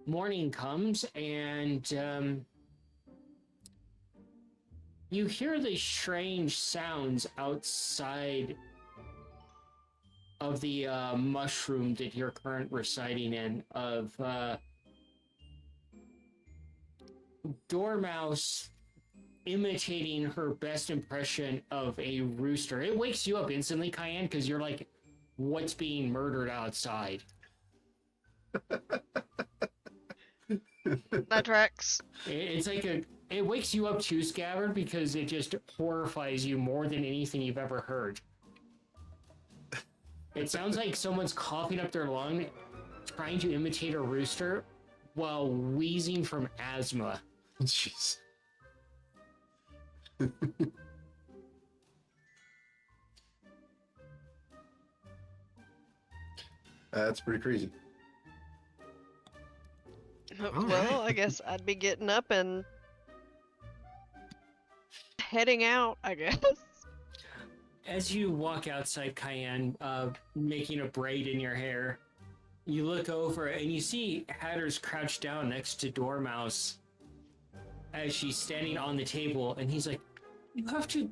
morning comes, and you hear the strange sounds outside of the mushroom that you're currently residing in, of Dormouse imitating her best impression of a rooster. It wakes you up instantly, Cayenne, because you're like, what's being murdered outside? That tracks. It's like it wakes you up too, Scabbard, because it just horrifies you more than anything you've ever heard. It sounds like someone's coughing up their lung, trying to imitate a rooster while wheezing from asthma. Jeez. That's pretty crazy. Well, I guess I'd be getting up and heading out, I guess. As you walk outside, Cayenne, making a braid in your hair, you look over and you see Hatter's crouched down next to Dormouse as she's standing on the table, and he's like, "You have to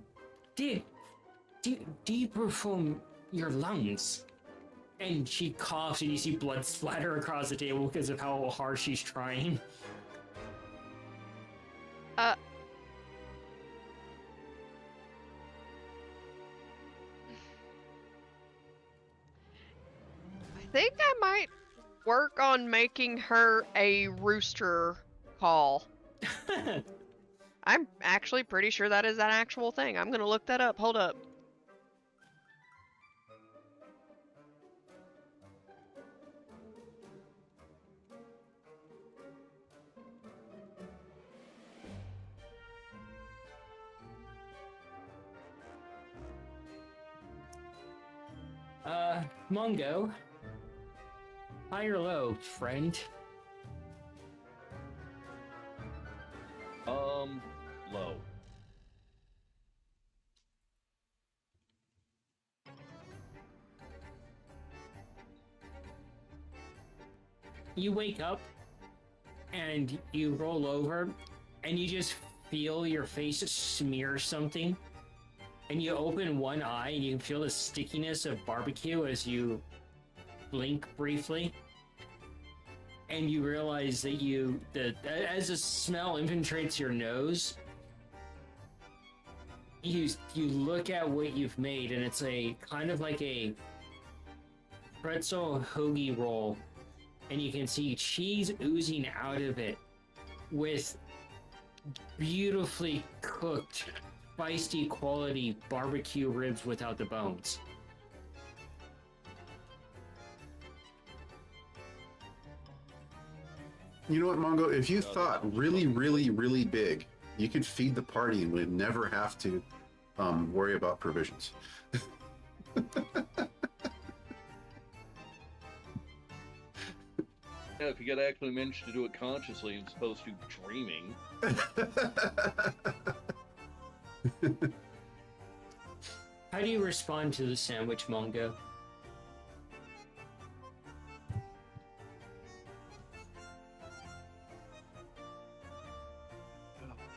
deperform your lungs." And she coughs, and you see blood splatter across the table because of how hard she's trying. I think I might work on making her a rooster call. I'm actually pretty sure that is an actual thing. I'm gonna look that up. Hold up. Mungo. High or low, friend? Low. You wake up and you roll over and you just feel your face smear something, and you open one eye and you can feel the stickiness of barbecue as you blink briefly, and you realize that as the smell infiltrates your nose, you look at what you've made, and it's a kind of like a pretzel hoagie roll, and you can see cheese oozing out of it with beautifully cooked, feisty quality barbecue ribs without the bones. You know what, Mongo? If you thought really, really, really big, you could feed the party and would never have to worry about provisions. Yeah, if you gotta actually manage to do it consciously as opposed to dreaming. How do you respond to the sandwich, Mongo?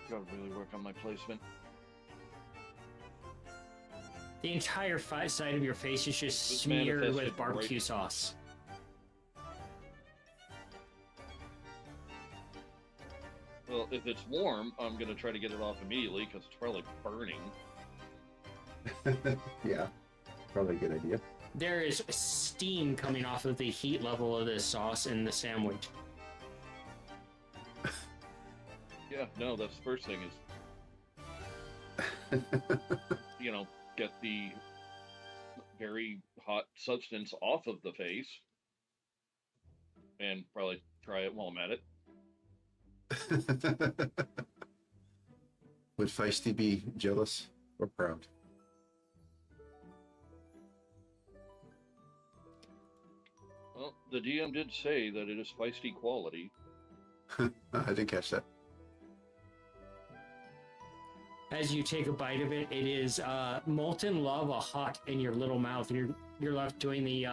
Gotta really work on my placement. The entire side of your face is just This smeared manifested with barbecue right- sauce. Well, if it's warm, I'm gonna try to get it off immediately because it's probably burning. Yeah, probably a good idea. There is steam coming off of the heat level of the sauce in the sandwich. Yeah, no, that's the first thing is, get the very hot substance off of the face and probably try it while I'm at it. Would Feisty be jealous or proud? Well, the DM did say that it is feisty quality. I didn't catch that. As you take a bite of it, it is molten lava hot in your little mouth, and you're left doing the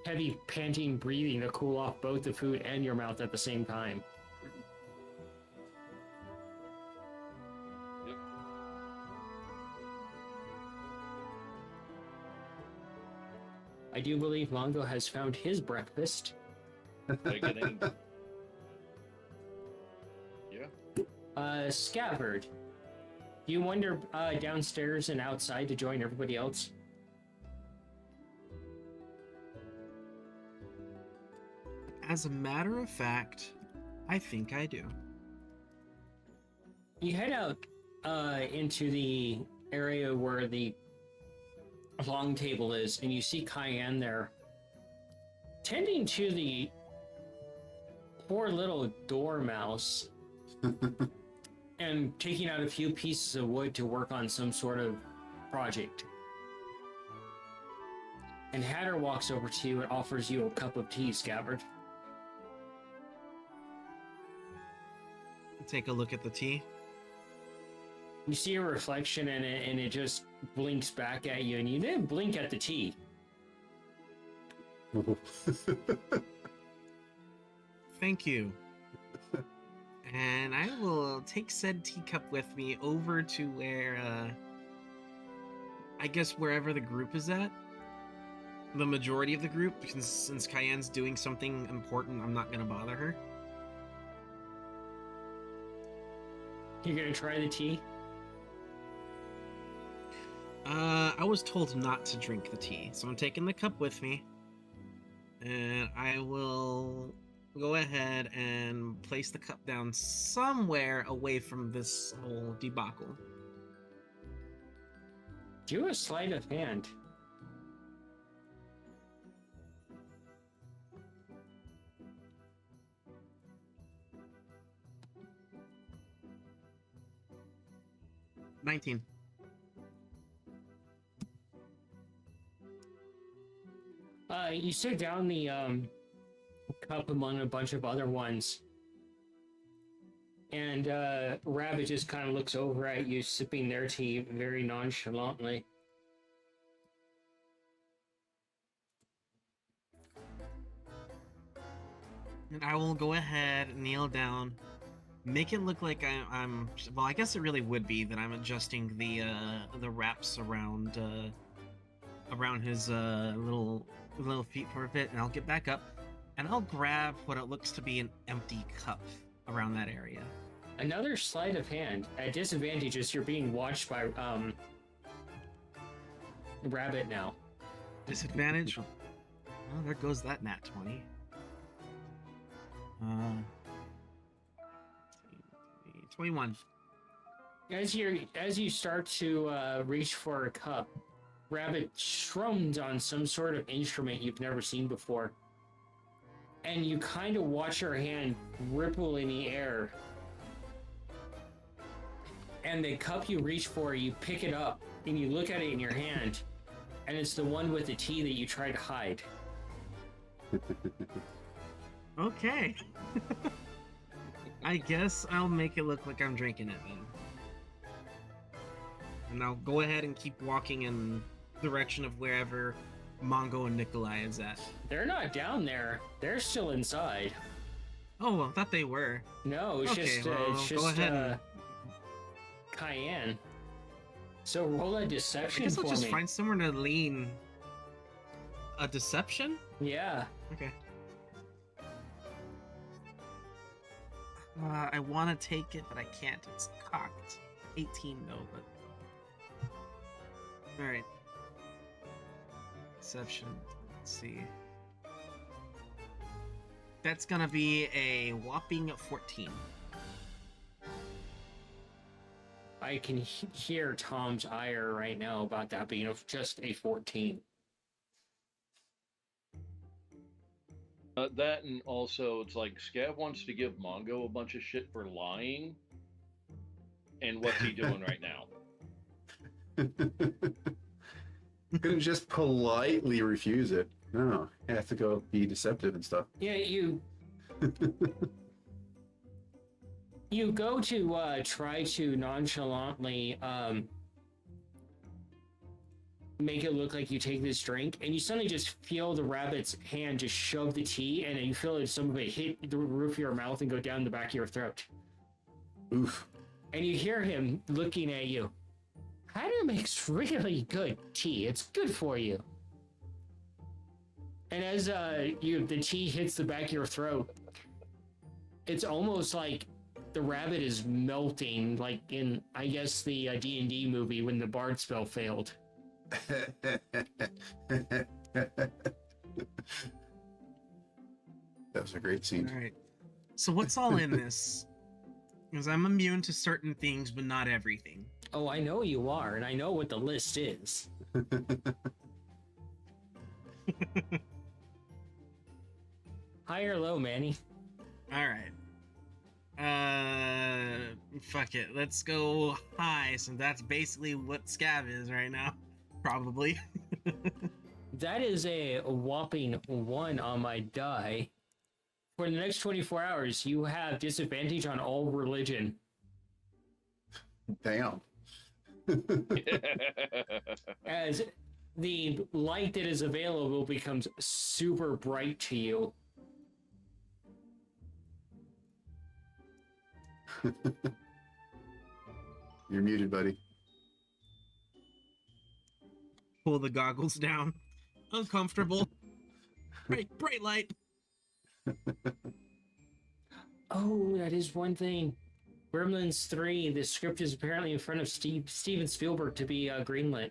heavy panting breathing to cool off both the food and your mouth at the same time. Yep. I do believe Mongo has found his breakfast. Getting... Yeah. Scabbard, do you wander downstairs and outside to join everybody else? As a matter of fact, I think I do. You head out into the area where the long table is, and you see Cayenne there, tending to the poor little dormouse, and taking out a few pieces of wood to work on some sort of project. And Hatter walks over to you and offers you a cup of tea, Scabbard. Take a look at the tea. You see a reflection in it, and it just blinks back at you, and you didn't blink at the tea. Thank you. And I will take said teacup with me over to where, I guess wherever the group is at. The majority of the group, since Cayenne's doing something important, I'm not gonna bother her. You're gonna try the tea? I was told not to drink the tea, so I'm taking the cup with me. And I will go ahead and place the cup down somewhere away from this whole debacle. Do a sleight of hand. $19. You sit down the cup among a bunch of other ones, and Rabbit just kind of looks over at you, sipping their tea very nonchalantly. And I will go ahead, kneel down, make it look like I'm. Well, I guess it really would be that I'm adjusting the wraps around his little feet for a bit, and I'll get back up, and I'll grab what it looks to be an empty cup around that area. Another sleight of hand. At disadvantages, you're being watched by Rabbit now. Disadvantage. Well, there goes that nat 20. 21. As you start to reach for a cup, Rabbit strums on some sort of instrument you've never seen before, and you kind of watch her hand ripple in the air. And the cup you reach for, you pick it up and you look at it in your hand, and it's the one with the tea that you try to hide. Okay. I guess I'll make it look like I'm drinking it then. And I'll go ahead and keep walking in the direction of wherever Mongo and Nikolai is at. They're not down there. They're still inside. Oh, well, I thought they were. No, it's Okay, just well, it's go just ahead. Cayenne. So roll a I deception guess I'll for just me. find somewhere to lean. A deception? Yeah. Okay. I want to take it, but I can't. It's cocked. 18 though, but... Alright. Deception. Let's see. That's gonna be a whopping 14. I can hear Tom's ire right now about that being just a 14. That, and also it's like Scav wants to give Mongo a bunch of shit for lying, and what's he doing right now? Couldn't just politely refuse it. No, you have to go be deceptive and stuff. Yeah, you go to try to nonchalantly make it look like you take this drink, and you suddenly just feel the rabbit's hand just shove the tea, and you feel some of it hit the roof of your mouth and go down the back of your throat. Oof. And you hear him looking at you. Hatter makes really good tea. It's good for you. And as the tea hits the back of your throat, it's almost like the rabbit is melting, like in, I guess, the D&D movie when the bard spell failed. That was a great scene. All right. So what's all in this? Because I'm immune to certain things, but not everything. Oh, I know you are, and I know what the list is. High or low, Manny? All right. Fuck it. Let's go high, since that's basically what Scav is right now. Probably. That is a whopping 1 on my die. For the next 24 hours, you have disadvantage on all religion. Damn. As the light that is available becomes super bright to you. You're muted, buddy. Pull the goggles down. Uncomfortable. Bright light. Oh, that is one thing. Gremlins 3, the script is apparently in front of Steven Spielberg to be greenlit.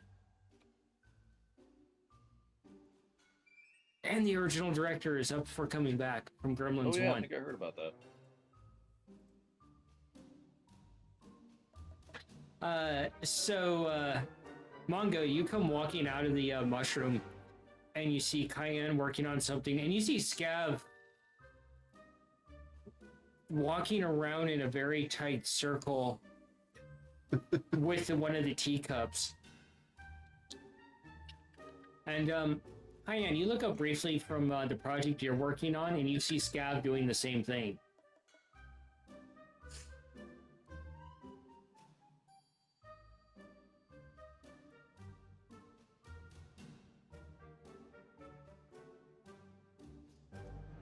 And the original director is up for coming back from Gremlins Oh yeah, 1. I think I heard about that. Mongo, you come walking out of the mushroom, and you see Cayenne working on something, and you see Scav walking around in a very tight circle with one of the teacups. And, Cayenne, you look up briefly from the project you're working on, and you see Scav doing the same thing.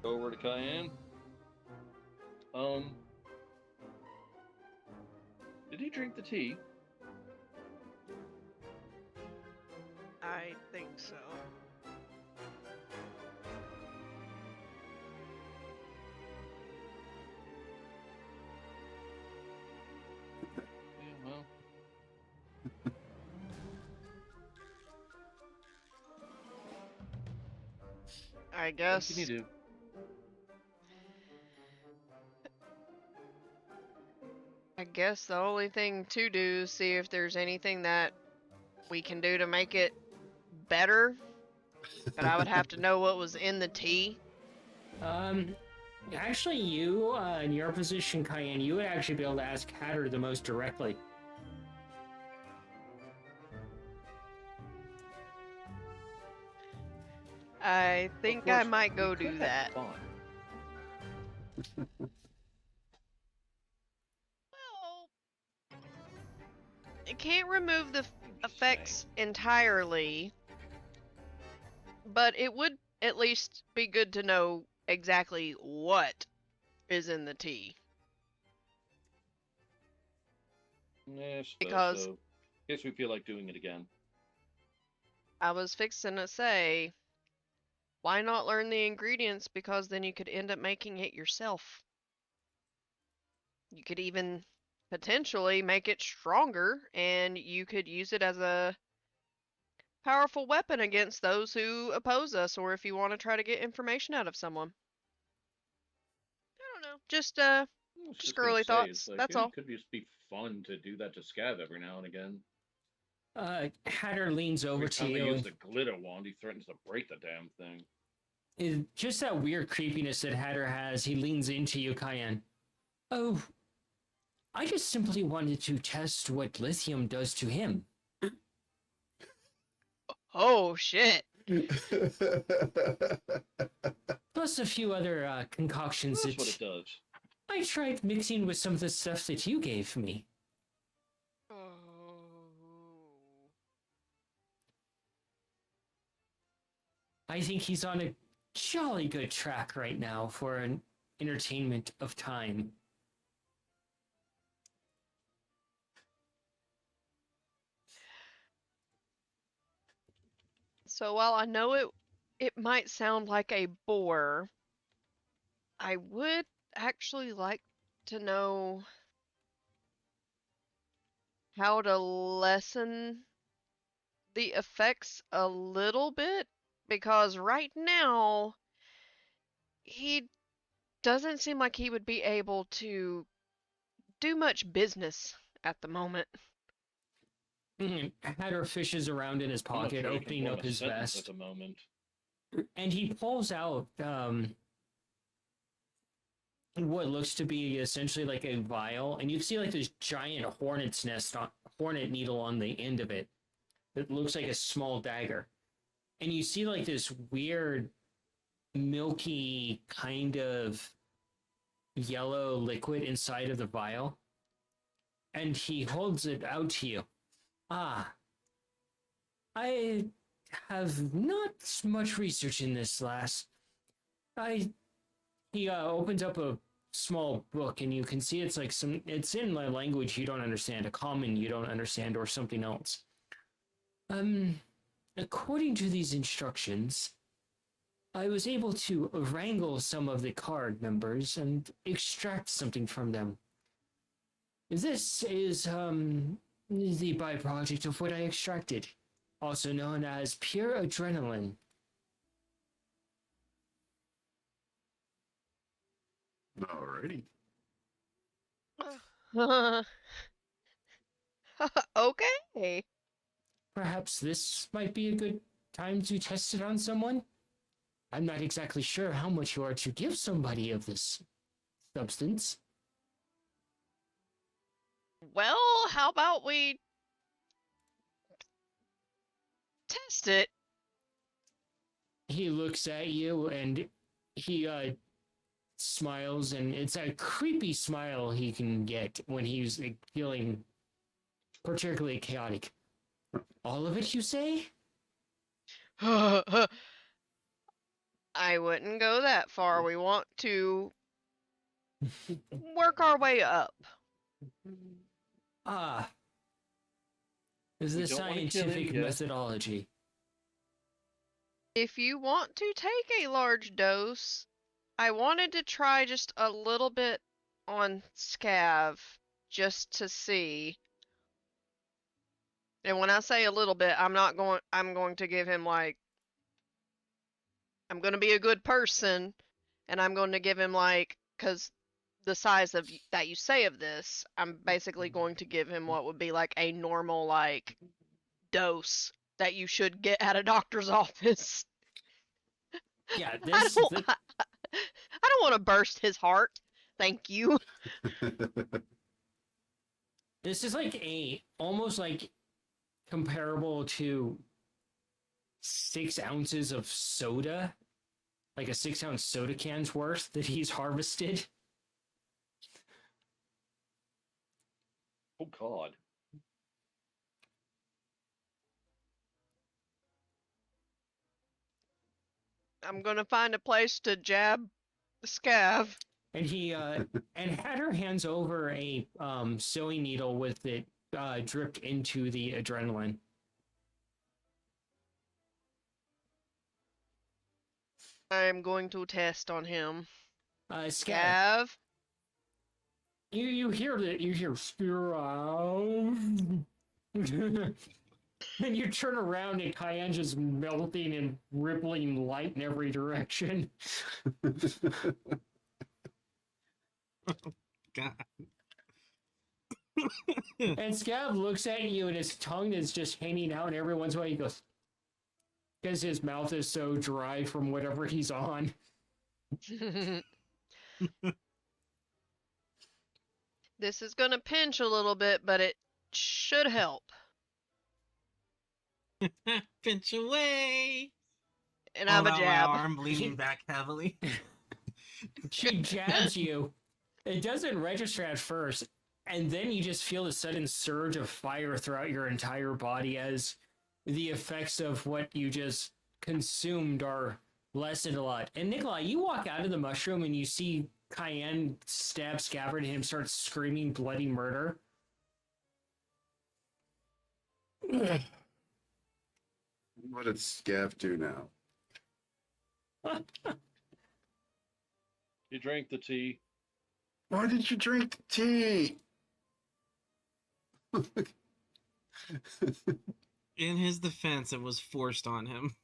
Go over to Cayenne. Did he drink the tea? I think so. Yeah, well. I What guess. can you do? I guess the only thing to do is see if there's anything that we can do to make it better. But I would have to know what was in the tea. Actually, you, in your position, Cayenne, you would actually be able to ask Hatter the most directly. I think I might go do that. Fun. Well, it can't remove the effects entirely, but it would at least be good to know exactly what is in the tea. Yes, Because- so guess we feel like doing it again. I was fixing to say, why not learn the ingredients? Because then you could end up making it yourself. You could even potentially make it stronger, and you could use it as a powerful weapon against those who oppose us, or if you want to try to get information out of someone. I don't know. Just I was Just gonna girly say, thoughts, it's like, that's yeah, all. It could just be fun to do that to Scav every now and again. Hatter leans over Every to time they you. use the glitter wand, he threatens to break the damn thing. Just that weird creepiness that Hatter has, he leans into you, Cayenne. Oh, I just simply wanted to test what lithium does to him. oh shit. Plus a few other concoctions That's what that it does. I tried mixing with some of the stuff that you gave me. I think he's on a jolly good track right now for an entertainment of time. So while I know it might sound like a bore, I would actually like to know how to lessen the effects a little bit, because right now he doesn't seem like he would be able to do much business at the moment. Hatter fishes around in his I'm not pocket, sure he can opening form up a his sentence at vest, the moment. and he pulls out what looks to be essentially like a vial, and you see like this giant hornet needle on the end of it that looks like a small dagger, and you see like this weird milky kind of yellow liquid inside of the vial, and he holds it out to you. Ah, I have not much research in this, lass. I He opens up a small book, and you can see it's in a language you don't understand, a common you don't understand, or something else. According to these instructions, I was able to wrangle some of the card members and extract something from them. This is the byproduct of what I extracted, also known as pure adrenaline. Alrighty. Okay. Perhaps this might be a good time to test it on someone? I'm not exactly sure how much you are to give somebody of this substance. Well, how about we test it? He looks at you and he smiles, and it's a creepy smile he can get when he's feeling particularly chaotic. All of it, you say? I wouldn't go that far. We want to work our way up. Ah, is We the don't wanna kill him scientific yet. methodology. If you want to take a large dose, I wanted to try just a little bit on Scav just to see. And when I say a little bit, I'm going to give him like, I'm going to be a good person, and I'm going to give him like, cuz the size of that you say of this, I'm basically going to give him what would be like a normal like dose that you should get at a doctor's office. Yeah, I don't I don't want to burst his heart. Thank you. this is like almost like comparable to 6 ounces of soda, like a 6 ounce soda can's worth that he's harvested. Oh God. I'm going to find a place to jab the Scav. And he and Hatter hands over a sewing needle with it dripped into the adrenaline. I'm going to test on him. Scav, Scav. you hear that? You hear Scav. And you turn around, and Cayenne's just melting and rippling light in every direction. God. And Scav looks at you, and his tongue is just hanging out, and every once in a while he goes, because his mouth is so dry from whatever he's on. This is going to pinch a little bit, but it should help. Pinch away. And I'm a My jab. arm leaning back heavily. She jabs you. It doesn't register at first, and then you just feel a sudden surge of fire throughout your entire body as the effects of what you just consumed or lessened a lot. And Nikolai, you walk out of the mushroom and you see Cayenne stab Scabbard and him starts screaming bloody murder. What did Scav do now? You drank the tea. Why did you drink the tea? In his defense, it was forced on him.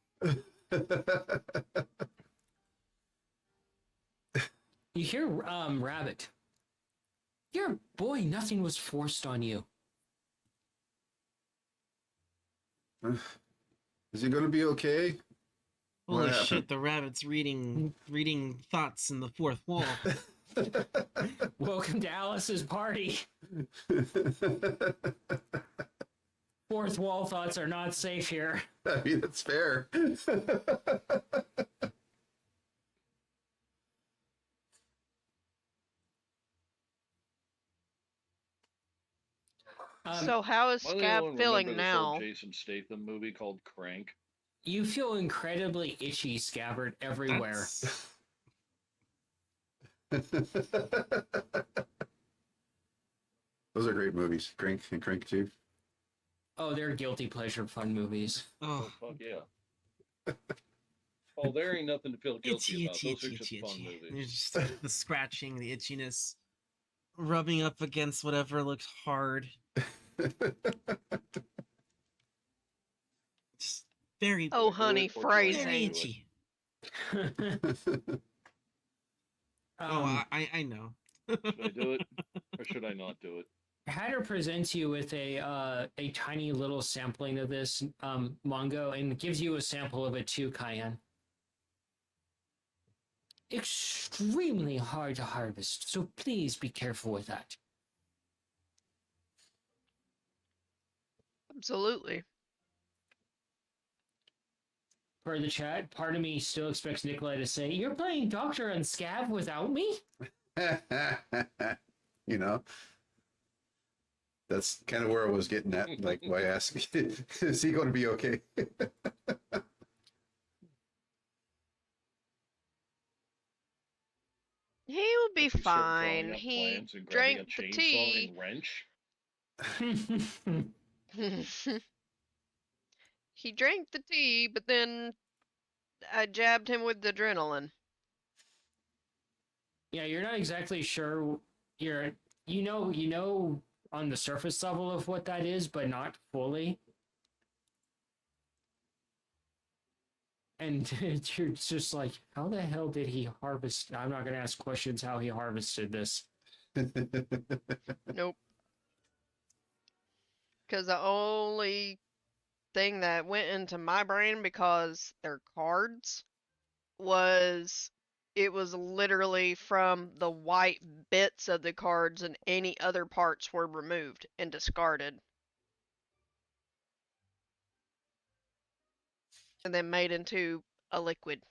You hear Rabbit. Your boy, nothing was forced on you. Is he gonna be okay? Holy What shit! happened? The rabbit's reading thoughts in the fourth wall. Welcome to Alice's party. Fourth wall thoughts are not safe here. I mean, it's fair. So how is Am I the only Scab one feeling remember now? this old Jason Statham movie called Crank? You feel incredibly itchy, Scabbard, everywhere. Those are great movies. Crank and Crank 2. Oh, they're guilty pleasure fun movies. Oh, Fuck yeah. Oh, there ain't nothing to feel guilty itchy, about. itchy, Those are itchy, just itchy, fun itchy. movies. There's just the scratching, the itchiness, rubbing up against whatever looks hard. Just very, Oh, Do it honey, or do I phrasing. not very do it? itchy. um, I know. Should I do it or should I not do it? Hatter presents you with a tiny little sampling of this Mongo and gives you a sample of it too, Cayenne. Extremely hard to harvest, so please be careful with that. Absolutely. For the chat, part of me still expects Nikolai to say, "You're playing Doctor and Scav without me?" You know, that's kind of where I was getting at. Like, why ask? Is he going to be okay? He will be Does he start drawing fine. up He plans and grabbing a drank the chainsaw tea. and wrench? He drank the tea, but then I jabbed him with the adrenaline. Yeah, you're not exactly sure. You know on the surface level of what that is, but not fully. And you're just like, how the hell did he harvest? I'm not going to ask questions how he harvested this. Nope. Because the only thing that went into my brain, because they're cards, was it was literally from the white bits of the cards, and any other parts were removed and discarded. And then made into a liquid.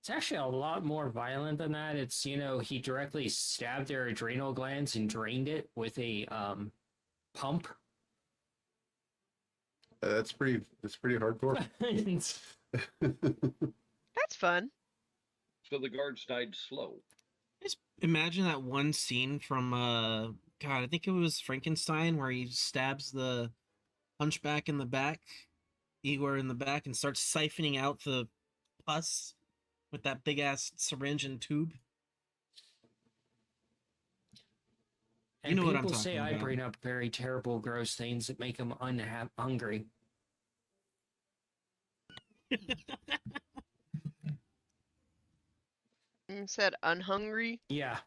It's actually a lot more violent than that. It's, he directly stabbed their adrenal glands and drained it with a pump. That's pretty hardcore. That's fun. So the guards died slow. Just imagine that one scene from God, I think it was Frankenstein, where he stabs the hunchback in the back, Igor in the back, and starts siphoning out the pus with that big ass syringe and tube. And You know what I'm people say talking I about. bring up very terrible, gross things that make them hungry. You said unhungry? Yeah.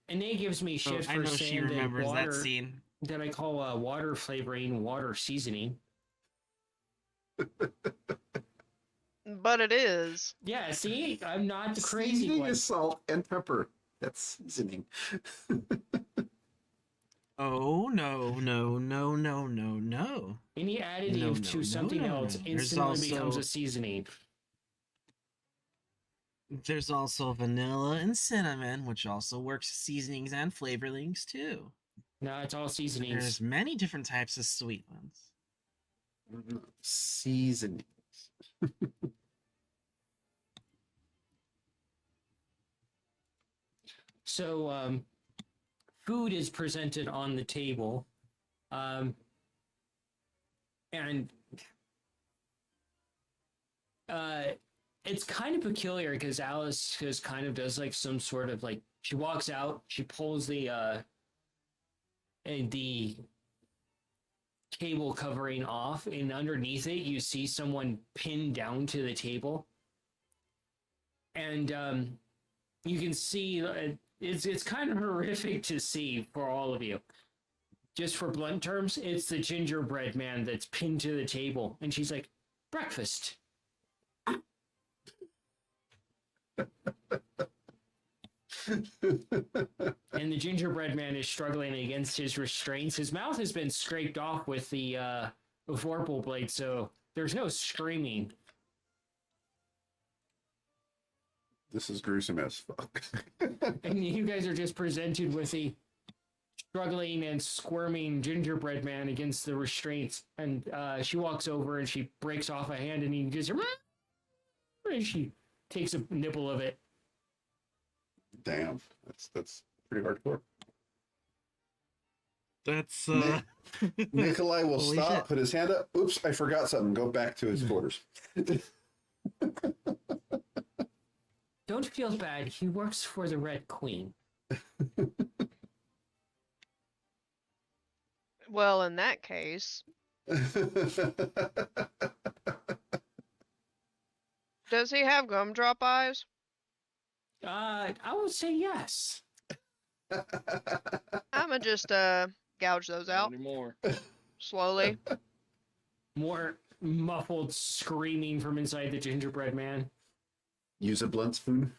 And Nate gives me Oh, shit I for know she saying remembers that that scene. that I call water flavoring water seasoning. But it is. Yeah, see, I'm not the crazy Seasoning one. is salt and pepper. That's seasoning. Oh no, no, no, no, no, no. Any additive No, to no, something no, else no. There's instantly becomes also- a seasoning. There's also vanilla and cinnamon, which also works as seasonings and flavorings too. No, it's all seasonings. There's many different types of sweet ones. Seasoning. So, food is presented on the table, um, and uh, it's kind of peculiar because Alice just kind of does like some sort of like she walks out, she pulls the table covering off, and underneath it you see someone pinned down to the table, and you can see it's kind of horrific to see for all of you. Just for blunt terms, it's the gingerbread man that's pinned to the table, and she's like, "Breakfast." And the gingerbread man is struggling against his restraints. His mouth has been scraped off with the vorpal blade, so there's no screaming. This is gruesome as fuck. And you guys are just presented with the struggling and squirming gingerbread man against the restraints. And she walks over and she breaks off a hand, and he just and she takes a nibble of it. Damn, that's pretty hardcore. That's Nikolai will Holy stop, shit. put his hand up. Oops, I forgot something. Go back to his quarters. Don't feel bad. He works for the Red Queen. Well, in that case, does he have gumdrop eyes? I would say yes. I'ma just gouge those Not out anymore. slowly. More muffled screaming from inside the gingerbread man. Use a blunt spoon.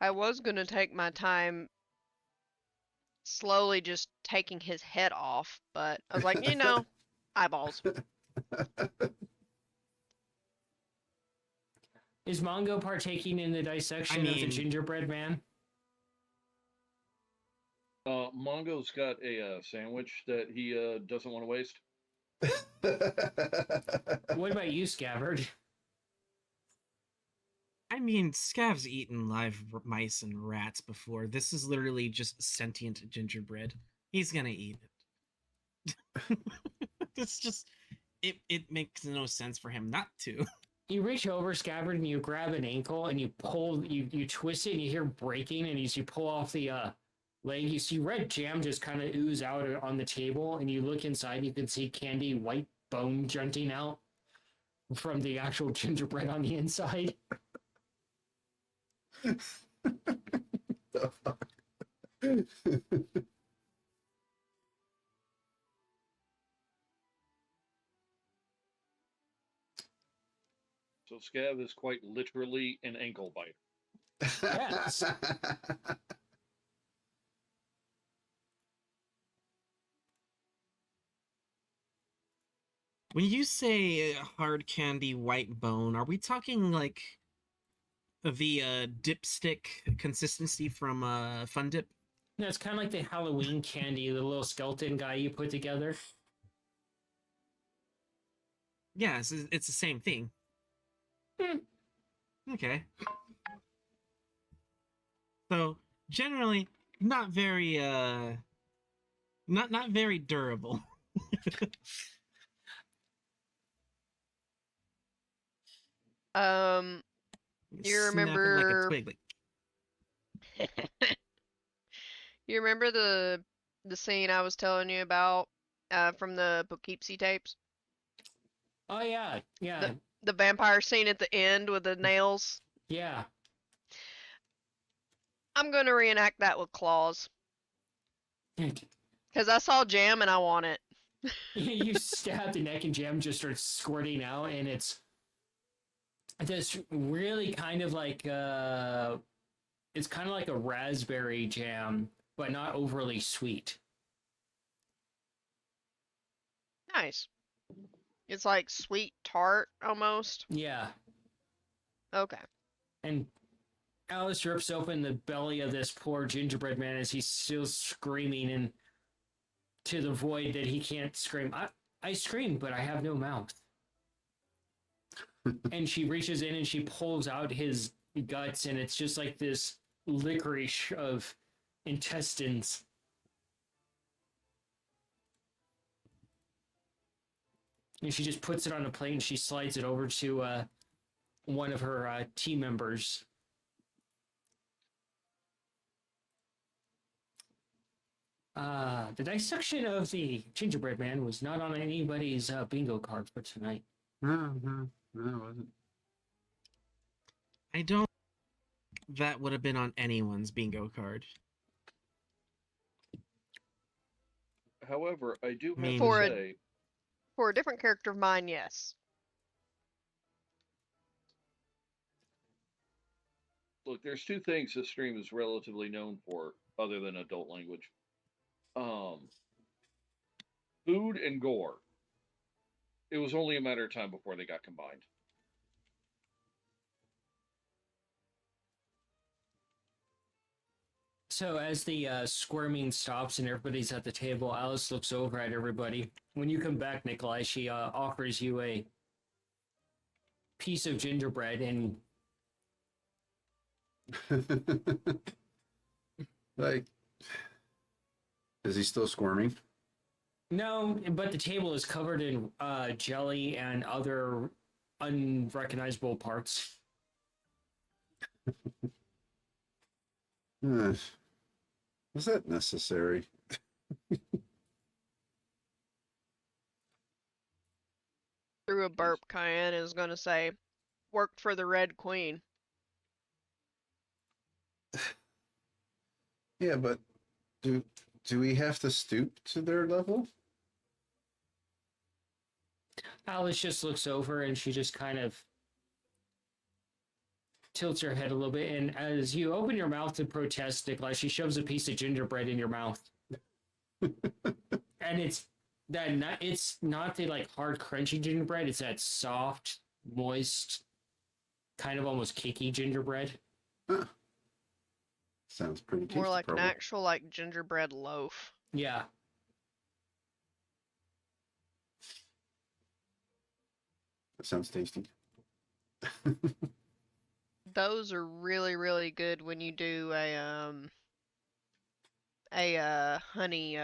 I was gonna take my time slowly just taking his head off, but I was like, eyeballs. Is Mongo partaking in the dissection of the mean- gingerbread man? Mongo's got a sandwich that he doesn't want to waste. What about you, Scabbard? I mean, Scav's eaten live mice and rats before. This is literally just sentient gingerbread. He's gonna eat it. It's just it makes no sense for him not to. You reach over, Scabbard, and you grab an ankle and you pull, you twist it, and you hear breaking, and as you pull off the leg, you see red jam just kind of ooze out on the table, and you look inside, you can see candy white bone jutting out from the actual gingerbread on the inside. The fuck? So Scav is quite literally an ankle biter. Yes. When you say hard candy white bone, are we talking like the dipstick consistency from Fun Dip? No, it's kind of like the Halloween candy, the little skeleton guy you put together. Yeah, it's the same thing. Okay. So generally, not very not very durable. You Snap it like a remember- twig. You remember the scene I was telling you about from the Poughkeepsie tapes? Oh yeah, yeah, The vampire scene at the end with the nails? yeah. I'm gonna reenact that with claws. Because I saw jam and I want it. You stab the neck and jam just starts squirting out, and it's this really kind of like it's kind of like a raspberry jam, but not overly sweet. Nice. It's like sweet tart almost. Yeah, Okay. and Alice rips open the belly of this poor gingerbread man as he's still screaming into the void that he can't scream. I scream, but I have no mouth. And she reaches in and she pulls out his guts, and it's just like this licorice of intestines. And she just puts it on a plate and she slides it over to one of her team members. The dissection of the gingerbread man was not on anybody's bingo card for tonight. No, it wasn't. I don't. That would have been on anyone's bingo card. However, I do have mean- to For say, For a different character of mine, yes. look, there's two things this stream is relatively known for, other than adult language. Food and gore. It was only a matter of time before they got combined. So as the squirming stops and everybody's at the table, Alice looks over at everybody. When you come back, Nikolai, she offers you a piece of gingerbread, and Like, is he still squirming? no, but the table is covered in jelly and other unrecognizable parts. Was that necessary? Through a burp, Cayenne is going to say, worked for the Red Queen. Yeah, but do we have to stoop to their level? Alice just looks over and she just kind of tilts her head a little bit, and as you open your mouth to protest, Nikolai, she shoves a piece of gingerbread in your mouth. And it's not the like hard crunchy gingerbread, it's that soft, moist, kind of almost cakey gingerbread. Huh. Sounds pretty tasty. More like probably. an actual like gingerbread loaf. Yeah. That sounds tasty. Those are really, really good when you do a honey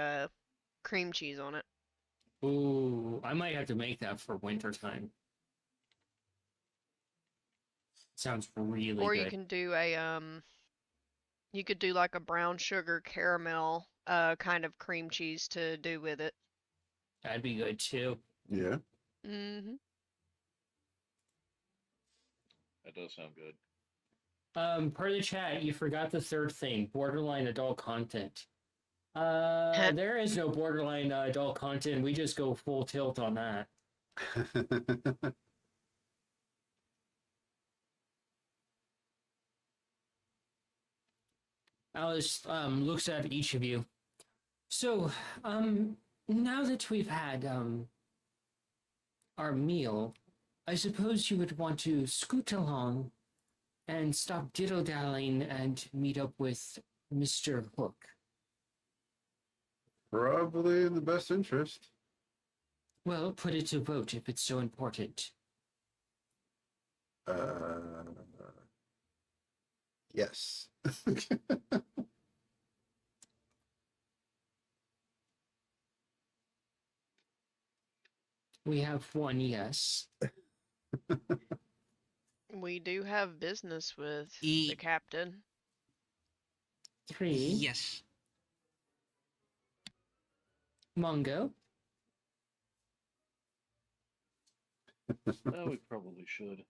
cream cheese on it. Ooh, I might have to make that for wintertime. Sounds really Or good. you can do you could do like a brown sugar caramel kind of cream cheese to do with it. That'd be good too. Yeah. Mm-hmm. That does sound good. Per the chat, you forgot the third thing: borderline adult content. There is no borderline adult content. We just go full tilt on that. Alice looks at each of you. So, now that we've had our meal, I suppose you would want to scoot along and stop diddle-dallying and meet up with Mr. Hook. Probably in the best interest. Well, put it to vote if it's so important. Yes. We have one yes. We do have business with E- the captain. 3. Yes. Mungo. Oh, we probably should.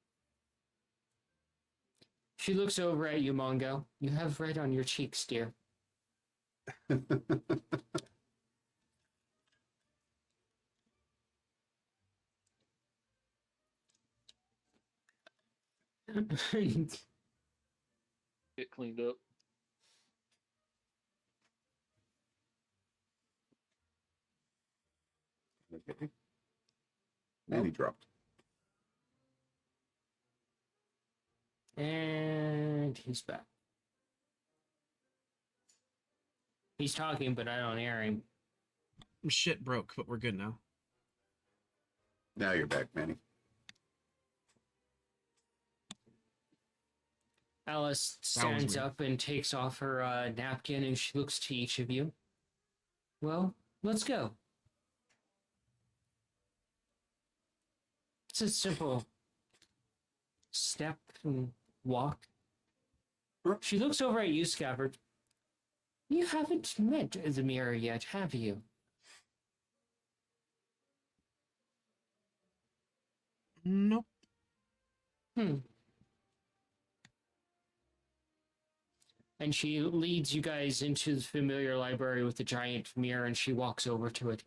She looks over at you, Mungo. You have red on your cheeks, dear. Get cleaned up. Okay. And he dropped. And he's back. He's talking, but I don't hear him. Shit broke, but we're good now. Now you're back, Manny. Alice That was stands weird. up and takes off her napkin, and she looks to each of you. Well, let's go. It's a simple step and walk. She looks over at you, Scabbard. You haven't met the mirror yet, have you? Nope. And she leads you guys into the familiar library with the giant mirror, and she walks over to it.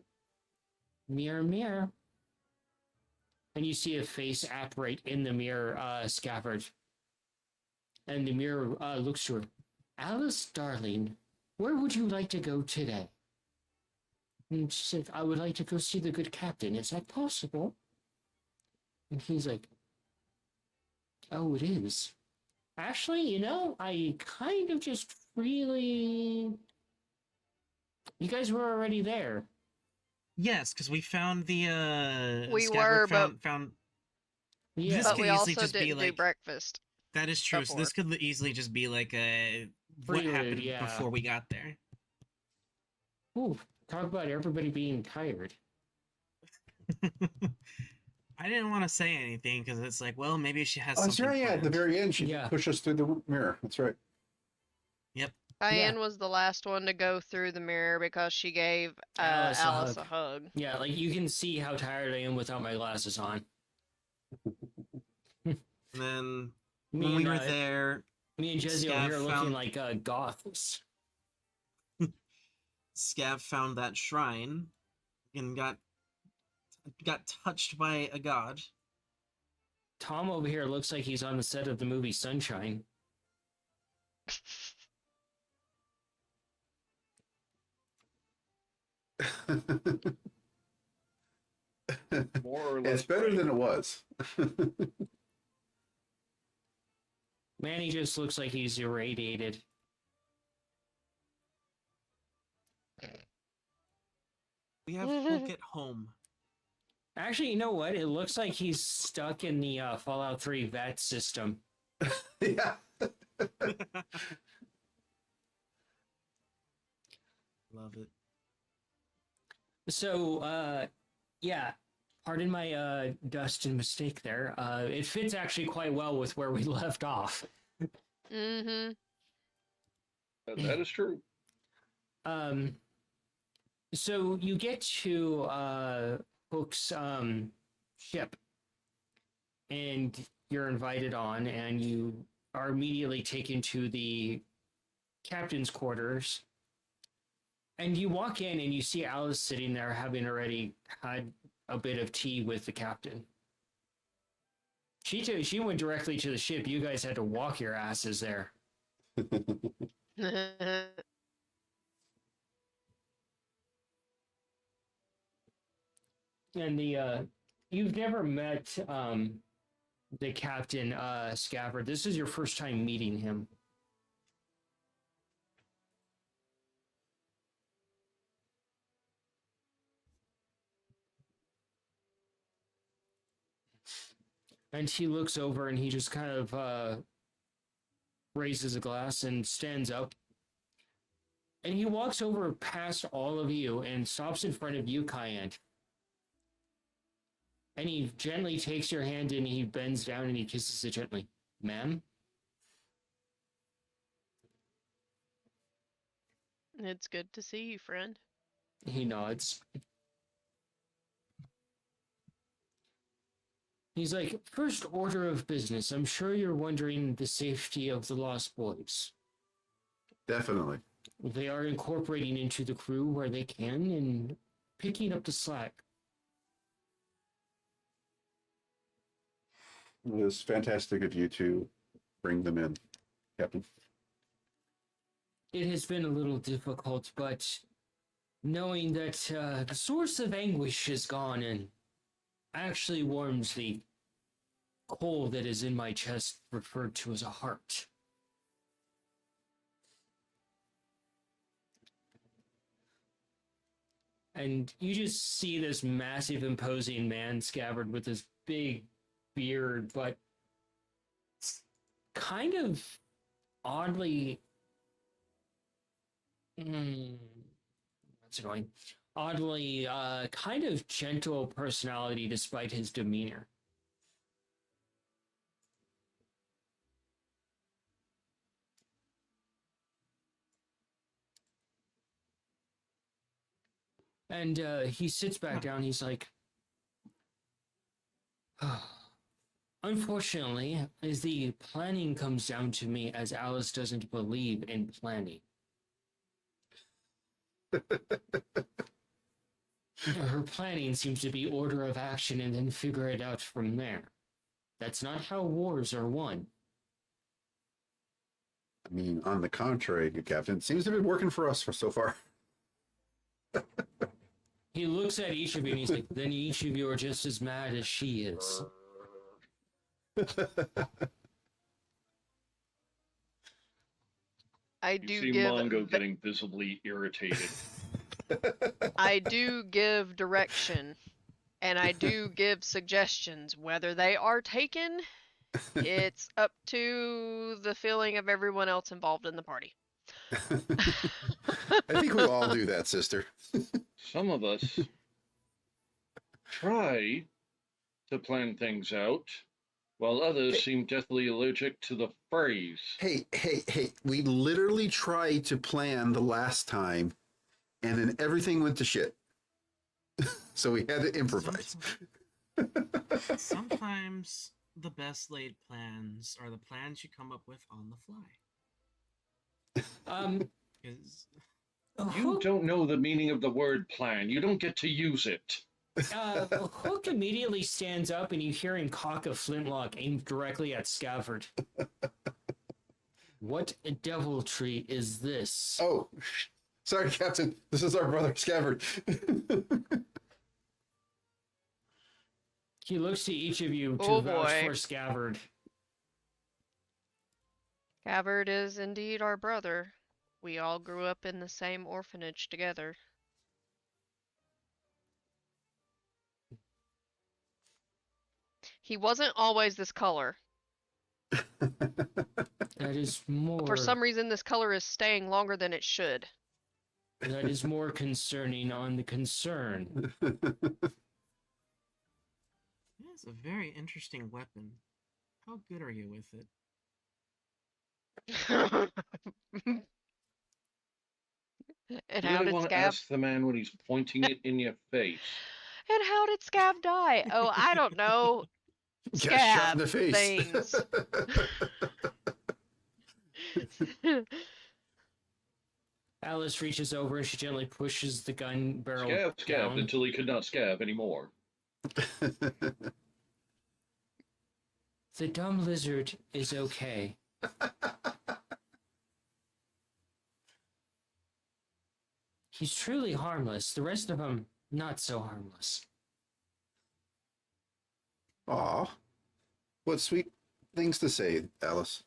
Mirror, mirror. And you see a face apparate in the mirror, Scabbard. And the mirror looks to her. Alice, darling, where would you like to go today? And she said, I would like to go see the good captain. Is that possible? And he's like, oh, it is. Actually, you know, I kind of just really... You guys were already there. Yes, because we found the We Scabbard were, found Yeah. This but could we easily also just be didn't do like- breakfast. that is true. So before. this could easily just be like a what Prelude, happened yeah. before we got there. Ooh, talk about everybody being tired. I didn't want to say anything because it's like, well, maybe she has Oh, that's something right. Yeah, at the planned. very end, she Yeah. pushed us through the mirror. That's right. Diane was the last one to go through the mirror because she gave Alice a Alice hug. a hug. Yeah, like you can see how tired I am without my glasses on. And then Me when we and, were there, me and Jezzy Scav here looking found- like goths. Scav found that shrine and got touched by a god. Tom over here looks like he's on the set of the movie Sunshine. More or less. It's better than it was. Manny just looks like he's irradiated. We have book at home. Actually, you know what? It looks like he's stuck in the Fallout 3 vet system. Yeah. Love it. So, yeah, pardon my dust and mistake there. It fits actually quite well with where we left off. Mm-hmm. That is true. So you get to Hook's ship, and you're invited on, and you are immediately taken to the captain's quarters. And you walk in, and you see Alice sitting there, having already had a bit of tea with the captain. She went directly to the ship. You guys had to walk your asses there. And the you've never met the captain Scabbard. This is your first time meeting him. And he looks over and he just kind of raises a glass and stands up. And he walks over past all of you and stops in front of you, Cayenne. And he gently takes your hand and he bends down and he kisses it gently. Ma'am? It's good to see you, friend. He nods. He's like, first order of business. I'm sure you're wondering the safety of the Lost Boys. Definitely. They are incorporating into the crew where they can and picking up the slack. It was fantastic of you to bring them in, Captain. It has been a little difficult, but knowing that the source of anguish is gone and actually warms the coal that is in my chest referred to as a heart. And you just see this massive, imposing man scabbard with this big beard, but kind of oddly. What's it going? Oddly, kind of gentle personality despite his demeanor. And he sits back down. He's like, unfortunately, as the planning comes down to me, as Alice doesn't believe in planning. Her planning seems to be order of action and then figure it out from there. That's not how wars are won. I mean, on the contrary, good Captain, it seems to have been working for us for so far. He looks at each of you and he's like, then each of you are just as mad as she is. I You do see give Mongo getting visibly irritated. I do give direction, and I do give suggestions. Whether they are taken, it's up to the feeling of everyone else involved in the party. I think we all do that, sister. Some of us try to plan things out, while others seem deathly allergic to the phrase. Hey, we literally tried to plan the last time, and then everything went to shit. So we had to improvise. Sometimes the best laid plans are the plans you come up with on the fly. 'Cause You don't know the meaning of the word plan. You don't get to use it. Hook immediately stands up and you hear him cock a flintlock aimed directly at Scafford. What deviltry is this? Oh, sorry, Captain. This is our brother, Scabbard. He looks to each of you to Oh, vouch boy. for Scabbard. Gabbard is indeed our brother. We all grew up in the same orphanage together. He wasn't always this color. That is more. For some reason, this color is staying longer than it should. That is more concerning on the concern. It's a very interesting weapon. How good are you with it? And You how really did want to Scab? ask the man when he's pointing it in your face. And how did Scab die? Oh, I don't know. Got shot in Scab the face. things. Alice reaches over and she gently pushes the gun barrel Scabbed down. until he could not scab anymore. The dumb lizard is okay. He's truly harmless. The rest of them, not so harmless. Aw. What sweet things to say, Alice.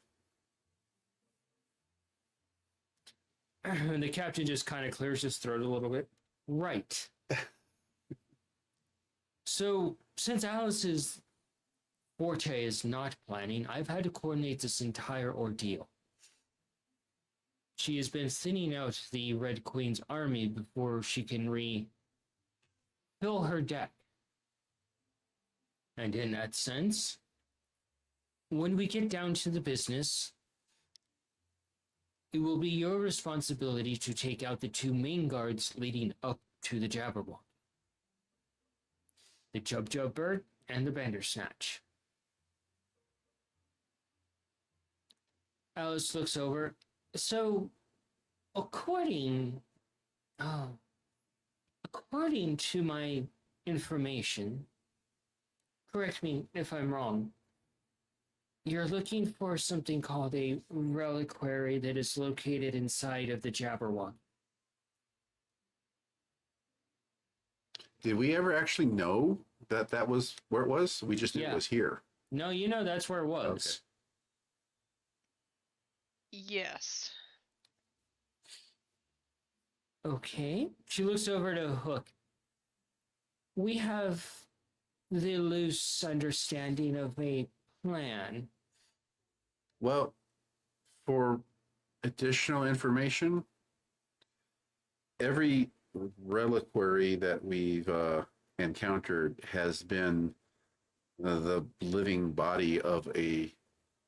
And the captain just kind of clears his throat a little bit. Right. So, since Alice's forte is not planning, I've had to coordinate this entire ordeal. She has been thinning out the Red Queen's army before she can refill her deck. And in that sense, when we get down to the business, it will be your responsibility to take out the two main guards leading up to the Jabberwock. The Jub Jub Bird and the Bandersnatch. Alice looks over. So, according to my information, correct me if I'm wrong, you're looking for something called a reliquary that is located inside of the Jabberwock. Did we ever actually know that that was where it was? We just knew Yeah. it was here. No, you know that's where it was. Yes. Okay. She looks over to Hook. We have the loose understanding of a plan. Well, for additional information, every reliquary that we've encountered has been the living body of a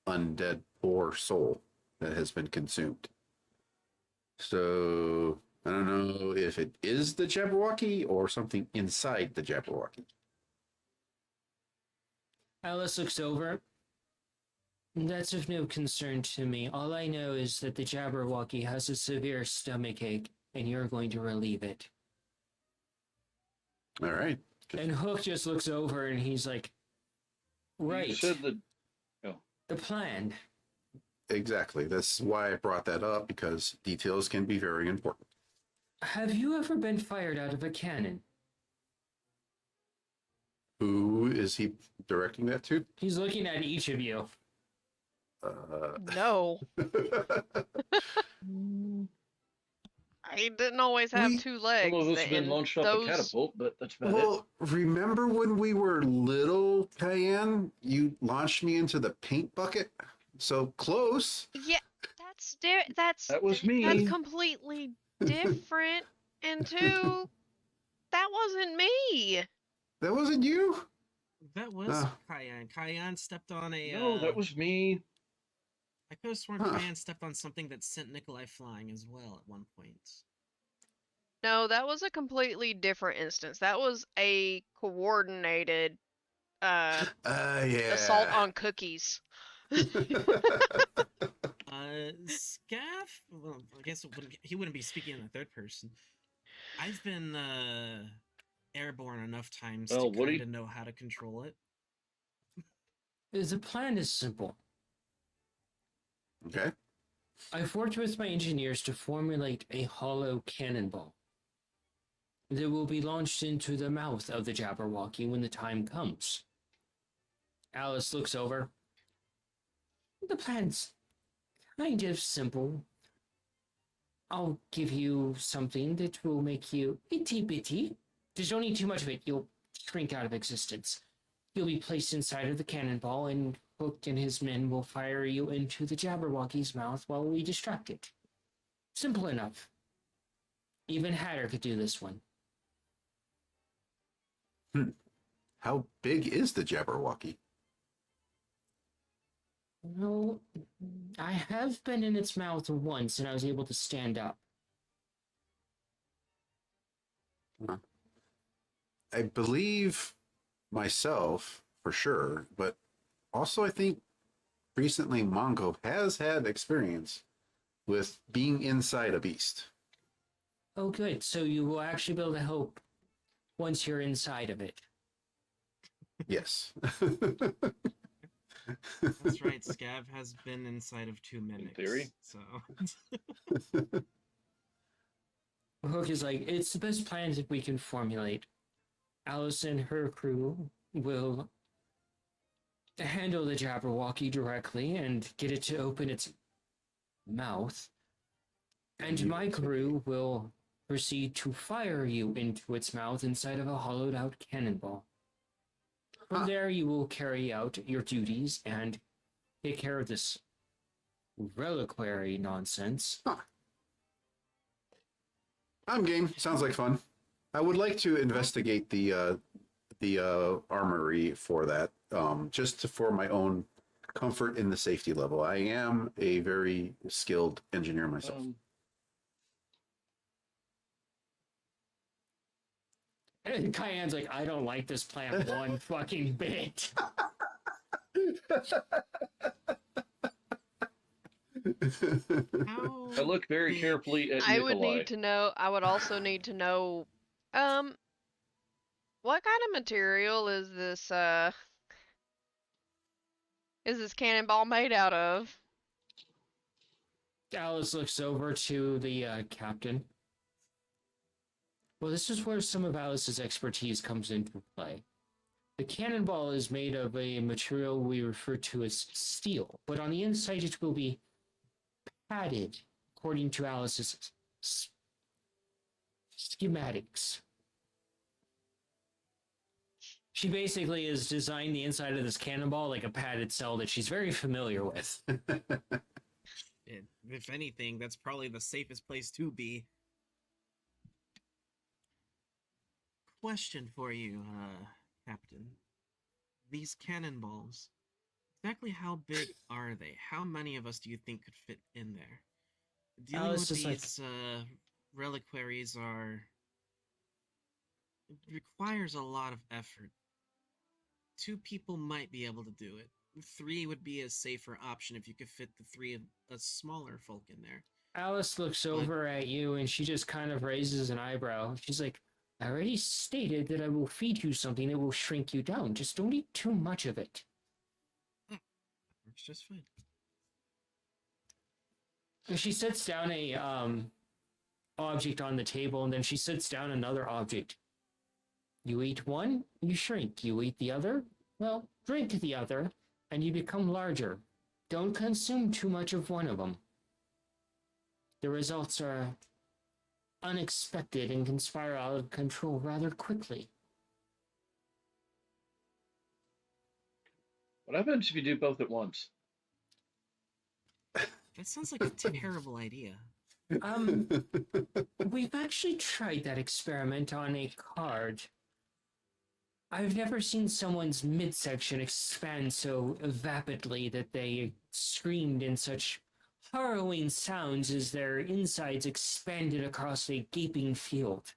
undead poor soul that has been consumed. So I don't know if it is the Jabberwocky or something inside the Jabberwocky. Alice looks over. That's of no concern to me. All I know is that the Jabberwocky has a severe stomach ache, and you're going to relieve it. All right. And Hook just looks over and he's like, right. You said that. Oh. The plan. Exactly. That's why I brought that up, because details can be very important. Have you ever been fired out of a cannon? Who is he directing that to? He's looking at each of you. No. I didn't always have We- two legs. Some of us have been and launched off a catapult, but that's about it. Well, remember when we were little, Cayenne? You launched me into the paint bucket? So close. Yeah, That was me. That's completely different. And two, that wasn't me. That wasn't you? That was Oh. Cayenne. Cayenne stepped on a. No, that was me. I could have sworn Huh. Cayenne stepped on something that sent Nikolai flying as well at one point. No, that was a completely different instance. That was a coordinated Yeah. assault on cookies. Scaff. Well, I guess he wouldn't be speaking in the third person. I've been airborne enough times Well, to what do kind you- of know how to control it. The plan is simple. Okay. I've worked with my engineers to formulate a hollow cannonball that will be launched into the mouth of the Jabberwocky when the time comes. Alice looks over. The plan's kind of simple. I'll give you something that will make you itty bitty. Just don't eat too much of it. You'll shrink out of existence. You'll be placed inside of the cannonball, and Hook and his men will fire you into the Jabberwocky's mouth while we distract it. Simple enough. Even Hatter could do this one. How big is the Jabberwocky? Well, I have been in its mouth once, and I was able to stand up. I believe myself for sure, but also I think recently Mongo has had experience with being inside a beast. Oh, good. So you will actually be able to help once you're inside of it. Yes. That's right. Scav has been inside of 2 mimics. theory. So Hook is like, it's the best plan that we can formulate. Alice and her crew will handle the Jabberwocky directly and get it to open its mouth. And my crew will proceed to fire you into its mouth inside of a hollowed out cannonball. From there, you will carry out your duties and take care of this reliquary nonsense. I'm game. Sounds like fun. I would like to investigate the armory for that, for my own comfort in the safety level. I am a very skilled engineer myself. And Cayenne's like, I don't like this plan one fucking bit. how I look very big- carefully at I Nikolai. would need to know. I would also need to know, what kind of material is this cannonball made out of? Alice looks over to the captain. Well, this is where some of Alice's expertise comes into play. The cannonball is made of a material we refer to as steel, but on the inside it will be padded according to Alice's schematics. She basically has designed the inside of this cannonball like a padded cell that she's very familiar with. If anything, that's probably the safest place to be. Question for you, Captain. These cannonballs, exactly how big are they? How many of us do you think could fit in there? Dealing Alice with is like, these reliquaries it requires a lot of effort. 2 people might be able to do it. 3 would be a safer option if you could fit the 3 of a smaller folk in there. Alice looks over at you and she just kind of raises an eyebrow. She's like, I already stated that I will feed you something that will shrink you down. Just don't eat too much of it. Works just fine. And she sets down a object on the table, and then she sets down another object. You eat one, you shrink. You eat the other, well, drink the other, and you become larger. Don't consume too much of one of them. The results are unexpected and can spiral out of control rather quickly. What happens if you do both at once? That sounds like a terrible idea. We've actually tried that experiment on a card. I've never seen someone's midsection expand so rapidly that they screamed in such harrowing sounds as their insides expanded across a gaping field.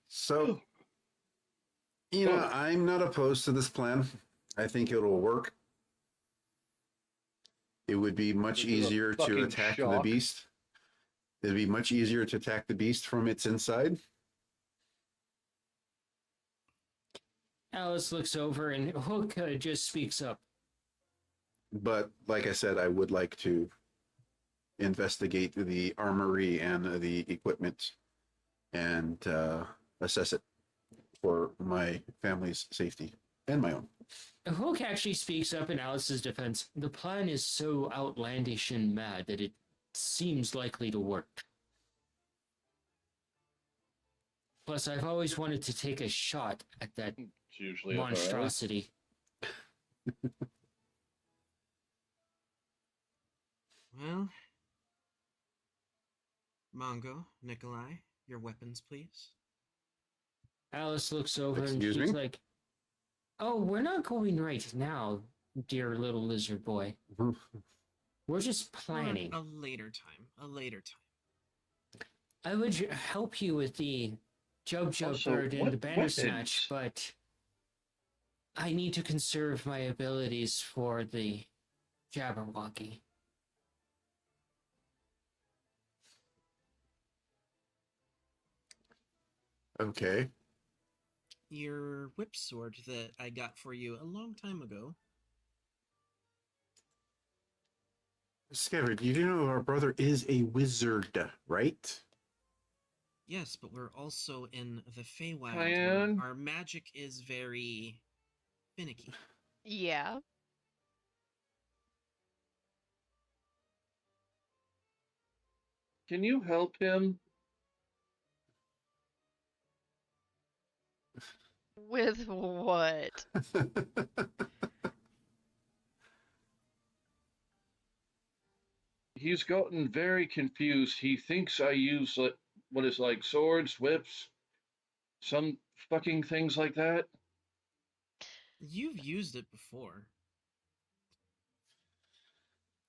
So, you know, I'm not opposed to this plan. I think it'll work. It would be much This is a easier to fucking attack the shock. beast. It'd be much easier to attack the beast from its inside. Alice looks over and Hook just speaks up. But like I said, I would like to investigate the armory and the equipment and assess it for my family's safety and my own. Hook actually speaks up in Alice's defense. The plan is so outlandish and mad that it seems likely to work. Plus, I've always wanted to take a shot at that It's usually a monstrosity. Well, Mongo, Nikolai, your weapons, please. Alice looks over Excuse and she's me? like, oh, we're not going right now, dear little lizard boy. We're just planning. A later time. A later time. I would help you with the Jub Also, Bird and what the Bandersnatch, but I need to conserve my abilities for the Jabberwocky. Okay. Your whip sword that I got for you a long time ago. Scabbard, you do know our brother is a wizard, right? Yes, but we're also in the Feywild, Cyan? where our magic is very finicky. Yeah. Can you help him? With what? He's gotten very confused. He thinks I use what is like swords, whips, some fucking things like that. You've used it before.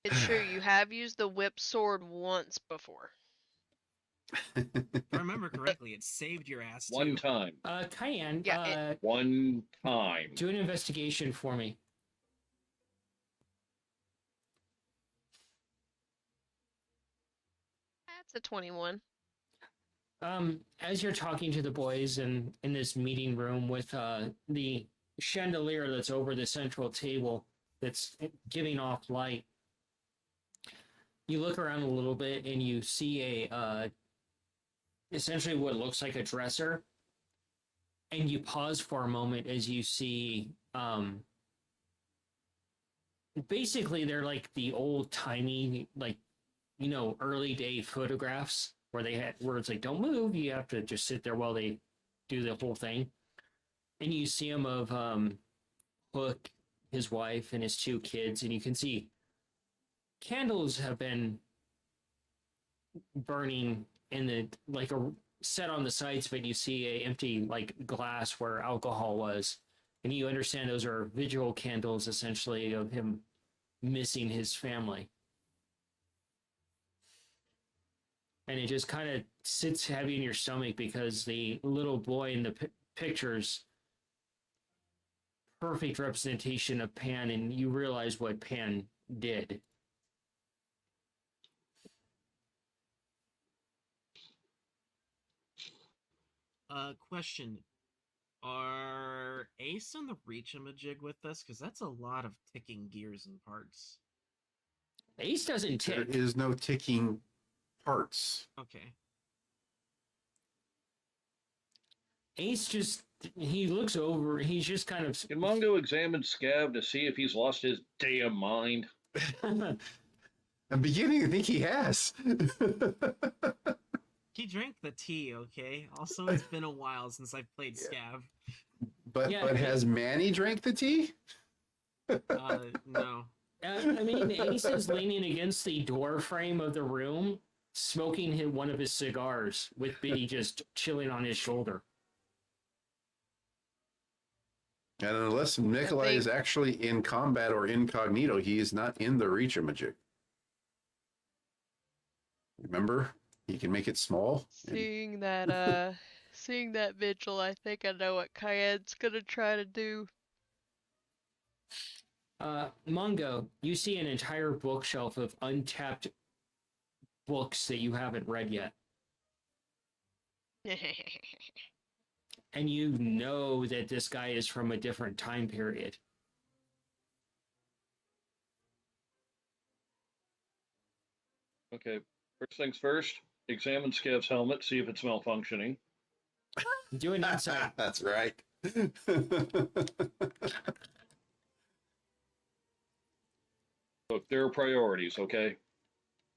It's true, you have used the whip sword once before. If I remember correctly, it saved your ass too. One time. Cayenne, Yeah, One time. do an investigation for me. That's a 21. As you're talking to the boys in this meeting room with the chandelier that's over the central table that's giving off light, you look around a little bit and you see essentially what looks like a dresser, and you pause for a moment as you see basically they're like the old timey, like, you know, early day photographs where they had where it's like, don't move, you have to just sit there while they do the whole thing. And you see them of Hook, his wife, and his two kids, and you can see candles have been burning in the like a set on the sides, but you see a empty like glass where alcohol was, and you understand those are vigil candles, essentially, of him missing his family. And it just kind of sits heavy in your stomach because the little boy in the pictures perfect representation of Pan, and you realize what Pan did. Question. Are Ace and the Reach-a-Majig with us? Because that's a lot of ticking gears and parts. Ace doesn't There tick. is no ticking parts. Okay. Ace just, he looks over, he's just kind of. Can Mongo examine Scab to see if he's lost his damn mind? I'm beginning to think he has. He drank the tea, okay? Also, it's been a while since I've played Scav. But has Manny drank the tea? No. I mean, Ace is leaning against the door frame of the room, smoking one of his cigars, with Biddy just chilling on his shoulder. And unless Nikolai is actually in combat or incognito, he is not in the Reach-a-Majig. Remember? He can make it small. Seeing that vigil, I think I know what Cayenne's gonna try to do. Mongo, you see an entire bookshelf of untapped books that you haven't read yet. And you know that this guy is from a different time period. Okay, first things first, examine Scab's helmet, see if it's malfunctioning. Do an insight. That's right. Look, there are priorities, okay?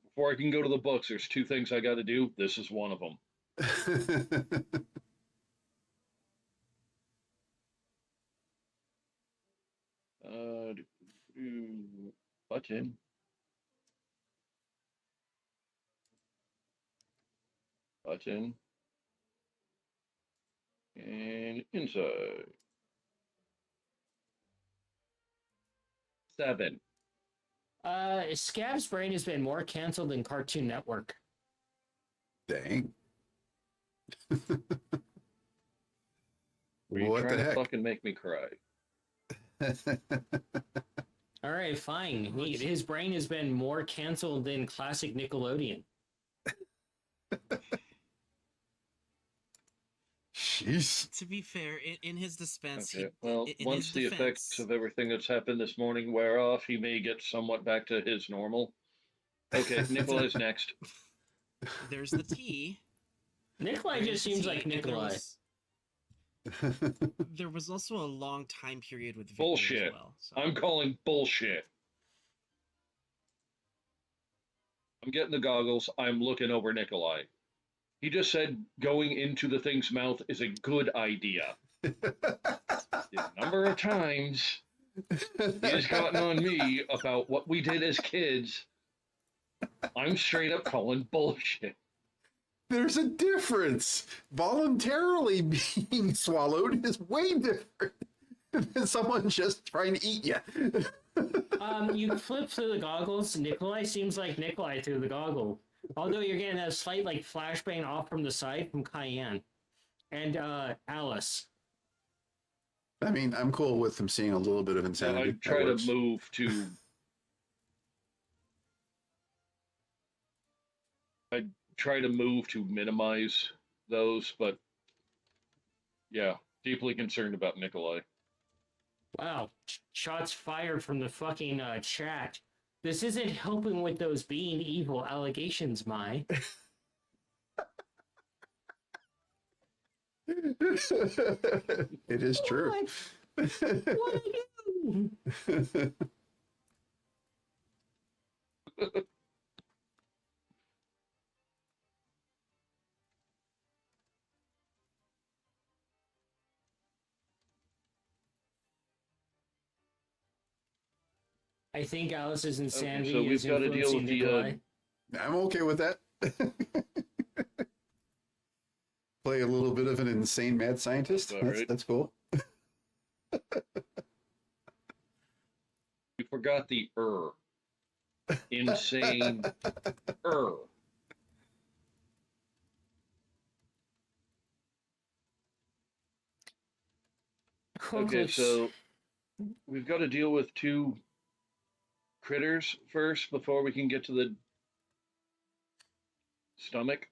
Before I can go to the books, there's two things I gotta do. This is one of them. Button. Button. And inside. 7. Scab's brain has been more canceled than Cartoon Network. Dang. Are you What trying the to heck? fucking make me cry? All right, fine. His brain has been more canceled than classic Nickelodeon. Jeez. To be fair, in his defense, Okay, well, once the effects of everything that's happened this morning wear off, he may get somewhat back to his normal. Okay, Nikolai's next. There's the tea. Nikolai just seems like Nikolai. There was also a long time period with Vicky Bullshit. as well. So. I'm calling bullshit. I'm getting the goggles. I'm looking over Nikolai. He just said going into the thing's mouth is a good idea. The number of times he has gotten on me about what we did as kids, I'm straight up calling bullshit. There's a difference. Voluntarily being swallowed is way different than someone just trying to eat you. You flip through the goggles. Nikolai seems like Nikolai through the goggle. Although you're getting a slight like flashbang off from the side from Cayenne. And Alice. I mean, I'm cool with them seeing a little bit of insanity. I try to move to... I try to move to minimize those, but yeah, deeply concerned about Nikolai. Wow, shots fired from the fucking chat. This isn't helping with those being evil allegations, Mai. It is true. What? What I do? I think Alice's Okay, so insanity we've is got to deal influencing with the Nikolai. I'm okay with that. Play a little bit of an insane mad scientist. That's all right. That's cool. we forgot the insane Okay, Looks- so we've got to deal with two critters first before we can get to the stomach.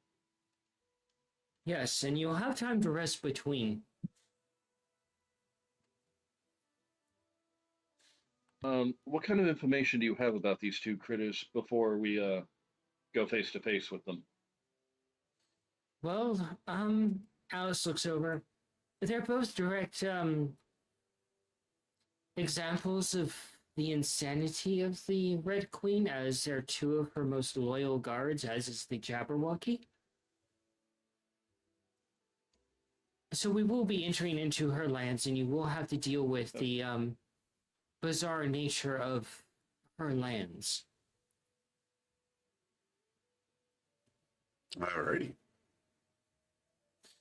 yes, and you'll have time to rest between. What kind of information do you have about these two critters before we go face to face with them? Well, Alice looks over. They're both direct examples of the insanity of the Red Queen, as they're two of her most loyal guards, as is the Jabberwocky. So we will be entering into her lands, and you will have to deal with the bizarre nature of her lands. Alrighty.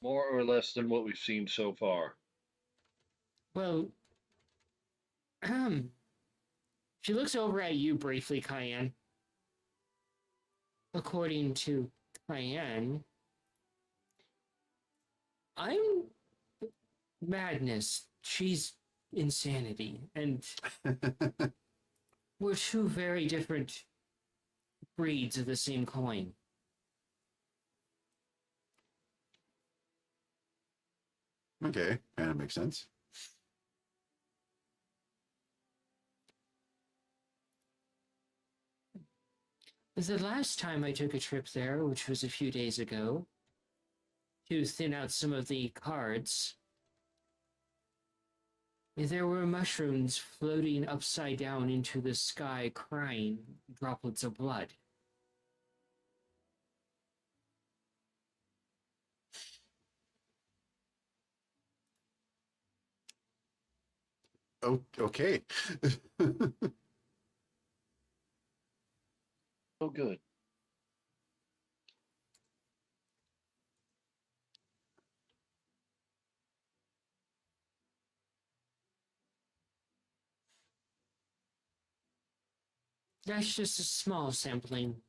More or less than what we've seen so far. Well, she looks over at you briefly, Cayenne. According to Cayenne, I'm madness. She's insanity. And we're two very different breeds of the same coin. Okay, kind of makes sense. The last time I took a trip there, which was a few days ago, to thin out some of the cards, there were mushrooms floating upside down into the sky, crying droplets of blood. Oh, okay. Oh, good. That's just a small sampling.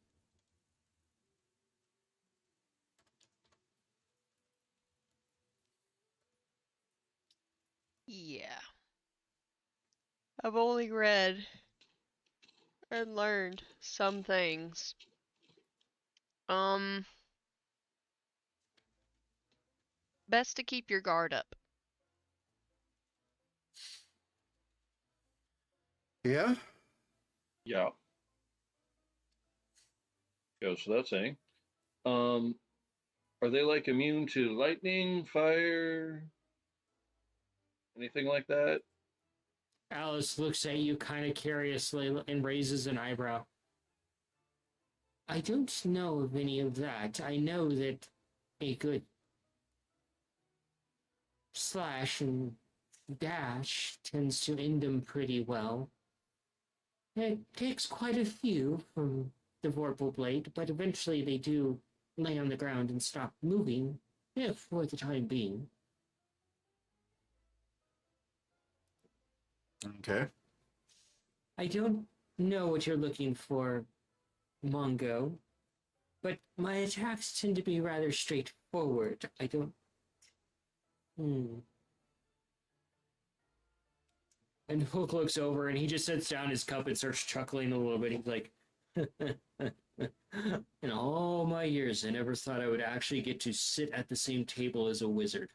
Yeah. I've only read and learned some things. Um, best to keep your guard up. Yeah. Yeah. Goes without saying. Um, are they like immune to lightning, fire, anything like that? Alice looks at you kind of curiously and raises an eyebrow. I don't know of any of that. I know that a good slash and dash tends to end them pretty well. It takes quite a few from the Vorpal Blade, but eventually they do lay on the ground and stop moving, if for the time being. Okay. I don't know what you're looking for, Mongo, but my attacks tend to be rather straightforward. I don't. And Hook looks over and he just sets down his cup and starts chuckling a little bit. He's like, in all my years, I never thought I would actually get to sit at the same table as a wizard.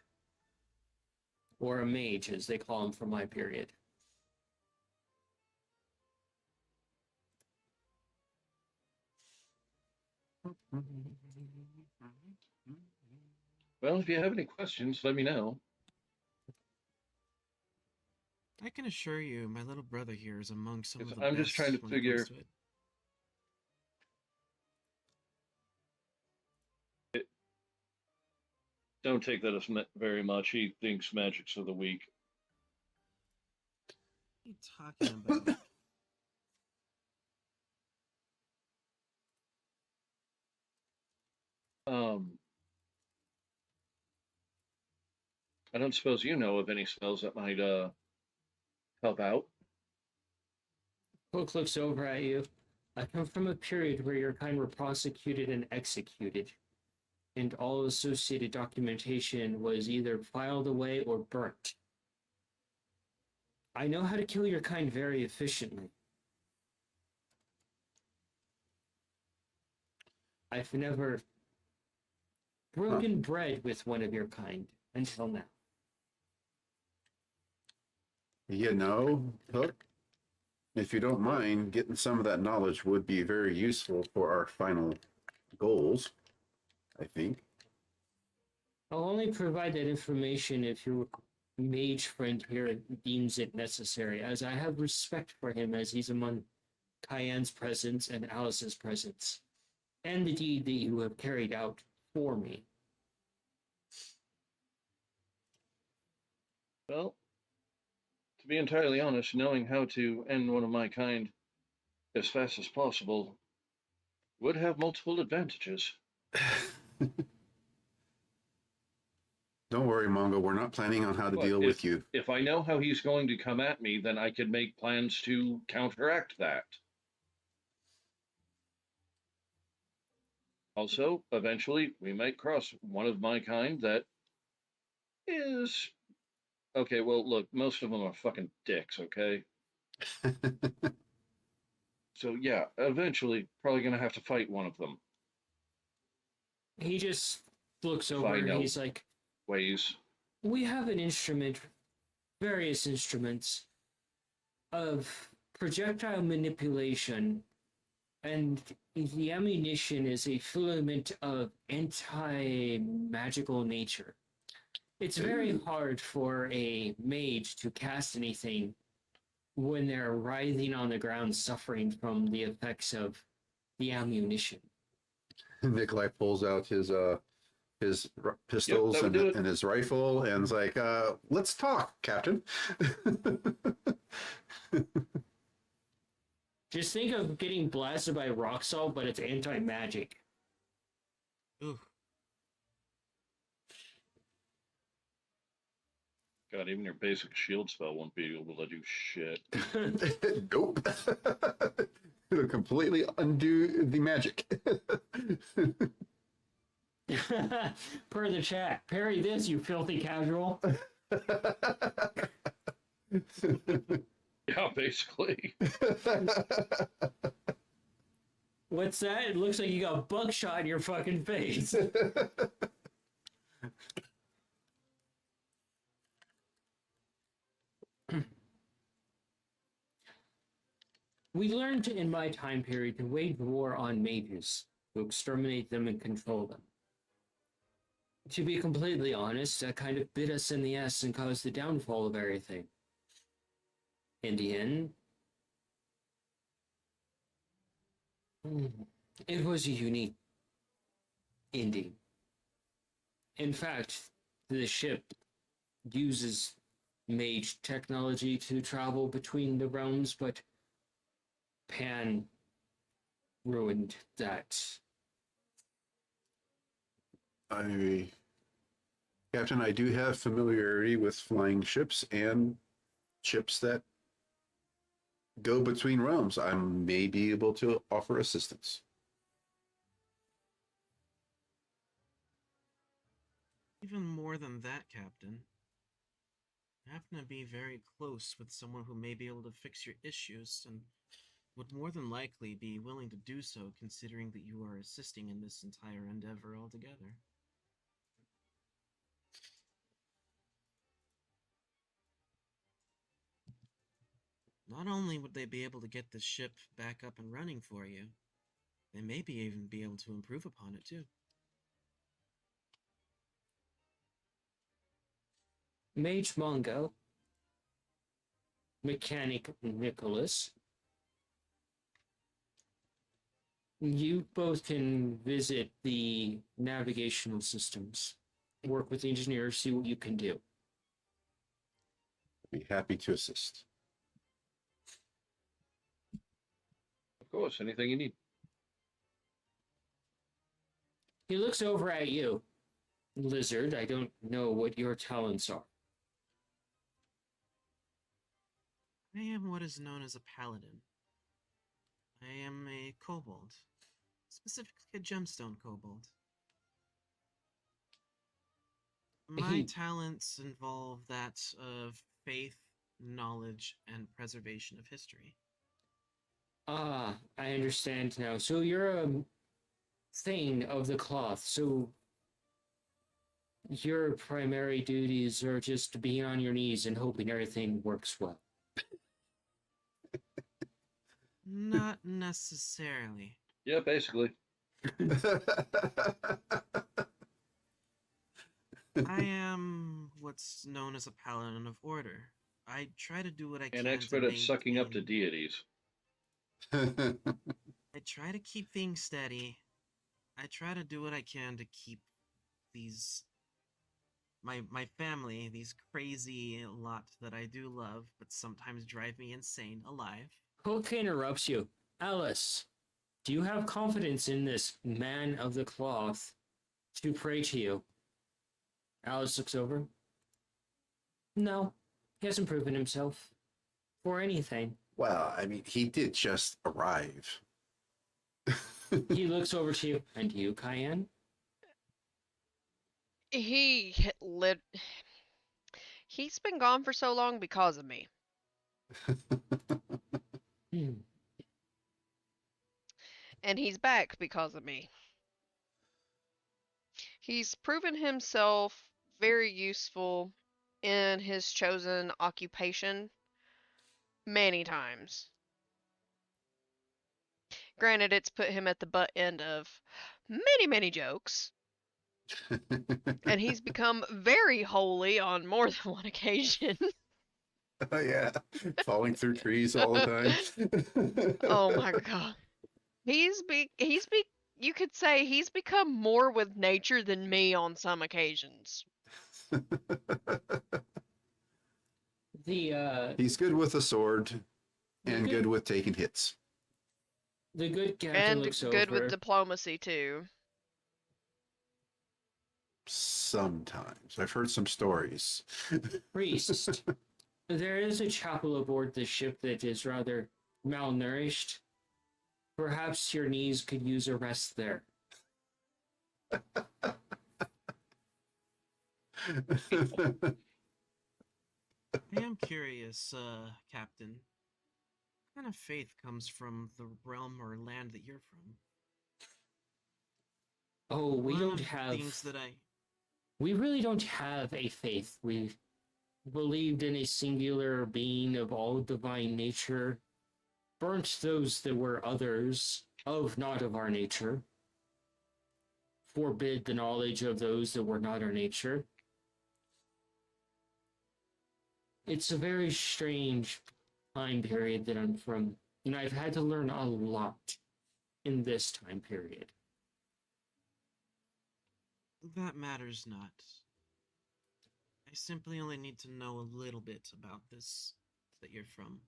Or a mage, as they call him from my period. Well, if you have any questions, let me know. I can assure you, my little brother here is among some of the I'm just trying to best when it comes figure to it. it. Don't take that as very much. He thinks magic's of the weak. What are you talking about? Um, I don't suppose you know of any spells that might help out. Book looks over at you. I come from a period where your kind were prosecuted and executed, and all associated documentation was either filed away or burnt. I know how to kill your kind very efficiently. I've never broken bread with one of your kind until now. You know, Hook, if you don't mind, getting some of that knowledge would be very useful for our final goals, I think. I'll only provide that information if your mage friend here deems it necessary, as I have respect for him as he's among Cayenne's presence and Alice's presence, and the deed that you have carried out for me. Well, to be entirely honest, knowing how to end one of my kind as fast as possible would have multiple advantages. Don't worry, Mongo. We're not planning on how to But deal with you. If I know how he's going to come at me, then I could make plans to counteract that. Also, eventually, we might cross one of my kind that is. Okay, well, look, most of them are fucking dicks, okay? So, yeah, eventually, probably gonna have to fight one of them. He just looks If over I and know he's like, ways. we have an instrument, various instruments of projectile manipulation, and the ammunition is a filament of anti-magical nature. It's very hard for a mage to cast anything when they're writhing on the ground suffering from the effects of the ammunition. Nikolai pulls out his pistols that would do it. and his rifle and is like, let's talk, Captain. Just think of getting blasted by rock salt, but it's anti-magic. Ooh, God, even your basic shield spell won't be able to do shit. Nope. It'll completely undo the magic. Per the chat, parry this, you filthy casual. Yeah, basically. What's that? It looks like you got buckshot in your fucking face. We learned in my time period to wage war on mages, to exterminate them and control them. To be completely honest, that kind of bit us in the ass and caused the downfall of everything. In the end, it was a unique ending. In fact, the ship uses mage technology to travel between the realms, but Pan ruined that. Captain, I do have familiarity with flying ships and ships that go between realms. I may be able to offer assistance. even more than that, Captain. I happen to be very close with someone who may be able to fix your issues and would more than likely be willing to do so, considering that you are assisting in this entire endeavor altogether. Not only would they be able to get the ship back up and running for you, they may be even be able to improve upon it too. Mage Mongo, Mechanic Nicholas. You both can visit the navigational systems, work with the engineers, see what you can do. Be happy to assist. Of course, anything you need. He looks over at you. Lizard, I don't know what your talents are. I am what is known as a paladin. I am a kobold, specifically a gemstone kobold. My talents involve that of faith, knowledge, and preservation of history. Ah, I understand now. So you're a thing of the cloth. So your primary duties are just to be on your knees and hoping everything works well. Not necessarily. Yeah, basically. I am what's known as a paladin of order. I try to do what I can An to expert at sucking up to maintain- deities. I try to keep things steady. I try to do what I can to keep these my family, these crazy lot that I do love, but sometimes drive me insane, alive. Hook interrupts you. Alice, do you have confidence in this man of the cloth to pray to you? Alice looks over. No, he hasn't proven himself for anything. Well, I mean, he did just arrive. He looks over to you. And you, Cayenne? He's been gone for so long because of me. Hmm. And he's back because of me. He's proven himself very useful in his chosen occupation many times. Granted, it's put him at the butt end of many, many jokes, and he's become very holy on more than one occasion. Oh, yeah. Falling through trees all the time. Oh my god. You could say he's become more with nature than me on some occasions. He's He's good with a sword and good with taking hits. The good captain And looks good with over. diplomacy too. Sometimes. I've heard some stories. Priest, there is a chapel aboard the ship that is rather malnourished. Perhaps your knees could use a rest there. I am curious, Captain. What kind of faith comes from the realm or land that you're from? Oh, we One don't of the have. things that I We really don't have a faith. We believed in a singular being of all divine nature, burnt those that were others of not of our nature, forbid the knowledge of those that were not our nature. It's a very strange time period that I'm from, and I've had to learn a lot in this time period. that matters not. I simply only need to know a little bit about this that you're from.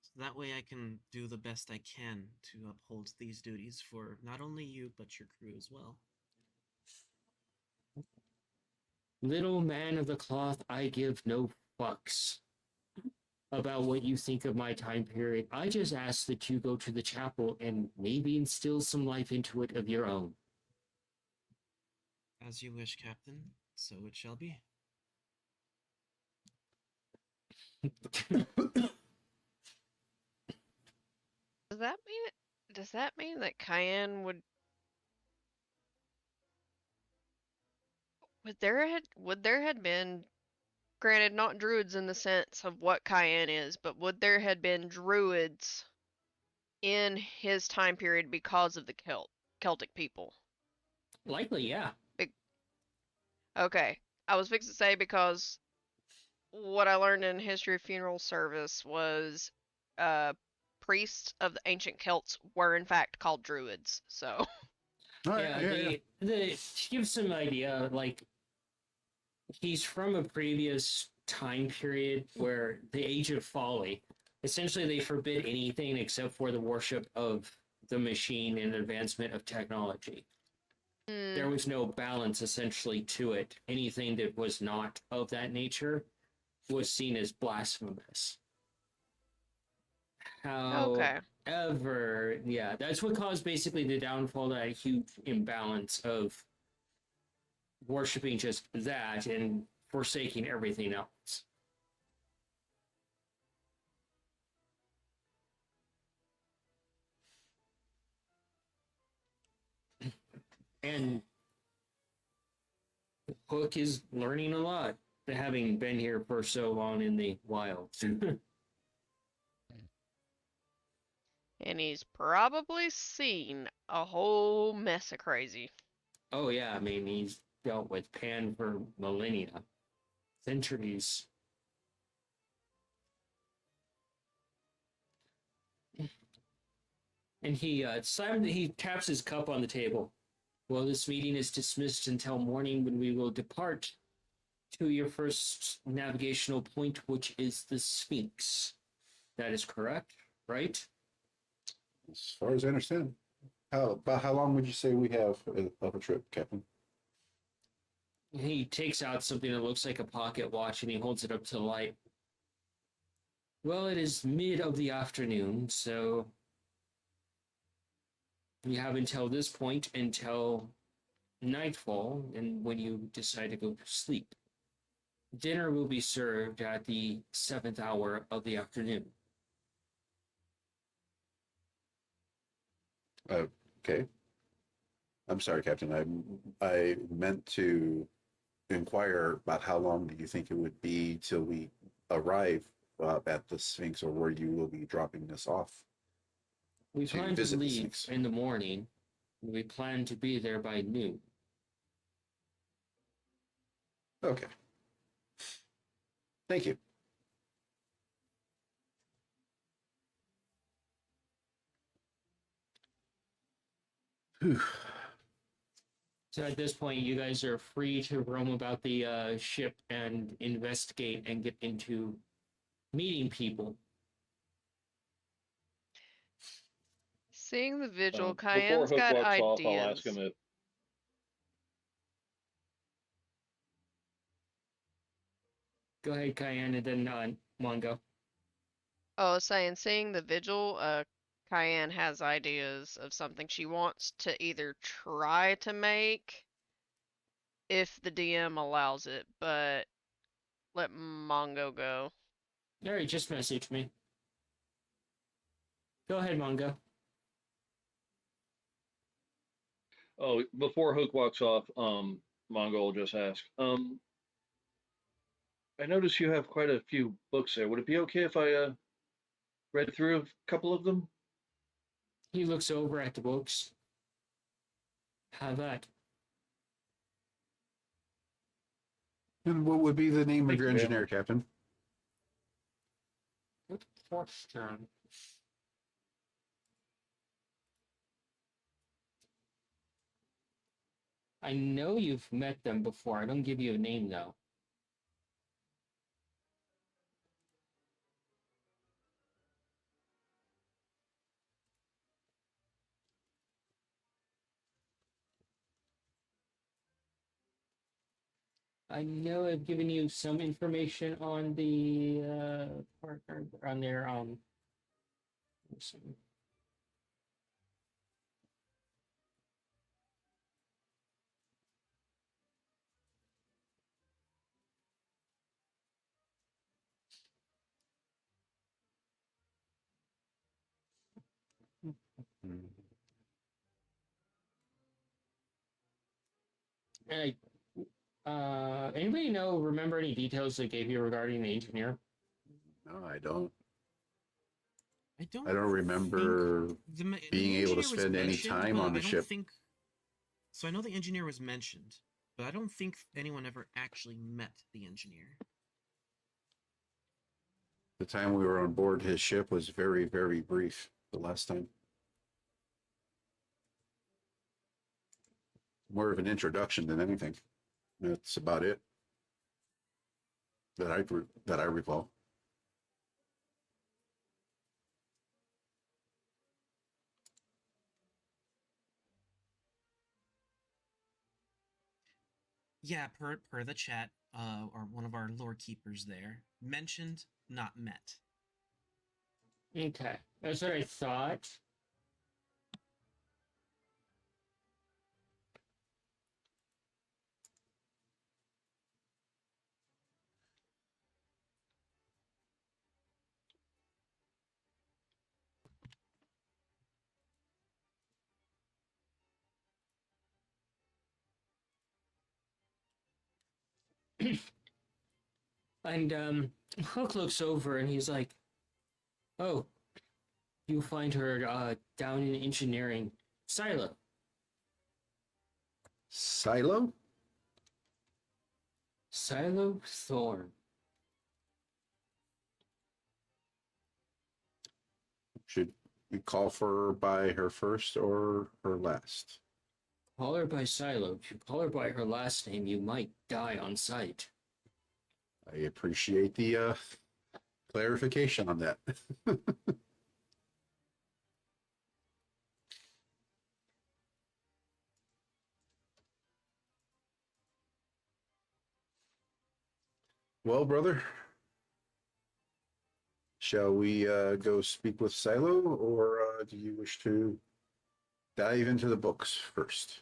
So that way I can do the best I can to uphold these duties for not only you, but your crew as well. Little man of the cloth, I give no fucks about what you think of my time period. I just ask that you go to the chapel and maybe instill some life into it of your own. As you wish, Captain, so it shall be. Does that mean that Cayenne would there had been, granted not druids in the sense of what Cayenne is, but would there had been druids in his time period because of the Celtic people? Likely, yeah. Okay. I was fixing to say because what I learned in history of funeral service was uh, priests of the ancient Celts were in fact called druids. So All right, Yeah, yeah. the to give some idea, like he's from a previous time period where the Age of Folly. Essentially, they forbid anything except for the worship of the machine and advancement of technology. mm, There was no balance essentially to it. Anything that was not of that nature was seen as blasphemous. okay. However, yeah, that's what caused basically the downfall, that huge imbalance of worshiping just that and forsaking everything else. And Hook is learning a lot, having been here for so long in the wild. And he's probably seen a whole mess of crazy. Oh yeah, I mean he's dealt with Pan for millennia, centuries. And he taps his cup on the table. Well, this meeting is dismissed until morning, when we will depart to your first navigational point, which is the Sphinx. That is correct, right? As far as I understand, how long would you say we have of a trip, Captain? He takes out something that looks like a pocket watch and he holds it up to the light. Well, it is mid of the afternoon, so you have until this point until nightfall, and when you decide to go to sleep. Dinner will be served at the 7th hour of the afternoon. Okay. I'm sorry, Captain. I meant to inquire about how long do you think it would be till we arrive at the Sphinx, or where you will be dropping us off We to plan to visit the leave Sphinx. in the morning. We plan to be there by noon. Okay. Thank you. Whew. So at this point, you guys are free to roam about the ship and investigate and get into meeting people. Seeing the vigil, Before Cayenne's Hook got walks off, I'll ask ideas. him if Go ahead, Cayenne, and then Mongo. Oh, I was saying, seeing the vigil, Cayenne has ideas of something she wants to either try to make if the DM allows it, but let Mongo go. All right, just message me. Go ahead, Mongo. before Hook walks off, Mongo will just ask, I notice you have quite a few books there. Would it be okay if I read through a couple of them? He looks over at the books. Have that. And what would be the name Thank of your you very engineer, much. Captain? Good question. I know you've met them before. I don't give you a name, though. I know I've given you some information on the partner on their let's see. And anybody remember any details they gave you regarding the engineer? No, I don't. I don't. I don't remember being the able to engineer was spend any mentioned, time but on the I don't ship. think. So I know the engineer was mentioned, but I don't think anyone ever actually met the engineer. The time we were on board his ship was very, very brief the last time. More of an introduction than anything. That's about it that I recall. Yeah, per the chat, or one of our lore keepers there mentioned, not met. Okay, that's what I thought. And Hook looks over and he's like, "Oh, you find her down in engineering silo." Silo? Silo Thorn. Should we call for her by her first or her last? Call her by Silo. If you call her by her last name, you might die on sight. I appreciate the clarification on that. Well, brother, shall we go speak with Silo, or do you wish to dive into the books first?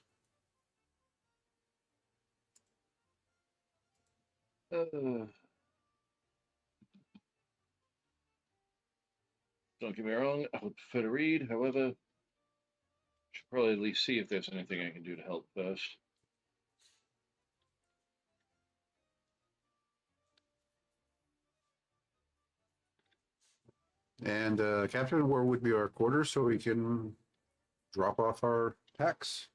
Don't get me wrong, I would prefer to read. However, should probably at least see if there's anything I can do to help first. And Captain, where would be our quarters so we can drop off our packs?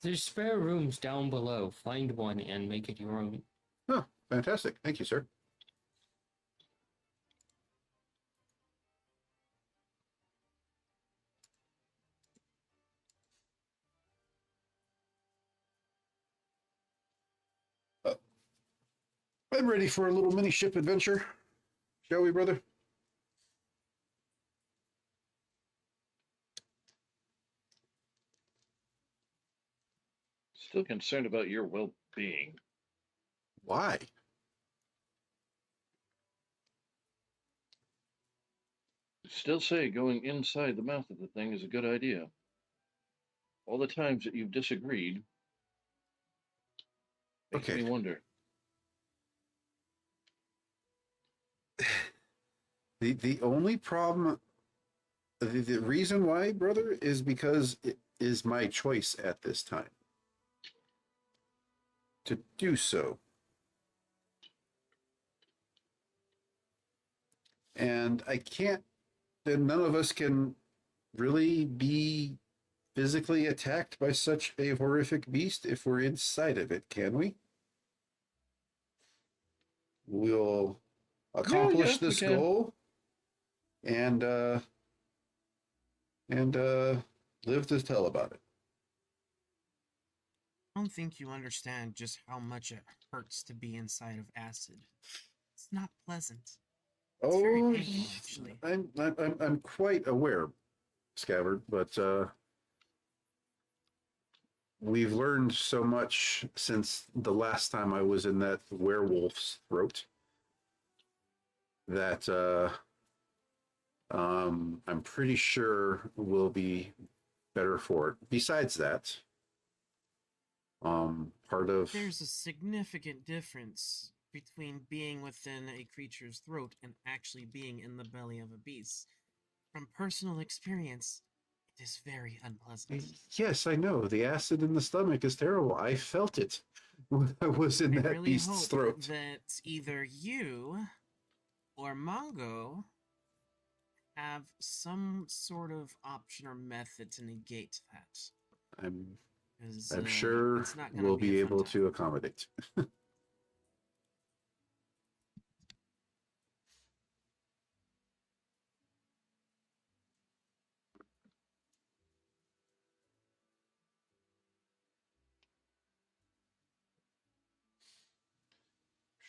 There's spare rooms down below. Find one and make it your own. Oh, fantastic. Thank you, sir. I'm ready for a little mini ship adventure. Shall we, brother? Still concerned about your well-being. Why? Still say going inside the mouth of the thing is a good idea. All the times that you've disagreed makes Okay. me wonder. The only problem, the reason why, brother, is because it is my choice at this time to do so. And I can't, then none of us can really be physically attacked by such a horrific beast if we're inside of it, can we? We'll accomplish we this can. goal and live to tell about it. I don't think you understand just how much it hurts to be inside of acid. It's not pleasant. It's very Oh, painful, actually. I'm quite aware, Scabbard, but we've learned so much since the last time I was in that werewolf's throat that I'm pretty sure we'll be better for it. Besides that, part of There's a significant difference between being within a creature's throat and actually being in the belly of a beast. From personal experience, it is very unpleasant. yes, I know the acid in the stomach is terrible. I felt it when I was in I that really beast's hope throat. that either you or Mongo have some sort of option or method to negate that. I'm 'Cause, I'm sure it's not gonna we'll be be a fun able time. to accommodate.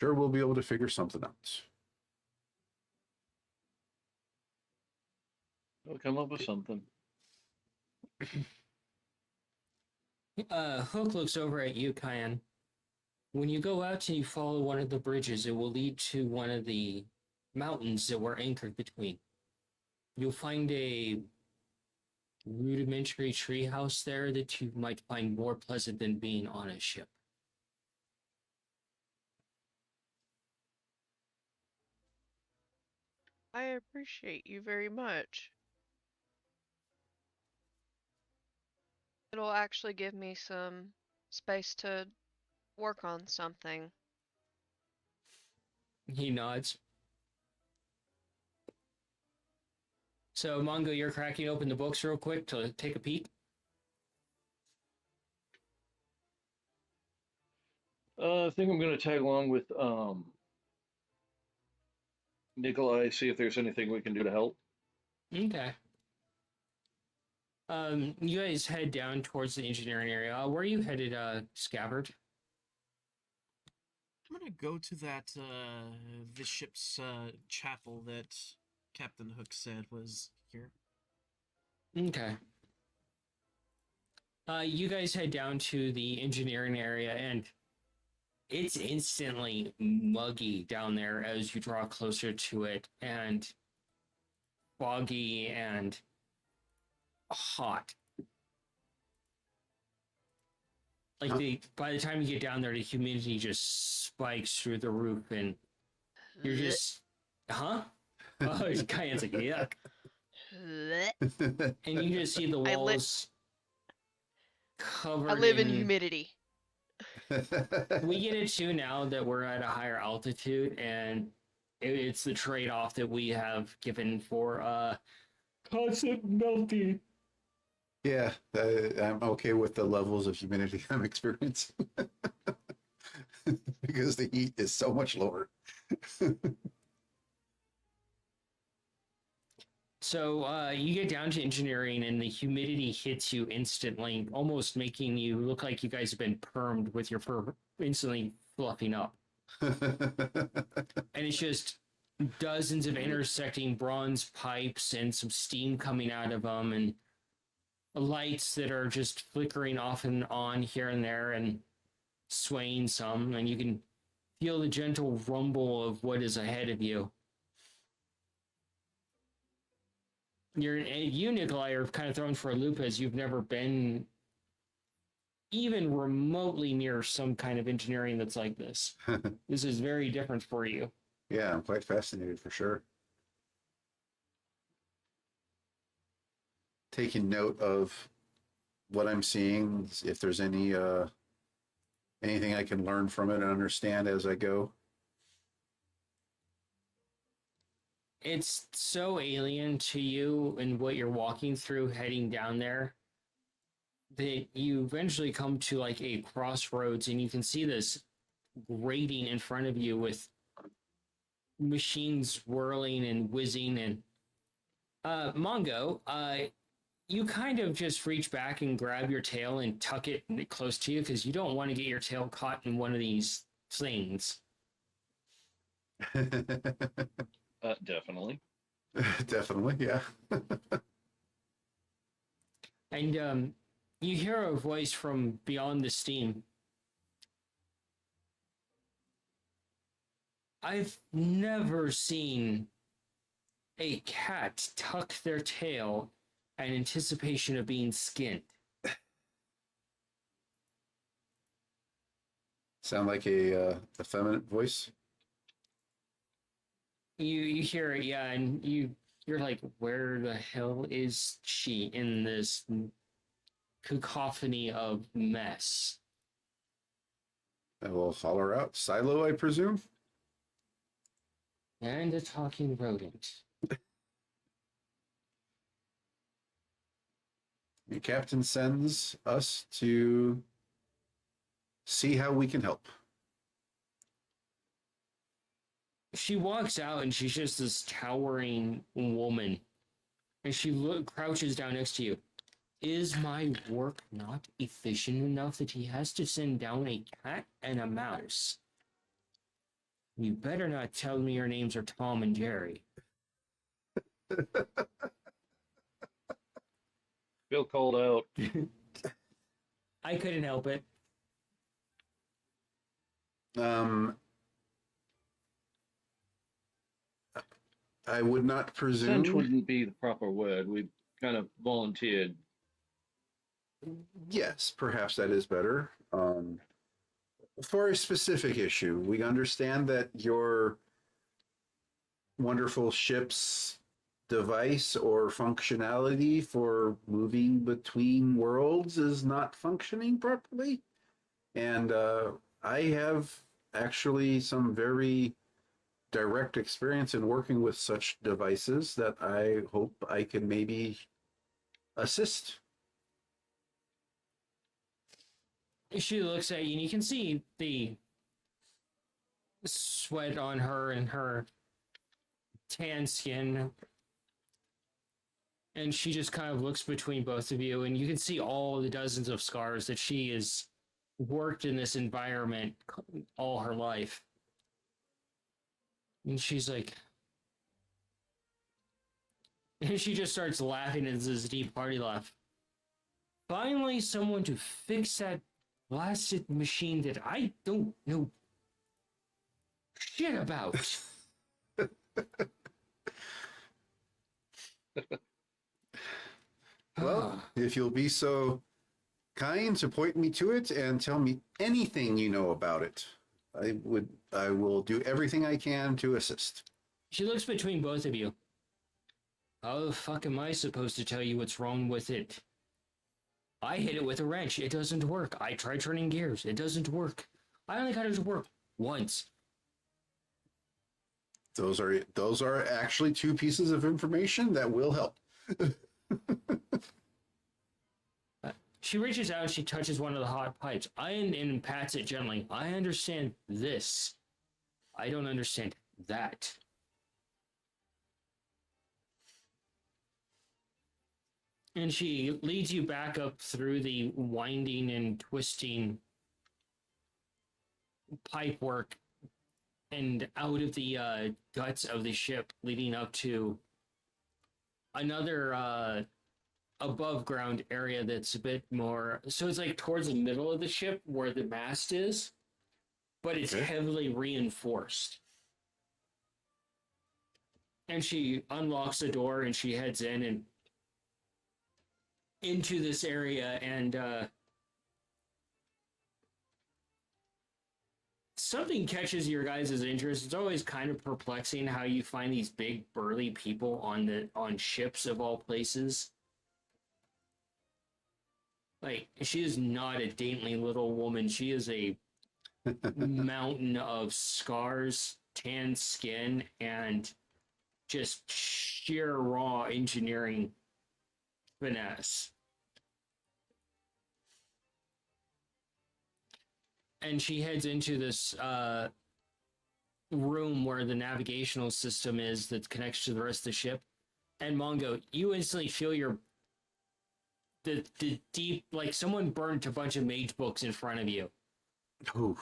Sure, we'll be able to figure something out. We'll come up with something. Hook looks over at you, Kyan. When you go out and you follow one of the bridges, it will lead to one of the mountains that we're anchored between. You'll find a rudimentary treehouse there that you might find more pleasant than being on a ship. I appreciate you very much. It'll actually give me some space to work on something. He nods. So, Mongo, you're cracking open the books real quick to take a peek? I think I'm going to tag along with Nikolai, see if there's anything we can do to help. Okay. You guys head down towards the engineering area. Where are you headed, Scabbard? I'm gonna go to that the ship's chapel that Captain Hook said was here. Okay. You guys head down to the engineering area, and it's instantly muggy down there as you draw closer to it, and foggy and hot. Like by the time you get down there, the humidity just spikes through the roof, and you're just, huh? Oh, it's kind of like yuck. Blech. And you just see the walls covered I live in humidity. We get it too now that we're at a higher altitude, and it's the trade-off that we have given for constant melting. Yeah, I'm okay with the levels of humidity I'm experiencing because the heat is so much lower. So you get down to engineering, and the humidity hits you instantly, almost making you look like you guys have been permed with your fur instantly fluffing up. And it's just dozens of intersecting bronze pipes and some steam coming out of them, and lights that are just flickering off and on here and there and swaying some, and you can feel the gentle rumble of what is ahead of you. You, Nikolai, are kind of thrown for a loop as you've never been even remotely near some kind of engineering that's like this. This is very different for you. Yeah, I'm quite fascinated for sure. Taking note of what I'm seeing, if there's any anything I can learn from it and understand as I go. It's so alien to you and what you're walking through heading down there that you eventually come to like a crossroads, and you can see this grating in front of you with machines whirling and whizzing. And Mongo, you kind of just reach back and grab your tail and tuck it close to you because you don't want to get your tail caught in one of these things. Definitely. Definitely, yeah. And you hear a voice from beyond the steam. I've never seen a cat tuck their tail in anticipation of being skinned. Sound like a feminine voice? You hear it, yeah, and you're like, where the hell is she in this cacophony of mess? I will holler out. Silo, I presume? And a talking rodent. The captain sends us to see how we can help. She walks out, and she's just this towering woman. And she crouches down next to you. Is my work not efficient enough that he has to send down a cat and a mouse? You better not tell me your names are Tom and Jerry. Feel called out. I couldn't help it. I would not Consent presume. wouldn't be the proper word. We kind of volunteered. Yes, perhaps that is better. For a specific issue, we understand that your wonderful ship's device or functionality for moving between worlds is not functioning properly. And I have actually some very direct experience in working with such devices that I hope I can maybe assist. She looks at you, and you can see the sweat on her and her tan skin. And she just kind of looks between both of you, and you can see all the dozens of scars that she has worked in this environment all her life. And she's like, and she just starts laughing. It's this deep party laugh. Finally, someone to fix that blasted machine that I don't know shit about. Well, if you'll be so kind to point me to it and tell me anything you know about it, I will do everything I can to assist. She looks between both of you. How the fuck am I supposed to tell you what's wrong with it? I hit it with a wrench. It doesn't work. I tried turning gears. It doesn't work. I only got it to work once. Those are actually two pieces of information that will help. She reaches out and she touches one of the hot pipes. And pats it gently. I understand this. I don't understand that. And she leads you back up through the winding and twisting pipework and out of the guts of the ship, leading up to another above ground area that's a bit more. So it's like towards the middle of the ship where the mast is, but it's Okay. heavily reinforced. And she unlocks the door and she heads in and into this area, and something catches your guys' interest. It's always kind of perplexing how you find these big burly people on ships of all places. Like, she is not a dainty little woman. She is a mountain of scars, tan skin, and just sheer raw engineering finesse. And she heads into this room where the navigational system is that connects to the rest of the ship. And Mongo, you instantly feel the deep, like someone burnt a bunch of mage books in front of you. Ooh.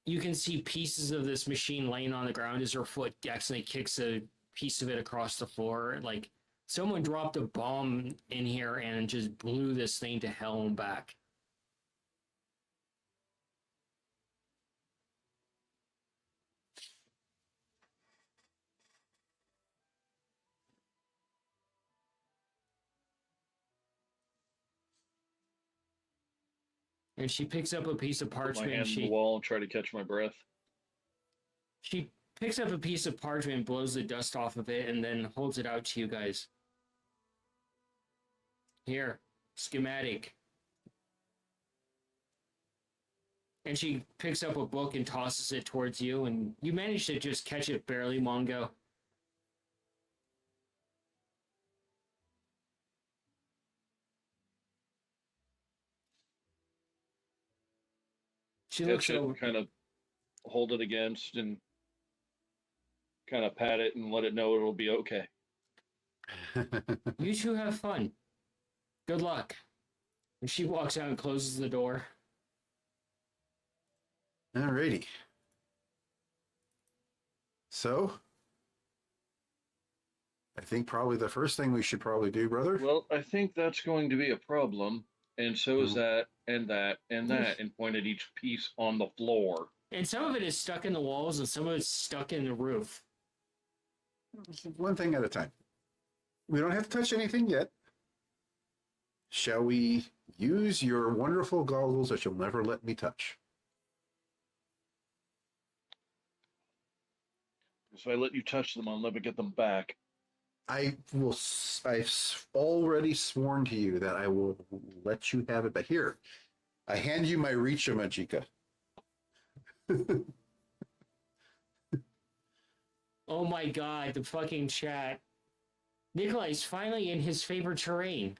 You can see pieces of this machine laying on the ground as her foot accidentally kicks a piece of it across the floor. Like someone dropped a bomb in here and just blew this thing to hell and back. And she picks up a piece of Put my parchment. hand on the wall and try to catch my breath. She picks up a piece of parchment, blows the dust off of it, and then holds it out to you guys. Here, schematic. And she picks up a book and tosses it towards you, and you manage to just catch it barely, Mongo. She looks Catch it over. and kind of hold it against and kind of pat it and let it know it'll be okay. You two have fun. Good luck. And she walks out and closes the door. Alrighty. So, I think probably the first thing we should probably do, brother. Well, I think that's going to be a problem, and so is Mm. that, and that, and that, and point at each piece on the floor. And some of it is stuck in the walls, and some of it's stuck in the roof. One thing at a time. We don't have to touch anything yet. Shall we use your wonderful goggles that you'll never let me touch? If I let you touch them, I'll never get them back. I will. I've already sworn to you that I will let you have it. But here, I hand you my Richa Magica. Oh my god, the fucking chat. Nikolai's finally in his favorite terrain.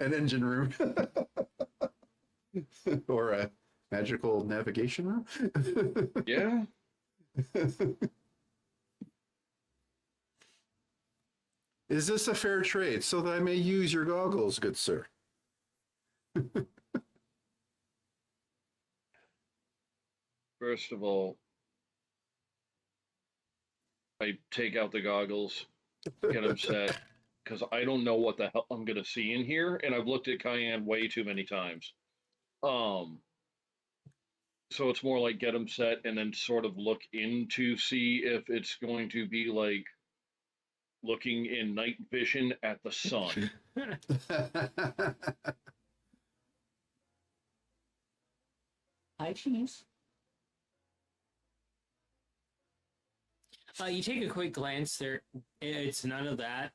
An engine room. Or a magical navigation room. Yeah? Is this a fair trade so that I may use your goggles, good sir? First of all, I take out the goggles, get them set, because I don't know what the hell I'm going to see in here, and I've looked at Cayenne way too many times. So it's more like get them set and then sort of look in to see if it's going to be like looking in night vision at the sun. Hi, cheese. You take a quick glance there. It's none of that.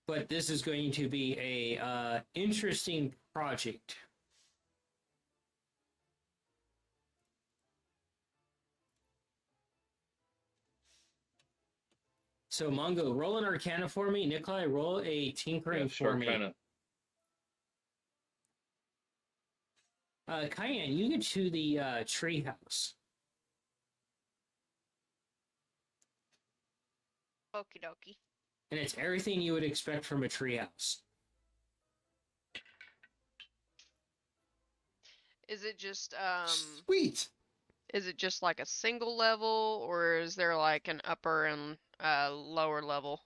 But this is going to be a interesting project. So, Mongo, roll an Arcana for me. Nikolai, roll a Tinkering for me. Kind of. Cayenne, you get to the treehouse. Okie dokie. And it's everything you would expect from a treehouse. Is it just Sweet. is it just like a single level, or is there like an upper and lower level?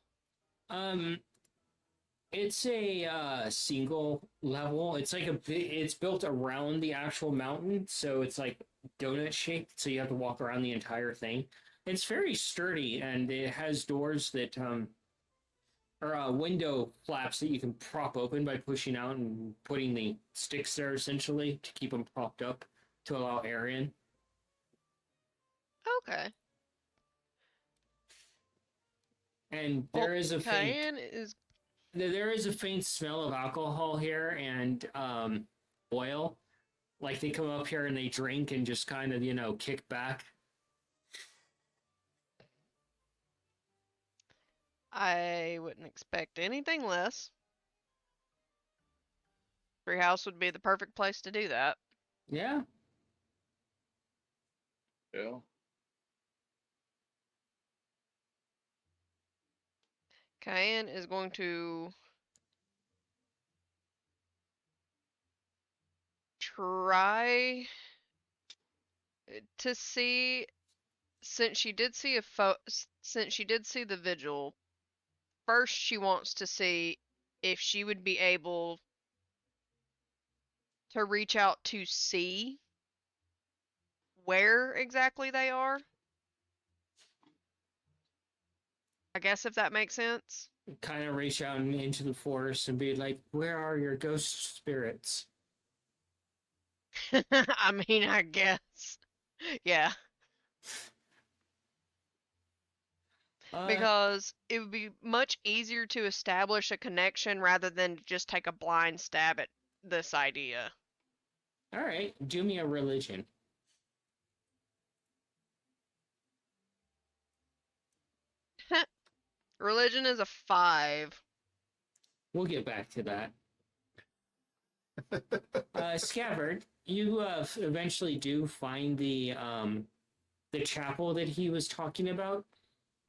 It's a single level. It's like it's built around the actual mountain, so it's like donut shaped. So you have to walk around the entire thing. It's very sturdy, and it has doors that or window flaps that you can prop open by pushing out and putting the sticks there essentially to keep them propped up to allow air in. Okay. And Well, there is a Cayenne is there is a faint smell of alcohol here and oil. Like they come up here and they drink and just kind of, kick back. I wouldn't expect anything less. Treehouse would be the perfect place to do that. Yeah. Yeah. Cayenne is going to try to see, since she did see since she did see the vigil. First, she wants to see if she would be able to reach out to see where exactly they are. I guess if that makes sense. Kind of reach out into the forest and be like, where are your ghost spirits? I mean, I guess. Yeah. Because it would be much easier to establish a connection rather than just take a blind stab at this idea. All right, do me a religion. Religion is a 5. We'll get back to that. Scabbard, you eventually do find the chapel that he was talking about,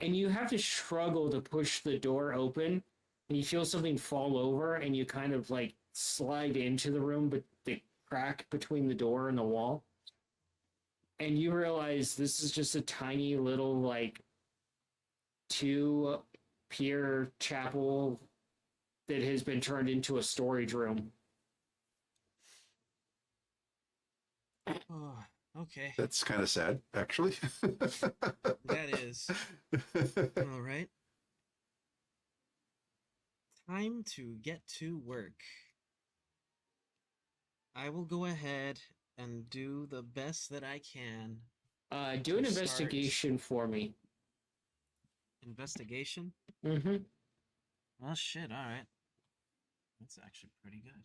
and you have to struggle to push the door open, and you feel something fall over, and you kind of like slide into the room, but the crack between the door and the wall. And you realize this is just a tiny little, like, two-pier chapel that has been turned into a storage room. Oh, okay. That's kind of sad, actually. That is. All right. Time to get to work. I will go ahead and do the best that I can. Do an To start- investigation for me. Investigation? Mm-hmm. Oh, shit, alright. That's actually pretty good.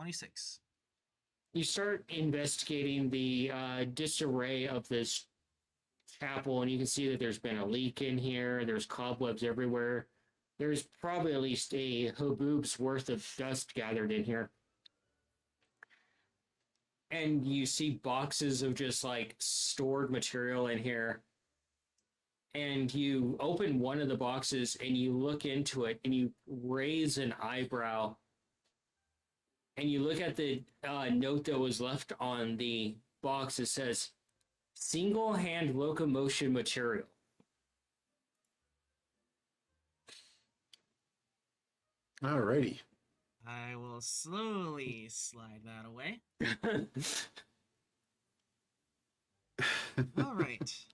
$26. You start investigating the disarray of this chapel, and you can see that there's been a leak in here. There's cobwebs everywhere. There's probably at least a haboob's worth of dust gathered in here. And you see boxes of just like stored material in here. And you open one of the boxes and you look into it and you raise an eyebrow. And you look at the note that was left on the box. It says, single hand locomotion material. Alrighty. I will slowly slide that away. Alright.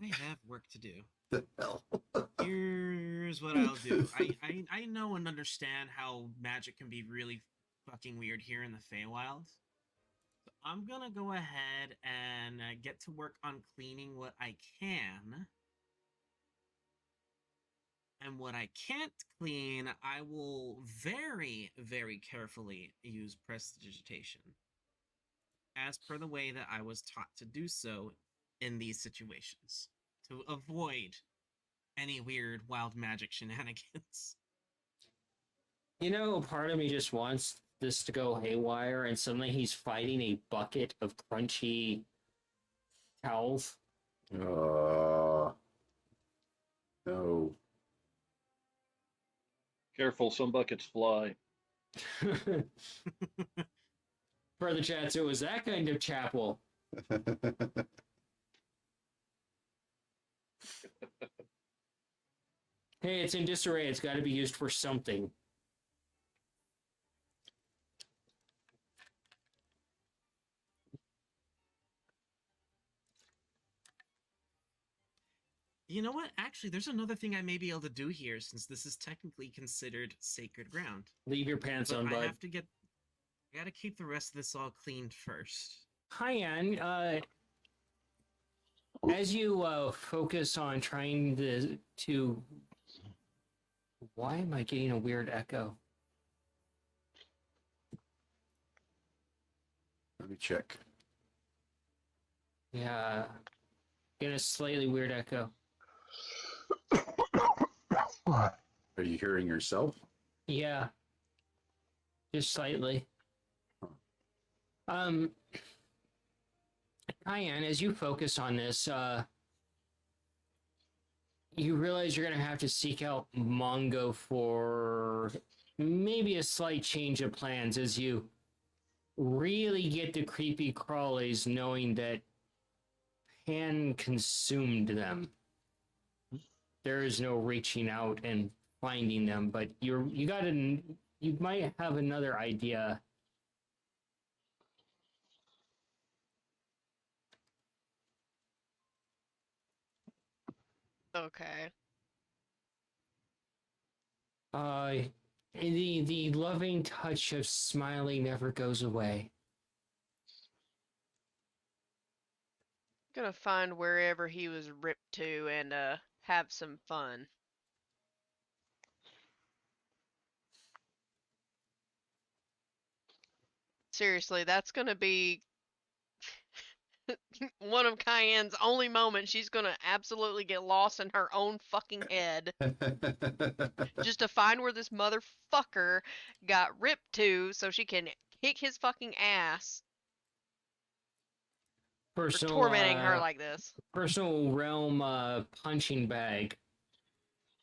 I have work to do. The hell? Here's what I'll do. I know and understand how magic can be really fucking weird here in the Feywild. So I'm gonna go ahead and get to work on cleaning what I can. And what I can't clean, I will very, very carefully use prestidigitation. As per the way that I was taught to do so in these situations. To avoid any weird wild magic shenanigans. You know, part of me just wants this to go haywire, and suddenly he's fighting a bucket of crunchy towels. No. Careful, some buckets fly. For the chat, so it was that kind of chapel. Hey, it's in disarray. It's got to be used for something. You know what? Actually, there's another thing I may be able to do here, since this is technically considered sacred ground. Leave your pants But on, I bud. have to get... I gotta keep the rest of this all cleaned first. Hi, Anne. As you focus on trying to... Why am I getting a weird echo? Let me check. Yeah. Getting a slightly weird echo. Are you hearing yourself? Yeah. Just slightly. Hi, Anne, as you focus on this, you realize you're going to have to seek out Mongo for maybe a slight change of plans as you really get the creepy crawlies knowing that Pan consumed them. There is no reaching out and finding them, but you might have another idea. Okay. The loving touch of Smiley never goes away. Gonna find wherever he was ripped to and have some fun. Seriously, that's gonna be one of Cayenne's only moments. She's gonna absolutely get lost in her own fucking head. Just to find where this motherfucker got ripped to so she can kick his fucking ass. for Personal, tormenting her like this. personal realm punching bag.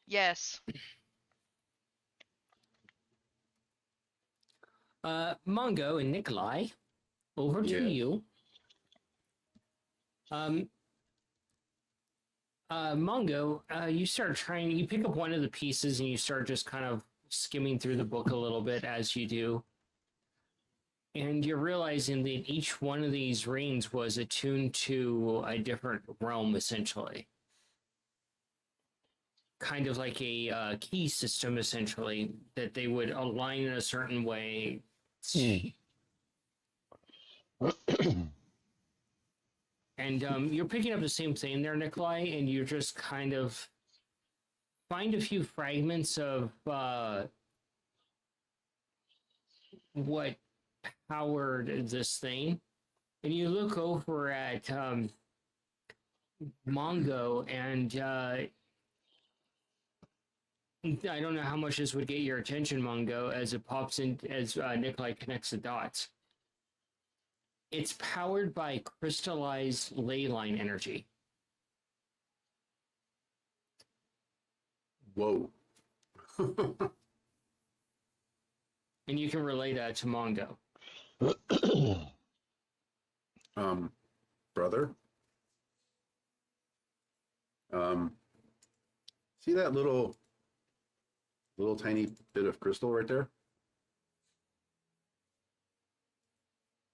Yes. Mongo and Nikolai, over to Yes. you. Mongo, you start trying. You pick up one of the pieces and you start just kind of skimming through the book a little bit as you do. And you're realizing that each one of these rings was attuned to a different realm, essentially. Kind of like a key system, essentially, that they would align in a certain way. And you're picking up the same thing there, Nikolai, and you're just kind of find a few fragments of what powered this thing. And you look over at Mongo, and I don't know how much this would get your attention, Mongo, as it pops in, as Nikolai connects the dots. It's powered by crystallized ley line energy. Whoa. And you can relay that to Mongo. Brother. See that little tiny bit of crystal right there?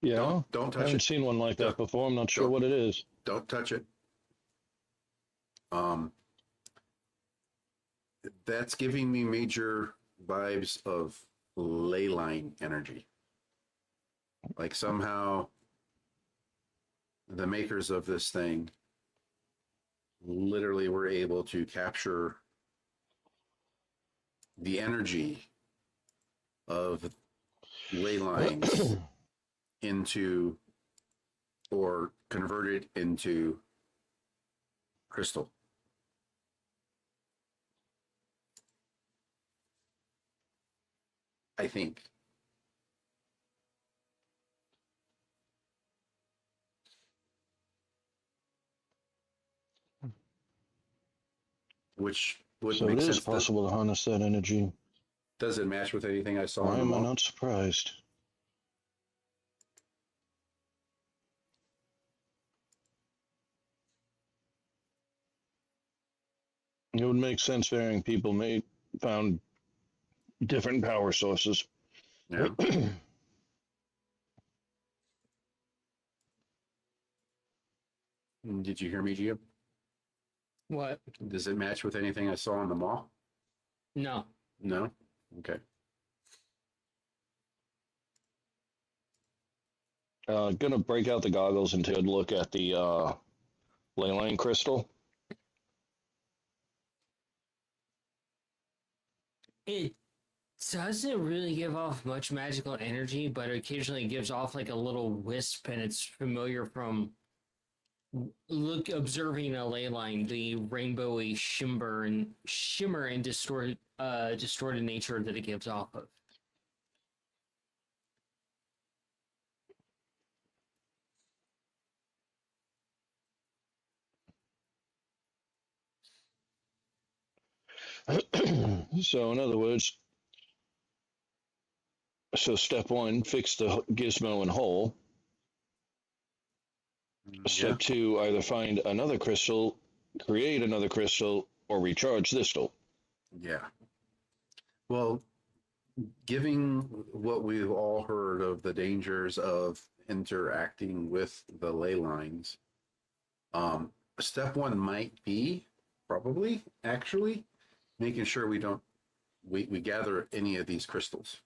Yeah, Don't I touch haven't it. seen one like that Don't- before. I'm not sure don't- what it is. Don't touch it. That's giving me major vibes of ley line energy. Like somehow the makers of this thing literally were able to capture the energy of ley lines into or convert it into crystal. I think. Which would So make it is sense. possible to harness that energy. Does it match with anything I saw Why on the am I mall? not surprised? It would make sense varying people may found different power sources. Yeah. Did you hear me, Gio? What? Does it match with anything I saw on the mall? No. No? Okay. Gonna break out the goggles and take a look at the ley line crystal. It doesn't really give off much magical energy, but occasionally it gives off like a little wisp, and it's familiar from observing a ley line, the rainbowy shimmer and distorted nature that it gives off of. So, in other words, step one, fix the gizmo and hole. Step two, either find another crystal, create another crystal, or recharge this one. Yeah. Well, given what we've all heard of the dangers of interacting with the ley lines, step one might be probably actually making sure we gather any of these crystals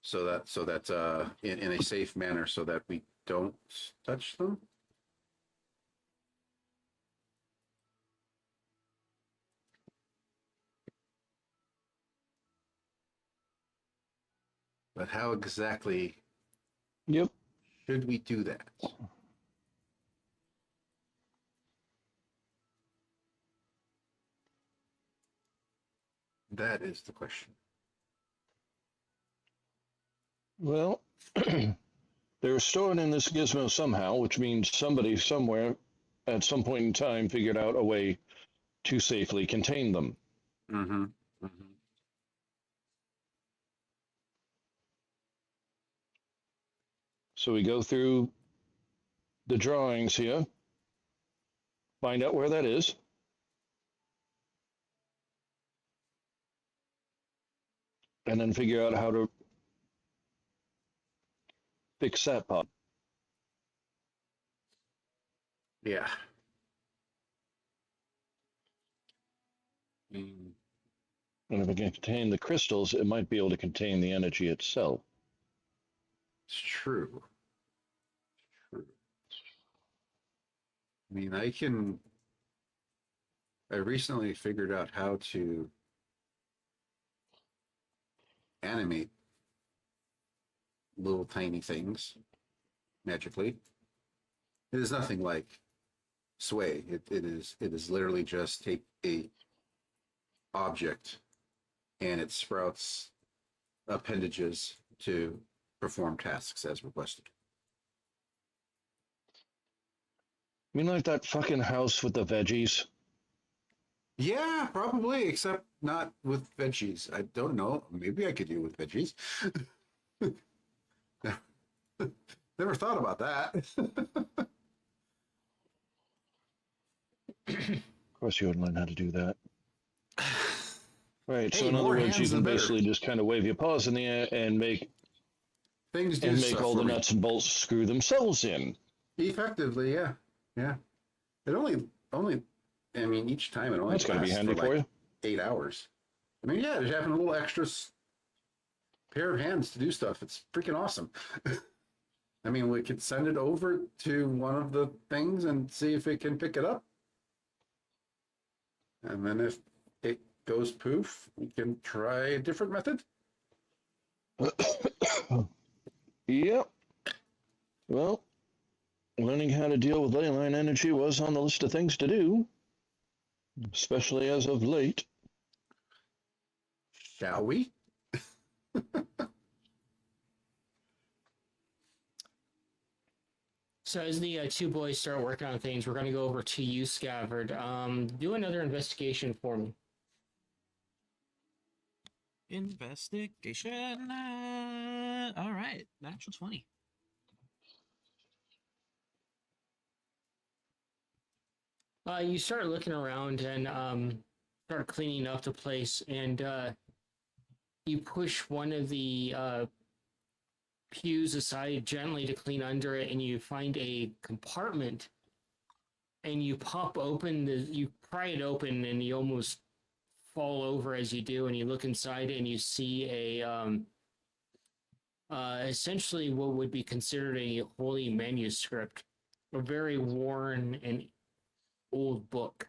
so that in a safe manner so that we don't touch them. But how exactly Yep. should we do that? That is the question. Well, They're stored in this gizmo somehow, which means somebody somewhere at some point in time figured out a way to safely contain them. Mm-hmm. Mm-hmm. So we go through the drawings here, find out where that is, and then figure out how to fix that part. Yeah. Mm, And if it can contain the crystals, it might be able to contain the energy itself. it's true. True. I mean, I recently figured out how to animate little tiny things magically. It is nothing like sway. It is literally just take a object and it sprouts appendages to perform tasks as requested. I mean, like that fucking house with the veggies. Yeah, probably, except not with veggies. I don't know. Maybe I could do with veggies. Never thought about that. Of course, you would learn how to do that. Right. So Hey, in other more words, you hands the can better. basically just kind of wave your paws in the air and make Things do stuff all for the me. nuts and bolts screw themselves in. Effectively, yeah. Yeah. It only I mean each time it only That's got to be lasts handy for for like you. 8 hours. I mean, yeah, just having a little extra pair of hands to do stuff. It's freaking awesome. I mean, we could send it over to one of the things and see if it can pick it up. And then if it goes poof, we can try a different method. Yep. Well, learning how to deal with ley line energy was on the list of things to do, especially as of late. Shall we? So as the two boys start working on things, we're going to go over to you, Scavard. Do another investigation for me. Investigation. All right, natural 20. You start looking around and start cleaning up the place, and you push one of the pews aside gently to clean under it, and you find a compartment, and you you pry it open, and you almost fall over as you do, and you look inside, and you see essentially what would be considered a holy manuscript, a very worn and old book.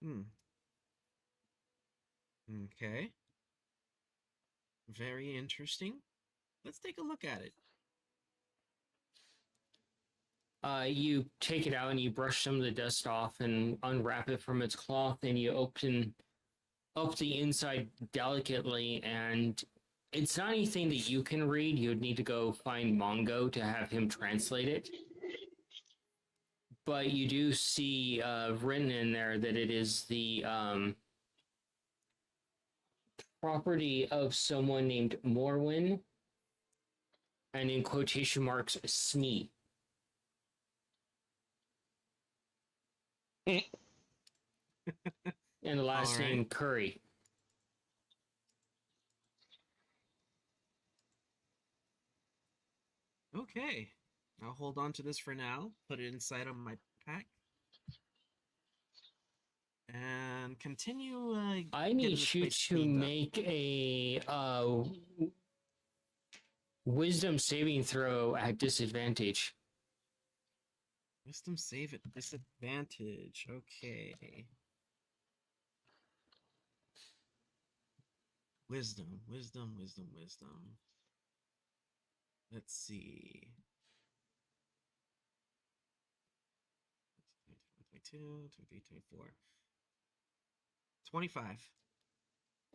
Hmm. Okay. Very interesting. Let's take a look at it. You take it out and you brush some of the dust off and unwrap it from its cloth, and you open up the inside delicately, and it's not anything that you can read. You would need to go find Mongo to have him translate it. But you do see written in there that it is the property of someone named Morwin, and in quotation marks, Smee. And the last All right. name, Curry. Okay. I'll hold on to this for now. Put it inside of my pack. And continue. I getting need this you place to cleaned up. make a wisdom saving throw at disadvantage. Wisdom save at disadvantage. Okay. Wisdom. Let's see. 22, 23, 24. 25.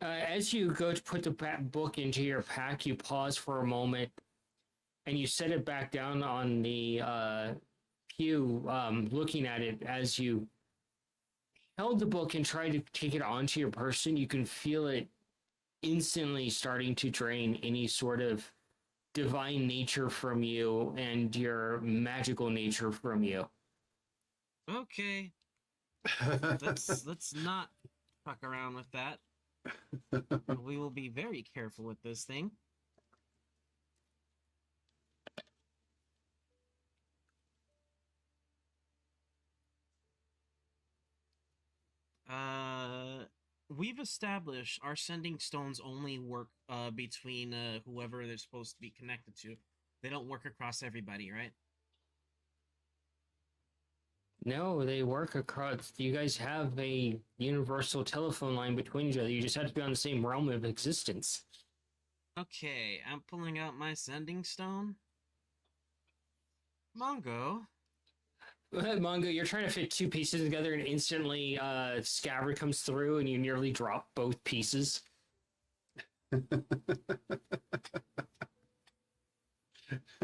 As you go to put the book into your pack, you pause for a moment and you set it back down on the pew, looking at it as you held the book and tried to take it onto your person. You can feel it instantly starting to drain any sort of divine nature from you and your magical nature from you. Okay, let's not fuck around with that. We will be very careful with this thing. We've established our sending stones only work between whoever they're supposed to be connected to. They don't work across everybody, right? No, they work across. You guys have a universal telephone line between each other. You just have to be on the same realm of existence. Okay, I'm pulling out my sending stone. Mongo. Mongo, you're trying to fit two pieces together and instantly Scabbard comes through and you nearly drop both pieces.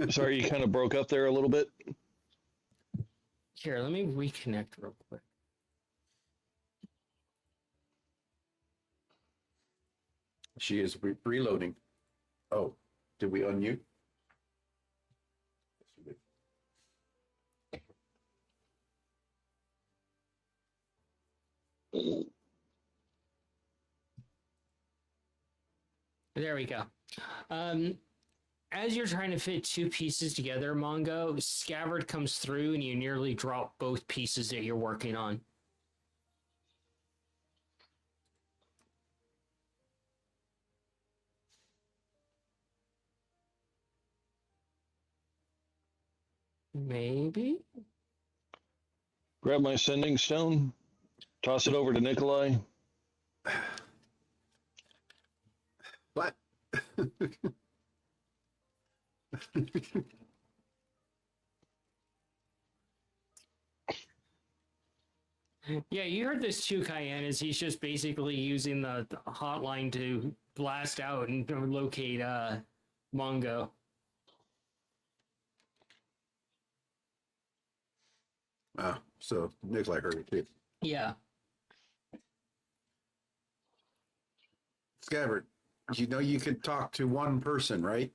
Sorry, you kind of broke up there a little bit. Here, let me reconnect real quick. She is reloading. Oh, did we unmute? There we go. As you're trying to fit two pieces together, Mongo, Scabbard comes through and you nearly drop both pieces that you're working on. Maybe? Grab my sending stone, toss it over to Nikolai. What? Yeah, you heard this too, Cayenne, is he's just basically using the hotline to blast out and locate Mongo. Ah, so Nikolai heard it too. Yeah. Scabbard, you know you can talk to one person, right?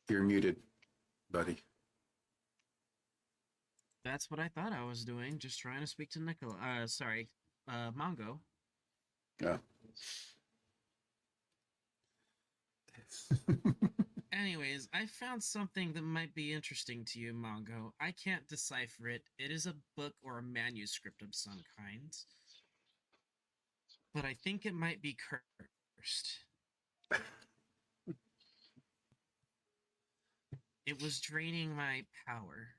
You're muted, buddy. That's what I thought I was doing, just trying to speak to Mongo. Yeah. Anyways, I found something that might be interesting to you, Mongo. I can't decipher it. It is a book or a manuscript of some kind. But I think it might be cursed. It was draining my power.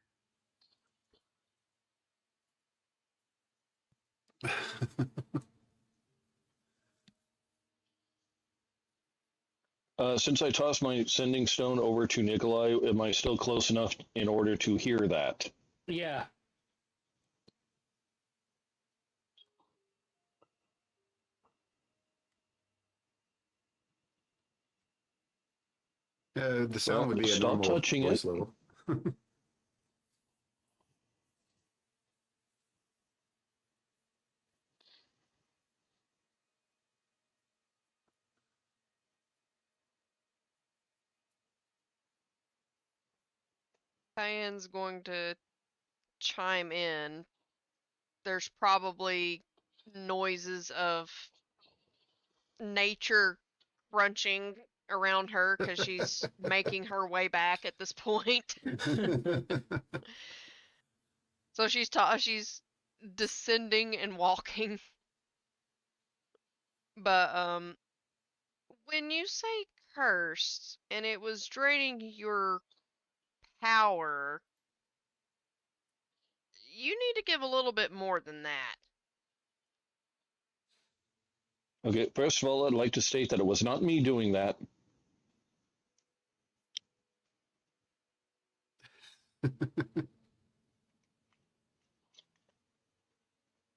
Since I tossed my sending stone over to Nikolai, am I still close enough in order to hear that? Yeah. The sound would be a stop normal touching voice it. level. Cayenne's going to chime in. There's probably noises of nature crunching around her because she's making her way back at this point. So she's descending and walking. But when you say cursed and it was draining your power, you need to give a little bit more than that. Okay, first of all, I'd like to state that it was not me doing that.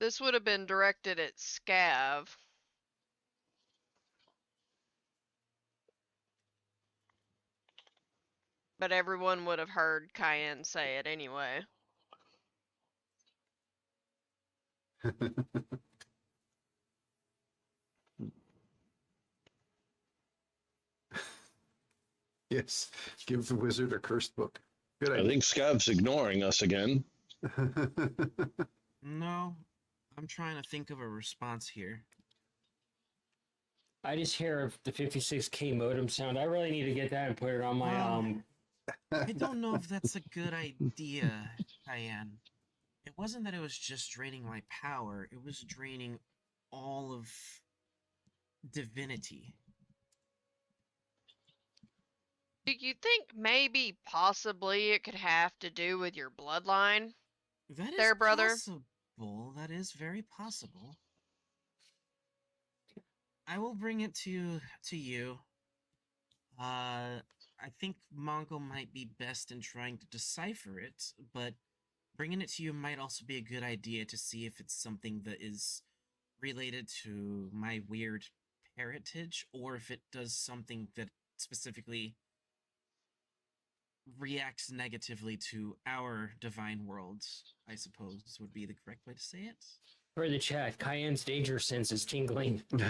This would have been directed at Scav. But everyone would have heard Cayenne say it anyway. Yes, give the wizard a cursed book. Good I idea. think Scav's ignoring us again. No, I'm trying to think of a response here. I just hear the 56K modem sound. I really need to get that and put it on my I don't know if that's a good idea, Cayenne. It wasn't that it was just draining my power, it was draining all of divinity. Do you think maybe, possibly, it could have to do with your bloodline? That is There, brother. possible. That is very possible. I will bring it to you. I think Mongo might be best in trying to decipher it, but bringing it to you might also be a good idea to see if it's something that is related to my weird heritage, or if it does something that specifically reacts negatively to our divine worlds, I suppose would be the correct way to say it. for the chat. Cayenne's danger sense is tingling. Don't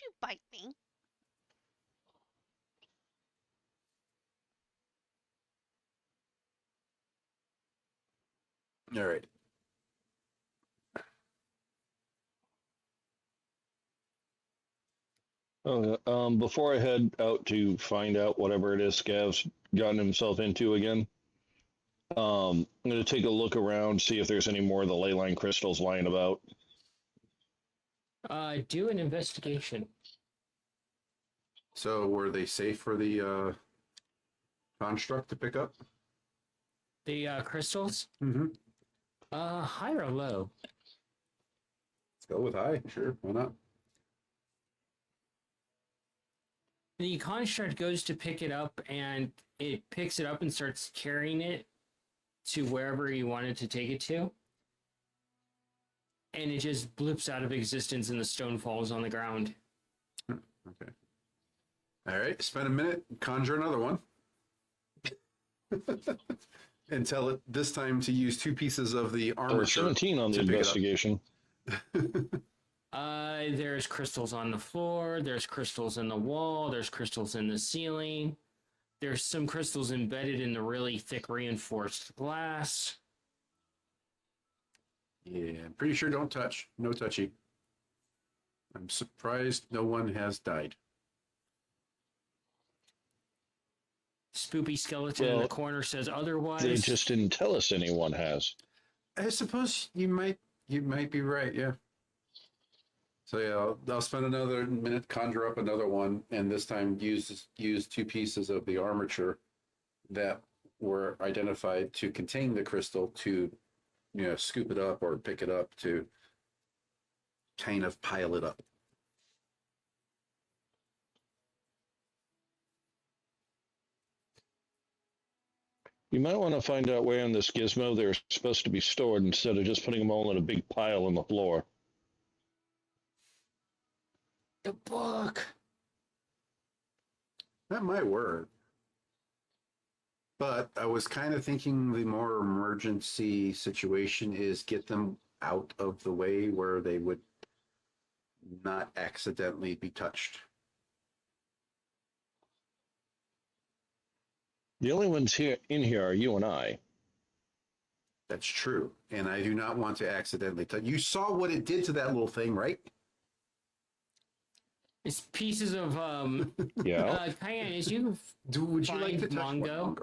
you bite me. All right. Before I head out to find out whatever it is Scav's gotten himself into again, I'm going to take a look around, see if there's any more of the ley line crystals lying about. Do an investigation. So were they safe for the construct to pick up? The crystals? Mm-hmm. High or low? Let's go with high. Sure, why not? The construct goes to pick it up, and it picks it up and starts carrying it to wherever you want it to take it to. And it just blips out of existence and the stone falls on the ground. Okay. All right, spend a minute, conjure another one. And tell it this time to use 2 pieces of the armature. 17 on the to pick it up. investigation. There's crystals on the floor, there's crystals in the wall, there's crystals in the ceiling. There's some crystals embedded in the really thick reinforced glass. Yeah, I'm pretty sure don't touch. No touchy. I'm surprised no one has died. Spoopy skeleton in the Well, corner says otherwise. They just didn't tell us anyone has. I suppose you might be right, yeah. So yeah, I'll spend another minute, conjure up another one, and this time use 2 pieces of the armature that were identified to contain the crystal to, scoop it up or pick it up to kind of pile it up. You might want to find out where in this gizmo they're supposed to be stored instead of just putting them all in a big pile on the floor. The book. That might work. But I was kind of thinking the more emergency situation is get them out of the way where they would not accidentally be touched. The only ones in here are you and I. That's true. And I do not want to accidentally touch. You saw what it did to that little thing, right? It's pieces of Yeah. Cayenne, as you Would you like to touch Mongo?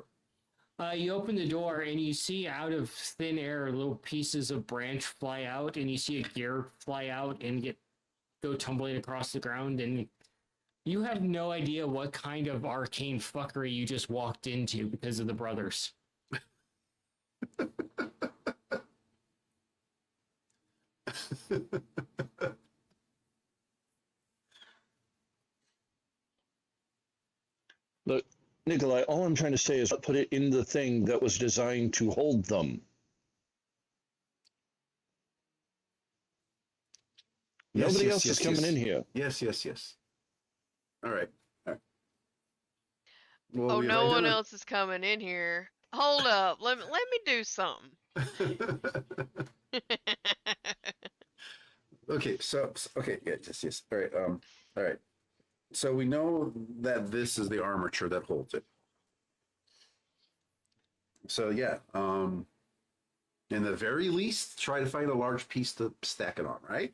one? You open the door and you see out of thin air little pieces of branch fly out, and you see a gear fly out and go tumbling across the ground, and you have no idea what kind of arcane fuckery you just walked into because of the brothers. Look, Nikolai, all I'm trying to say is put it in the thing that was designed to hold them. Yes, Nobody yes, else yes, is coming yes. in here. Yes, yes, yes. All right. All right. Well, Oh, we've no one identified. else is coming in here. Hold up. Let me do something. Okay, okay, yeah, yes, yes. All right, all right. So we know that this is the armature that holds it. So yeah, in the very least, try to find a large piece to stack it on, right?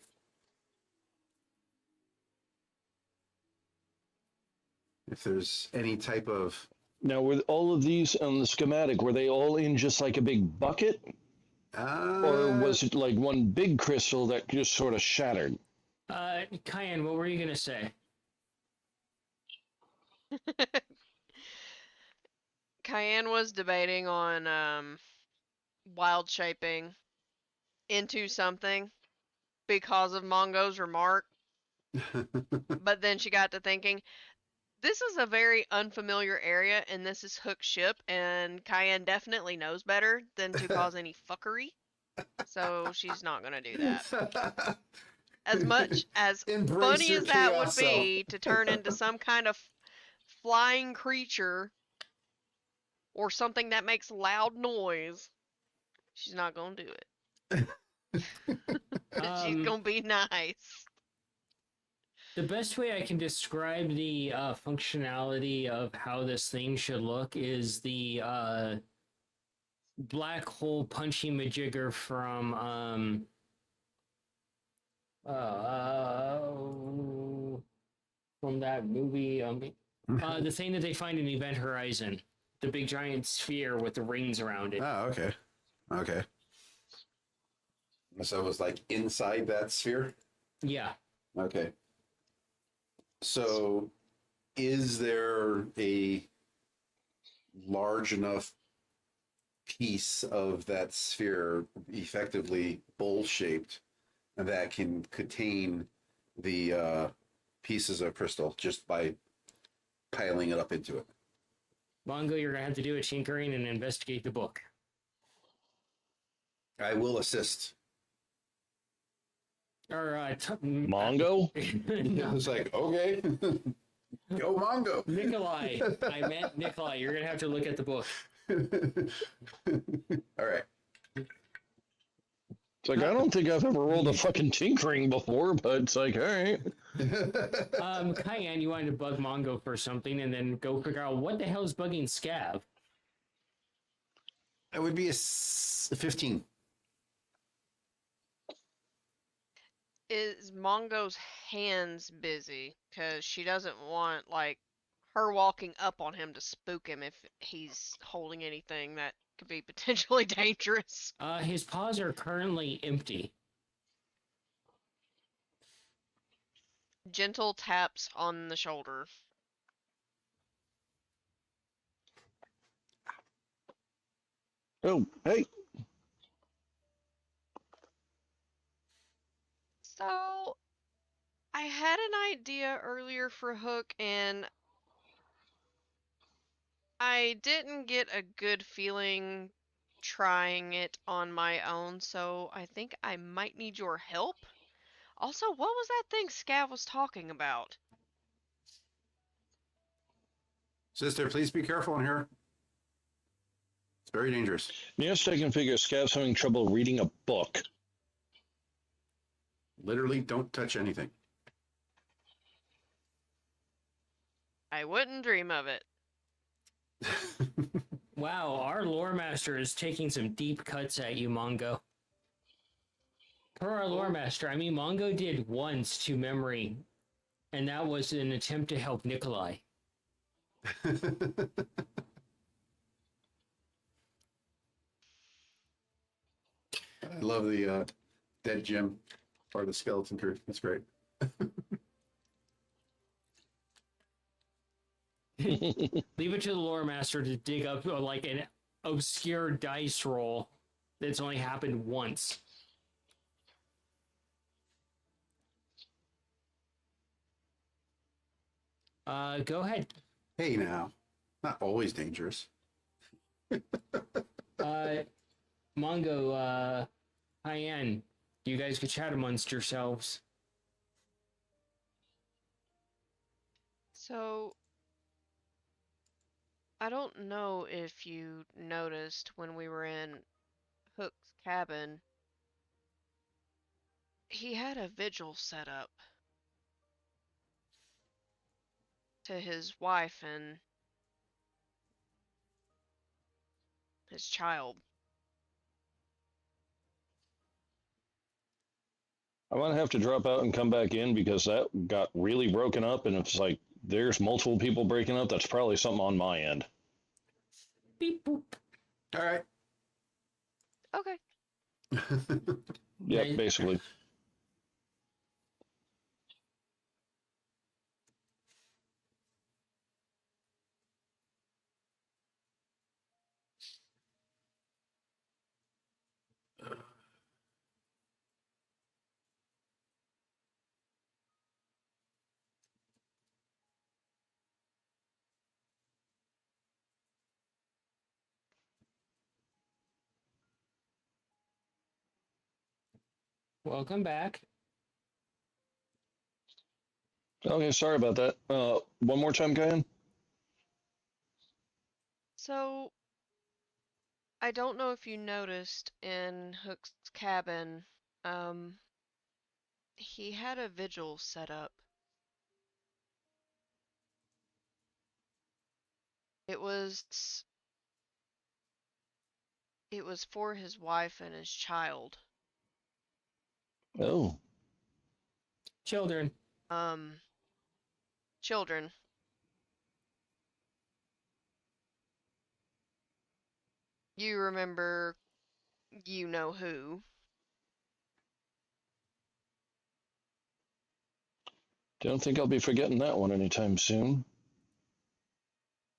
If there's any type of Now, were all of these on the schematic, were they all in just like a big bucket? Or was it like one big crystal that just sort of shattered? Cayenne, what were you gonna say? Cayenne was debating on wild shaping into something because of Mongo's remark, but then she got to thinking, this is a very unfamiliar area, and this is Hook's ship, and Cayenne definitely knows better than to cause any fuckery. So she's not gonna do that. As much as Embrace funny your as that would chaos self. be to turn into some kind of flying creature or something that makes loud noise, she's not gonna do it. She's gonna be nice. The best way I can describe the functionality of how this thing should look is the black hole punchy majigger from uh, that movie. The thing that they find in Event Horizon, the big giant sphere with the rings around it. Oh, okay. Okay. So it was like inside that sphere? Yeah. Okay. So is there a large enough piece of that sphere, effectively bowl shaped, that can contain the pieces of crystal just by piling it up into it? Mongo, you're gonna have to do a tinkering and investigate the book. I will assist. Or Mongo? I was like, okay, go Mongo. Nikolai. I meant Nikolai. You're gonna have to look at the book. All right. It's like, I don't think I've ever rolled a fucking tinkering before, but it's like, all right. Cayenne, you wanted to bug Mongo for something, and then go figure out what the hell is bugging Scav. It would be a 15. Is Mongo's hands busy? Because she doesn't want, like, her walking up on him to spook him if he's holding anything that could be potentially dangerous. His paws are currently empty. Gentle taps on the shoulder. Oh, hey. So, I had an idea earlier for Hook, and I didn't get a good feeling trying it on my own, so I think I might need your help. Also, what was that thing Scav was talking about? Sister, please be careful in here. It's very dangerous. Yes, I can figure Scav's having trouble reading a book. Literally, don't touch anything. I wouldn't dream of it. Wow, our lore master is taking some deep cuts at you, Mongo. Per our lore master, I mean, Mongo did once to memory, and that was an attempt to help Nikolai. I love the dead Jim part of the skeleton crew. That's great. Leave it to the lore master to dig up like an obscure dice roll that's only happened once. Go ahead. Hey, now, not always dangerous. Mongo, Hyen, you guys could chat amongst yourselves. So, I don't know if you noticed when we were in Hook's cabin, he had a vigil set up to his wife and his child. I'm gonna have to drop out and come back in because that got really broken up, and it's like there's multiple people breaking up. That's probably something on my end. Beep boop. All right. Okay. Yep, Nice. basically. Welcome back. Okay, sorry about that. One more time, Kyan. So, I don't know if you noticed in Hook's cabin, um, he had a vigil set up. It was it was for his wife and his child. Oh, Children. Um, children. You remember you know who. don't think I'll be forgetting that one anytime soon.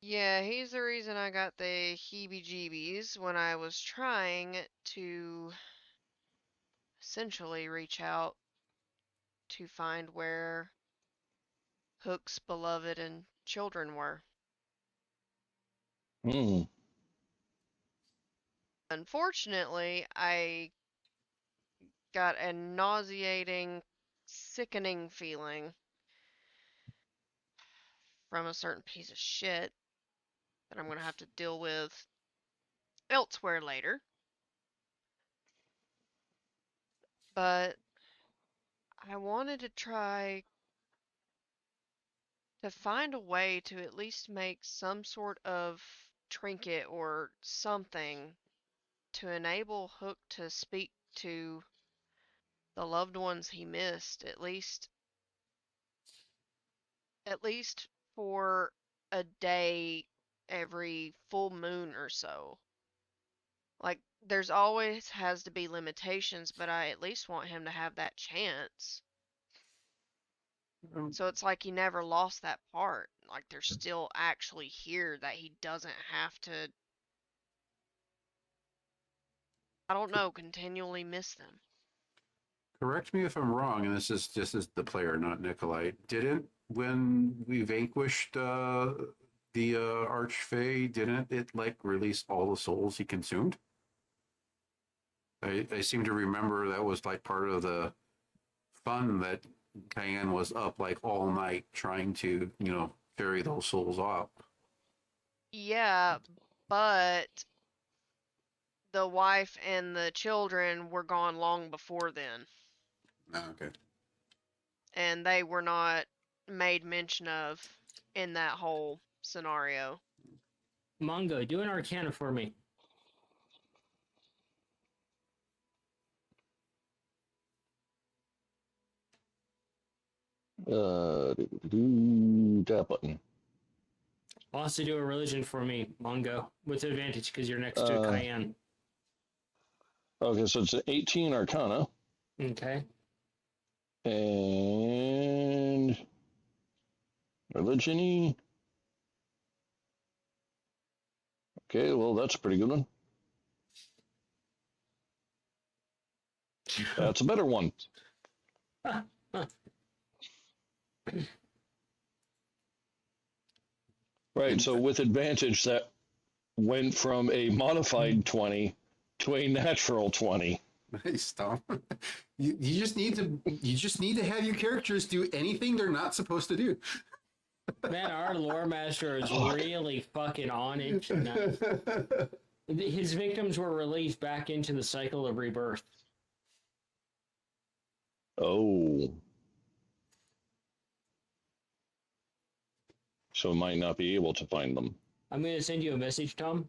Yeah, he's the reason I got the heebie-jeebies when I was trying to essentially reach out to find where Hook's beloved and children were. Hmm. Unfortunately, I got a nauseating, sickening feeling from a certain piece of shit that I'm going to have to deal with elsewhere later. But I wanted to try to find a way to at least make some sort of trinket or something to enable Hook to speak to the loved ones he missed, at least for a day every full moon or so. Like, there's always has to be limitations, but I at least want him to have that chance. So it's like he never lost that part. Like, they're still actually here, that he doesn't have to, I don't know, continually miss them. Correct me if I'm wrong, and this is just as the player, not Nikolai. Didn't when we vanquished the Archfey, didn't it like release all the souls he consumed? I seem to remember that was like part of the fun that Cayenne was up like all night trying to, ferry those souls off. Yeah, but the wife and the children were gone long before then, Oh, okay. and they were not made mention of in that whole scenario. Mongo, do an arcana for me. That button. Also do a religion for me, Mongo, with advantage because you're next to Uh, Cayenne. Okay, so it's an 18 Arcana. Okay. And religion-y. Okay, well, that's a pretty good one. That's a better one. Right. So with advantage, that went from a modified 20 to a natural 20. Nice, Tom. You just need to have your characters do anything they're not supposed to do. Man, our lore master is really fucking on it tonight. His victims were released back into the cycle of rebirth. Oh. So might not be able to find them. I'm going to send you a message, Tom.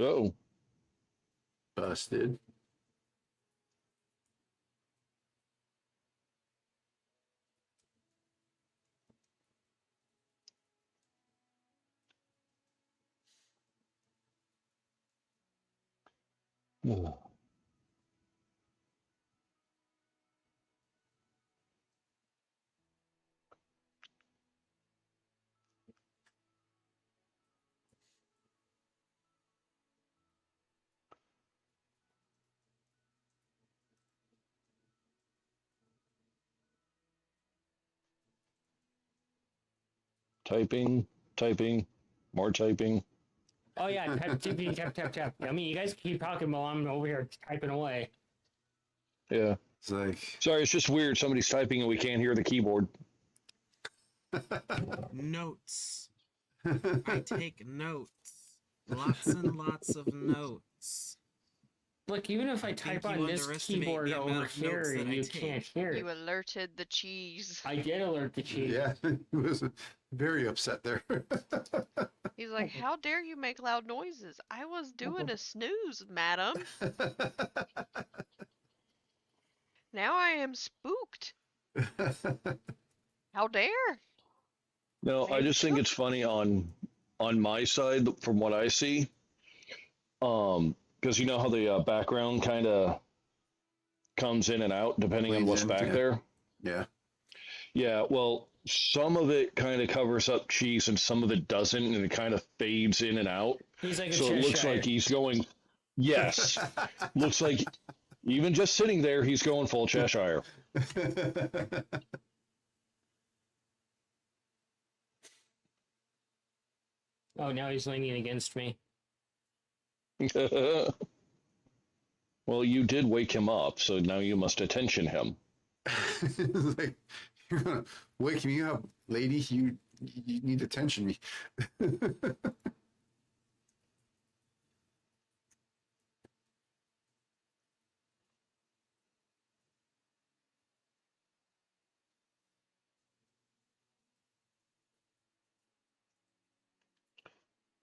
Oh. Busted. Typing, more typing. Oh, yeah, tap. I mean, you guys keep talking while I'm over here typing away. Yeah. It's like, Sorry, it's just weird. Somebody's typing and we can't hear the keyboard. Notes. I take notes. Lots and lots of notes. Look, even if I think type you on this underestimate keyboard the amount over of notes here, that I you take. can't hear it. You alerted the cheese. I did alert the cheese. yeah, he was very upset there. He's like, how dare you make loud noises? I was doing a snooze, madam. Now I am spooked. How dare? No, I just think it's funny on my side from what I see. Because you know how the background kind of comes in and out depending on Bleeds what's in, back yeah. there. Yeah. Yeah, well, some of it kind of covers up cheese and some of it doesn't, and it kind of fades in and out. He's like a So it looks Cheshire. like he's going, yes. Looks like even just sitting there, he's going full Cheshire. Oh, now he's leaning against me. Well, you did wake him up, so now you must attention him. It's like, you're gonna wake me up, lady. You need to attention me.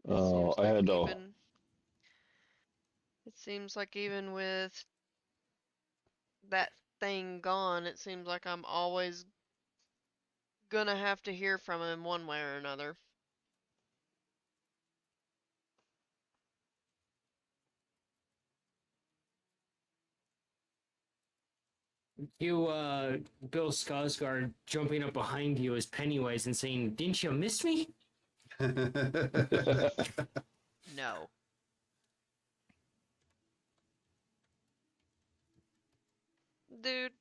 Seems I had like to. even, it seems like even with that thing gone, it seems like I'm always gonna have to hear from him one way or another. You, Bill Skarsgård jumping up behind you as Pennywise and saying, "Didn't you miss me?" No. Dude,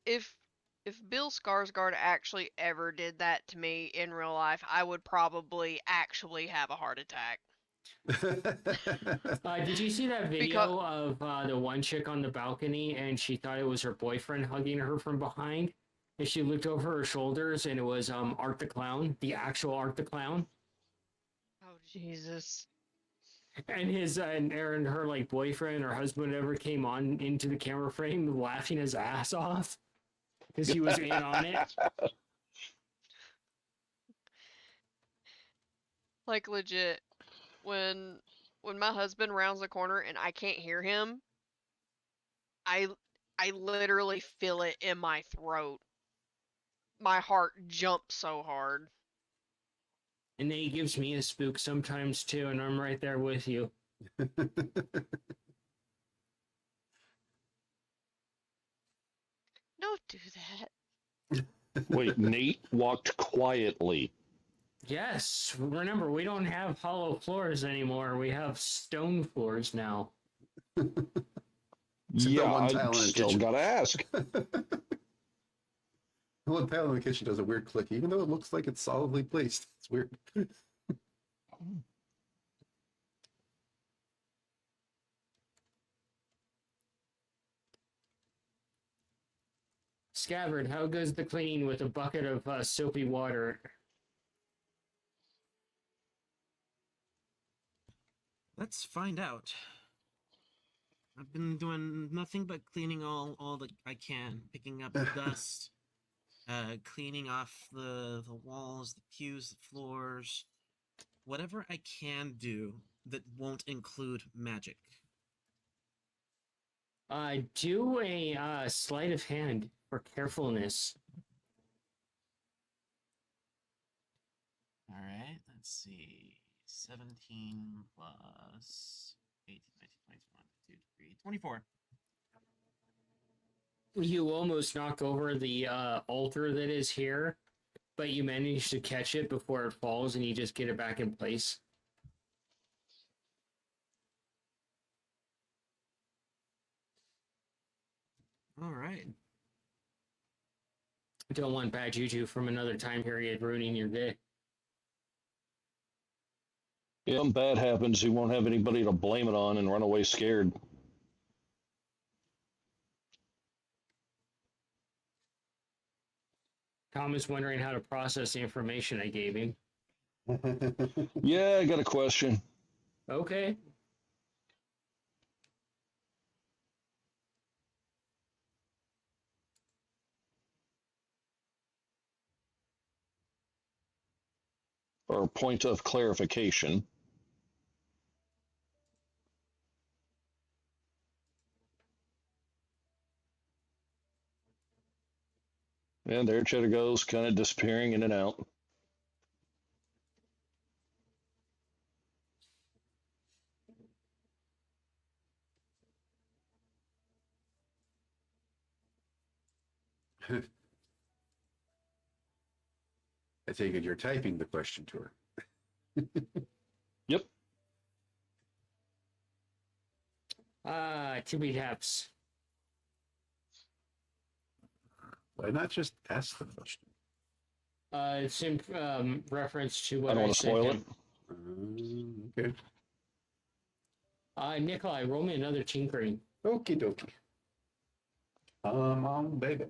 if Bill Skarsgård actually ever did that to me in real life, I would probably actually have a heart attack. Did you see that video of the one chick on the balcony and she thought it was her boyfriend hugging her from behind? And she looked over her shoulders and it was Art the Clown, the actual Art the Clown. Oh, Jesus. And his and her like boyfriend or husband ever came on into the camera frame laughing his ass off because he was in on it. Like, legit, when my husband rounds the corner and I can't hear him, I literally feel it in my throat. My heart jumps so hard. And then he gives me a spook sometimes too, and I'm right there with you. Don't do that. Wait, Nate walked quietly. Yes, remember, we don't have hollow floors anymore. We have stone floors now. Yeah, one tile I in the still kitchen. gotta ask. The one panel in the kitchen does a weird click, even though it looks like it's solidly placed. It's weird. Scabbard, how goes the cleaning with a bucket of soapy water? Let's find out. I've been doing nothing but cleaning all that I can, picking up dust, cleaning off the walls, the pews, the floors, whatever I can do that won't include magic. Do a sleight of hand for carefulness. All right, let's see. 17 plus 18, 19, 20, 21, 22, 23, 24. You almost knock over the altar that is here, but you manage to catch it before it falls, and you just get it back in place. All right. Don't want bad juju from another time period ruining your day. Yeah, something bad happens, you won't have anybody to blame it on and run away scared. Tom is wondering how to process the information I gave him. Yeah, I got a question. Okay. Or point of clarification. And there Cheddar goes, kind of disappearing in and out. I take it you're typing the question to her. Yep. Tippy taps. Why not just ask the question? It's in reference to I what don't I want to sent spoil him. it. Okay. Nikolai, roll me another tinkering. Okie dokie. Come on, baby.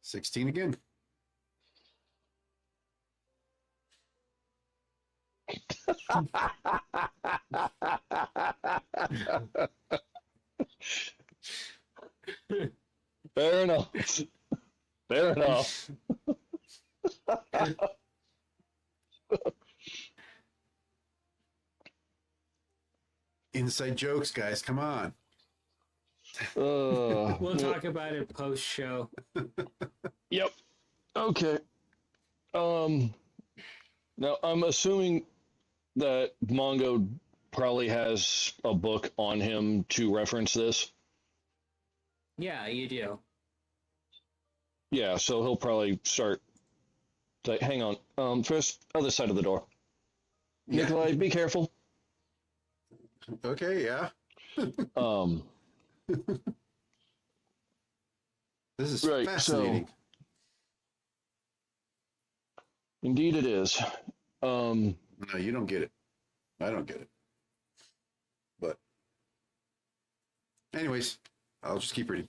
$16 again. Fair enough. Fair enough. Inside jokes, guys. Come on. We'll talk about it post show. Yep. Okay. Now I'm assuming that Mongo probably has a book on him to reference this. Yeah, you do. Yeah, so he'll probably start. Like, hang on. First, other side of the door. Yeah. Nikolai, be careful. Okay, yeah. Um. This is Right, fascinating. so indeed it is. No, you don't get it. I don't get it. But anyways, I'll just keep reading.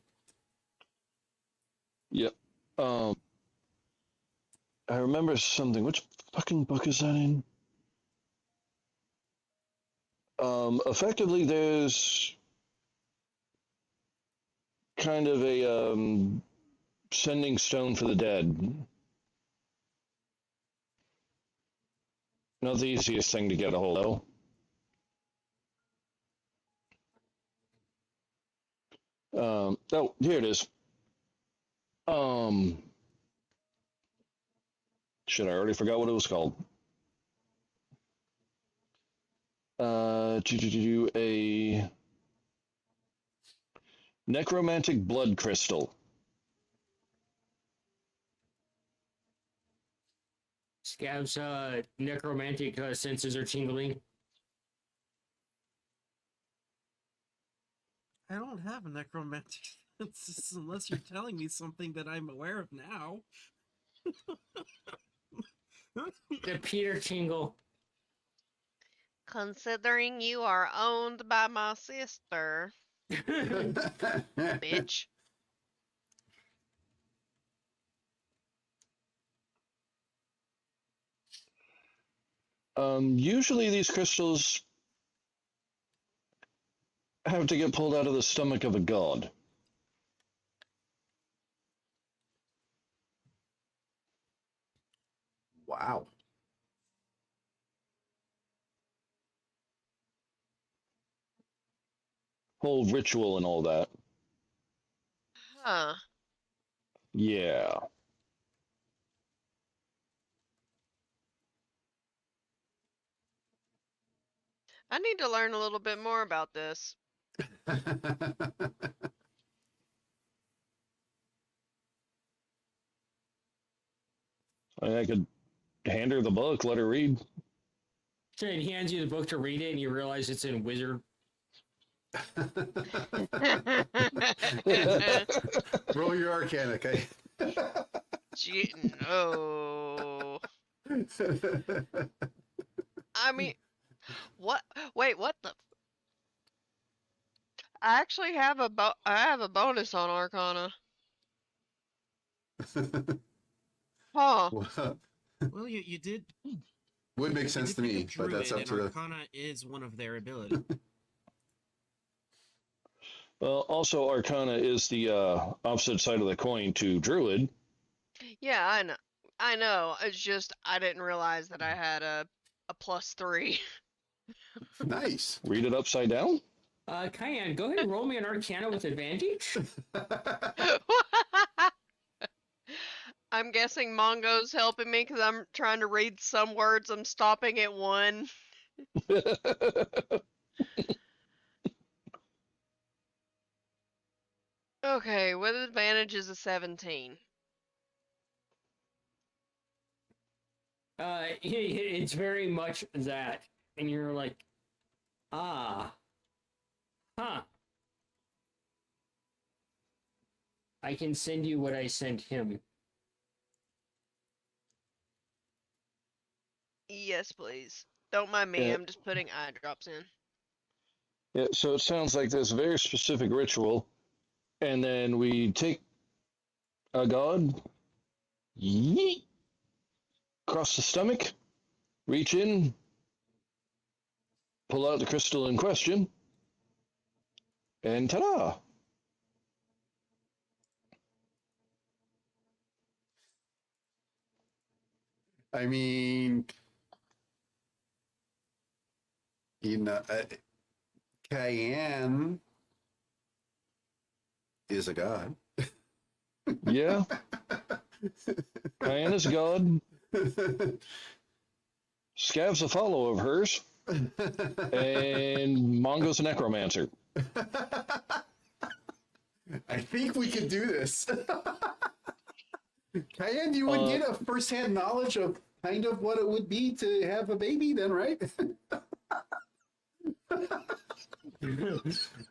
Yep. I remember something. Which fucking book is that in? Effectively, there's kind of a sending stone for the dead. Not the easiest thing to get a hold of. Oh, here it is. Shit, I already forgot what it was called. A necromantic blood crystal. Scav's necromantic senses are tingling. I don't have necromantic senses unless you're telling me something that I'm aware of now. The Peter tingle. Considering you are owned by my sister, bitch. Usually these crystals have to get pulled out of the stomach of a god. Wow. Whole ritual and all that. Huh. Yeah. I need to learn a little bit more about this. I could hand her the book, let her read. So he hands you the book to read it, and you realize it's in wizard. Roll your Arcana, okay? No. I mean, what? Wait, what the? I actually have I have a bonus on Arcana. Huh. Well, you did. Would make You sense did to pick a me, but that's druid, up to and the. Arcana is one of their abilities. Well, also, Arcana is the opposite side of the coin to Druid. Yeah, I know. I know. It's just I didn't realize that I had a +3. Nice. Read it upside down? Cayenne, go ahead and roll me an Arcana with advantage. I'm guessing Mongo's helping me because I'm trying to read some words. I'm stopping at 1. Okay, with advantage is a 17. It's very much that, and you're like, ah, huh. I can send you what I sent him. Yes, please. Don't mind me. Yeah. I'm just putting eye drops in. Yeah, so it sounds like this very specific ritual, and then we take a god, yeet, across the stomach, reach in, pull out the crystal in question, and ta-da! I mean, you know, Cayenne is a god. Yeah, Diana's a god, Scav's a follow of hers, and Mongo's a necromancer. I think we could do this. Cayenne, you would get a first-hand knowledge of kind of what it would be to have a baby, then, right?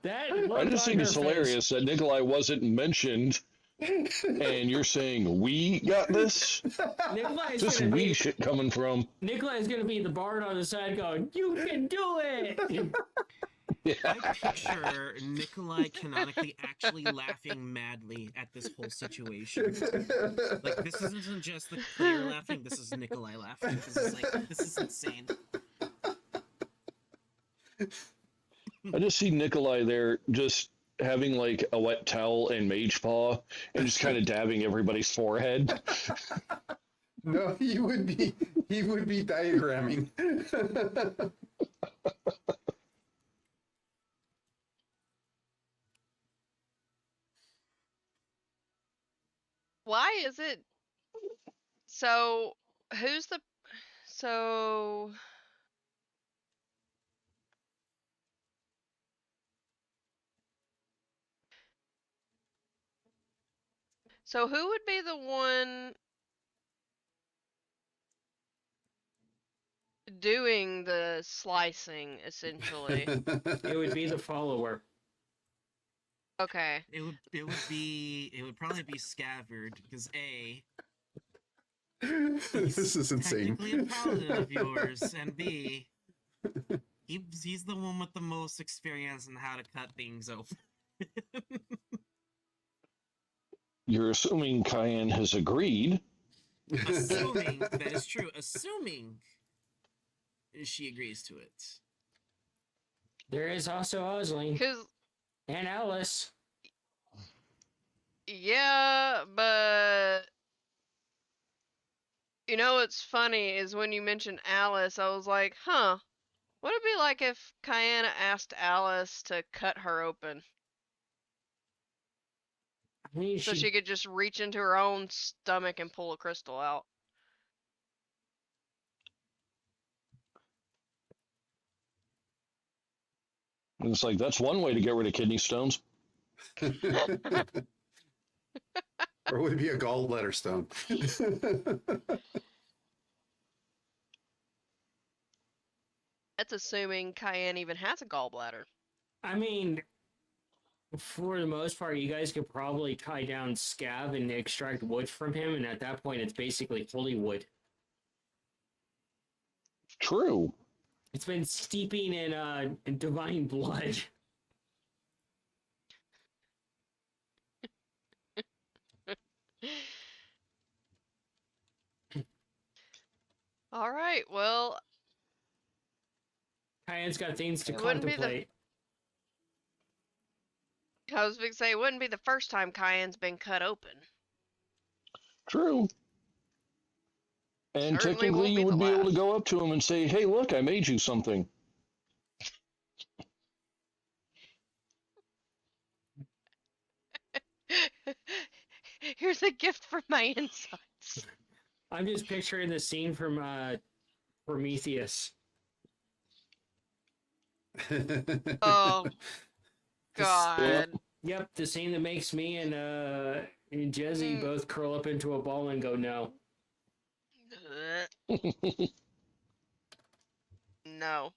That I just think it's hilarious that Nikolai wasn't mentioned, and you're saying we got this. This we shit coming from. Nikolai is gonna be the bard on the side, going, "You can do it." I picture Nikolai canonically actually laughing madly at this whole situation. Like, this isn't just the player laughing, this is Nikolai laughing. This is like, this is insane. I just see Nikolai there just having like a wet towel and mage paw and just kind of dabbing everybody's forehead. No, he would be diagramming. Why is it? So, who's the? So, who would be the one? doing the slicing, essentially? It would be the follower. Okay. It would probably be Scabbard because A, This is insane. technically a paladin of yours, and B, he's the one with the most experience in how to cut things open. You're assuming Cayenne has agreed. Assuming that is true. Assuming she agrees to it. There is also Osling Cause and Alice. yeah, but you know what's funny is when you mentioned Alice, I was like, huh, what'd it be like if Kyanna asked Alice to cut her open I mean, so she could just reach into her own stomach and pull a crystal out? And it's like, that's one way to get rid of kidney stones. Or would it be a gallbladder stone? That's assuming Cayenne even has a gallbladder. I mean, for the most part, you guys could probably tie down Scav and extract wood from him, and at that point, it's basically holy wood. True. It's been steeping in divine blood. All right, well, Cayenne's got things to It wouldn't be the- contemplate. I was going to say it wouldn't be the first time Cayenne's been cut open. True. And Certainly technically, won't you be would the be able to last. go up to him and say, hey, look, I made you something. Here's a gift from my insides. I'm just picturing the scene from Prometheus. Oh, This- God. Yep, the scene that makes me and Jezzy both curl up into a ball and go no. No.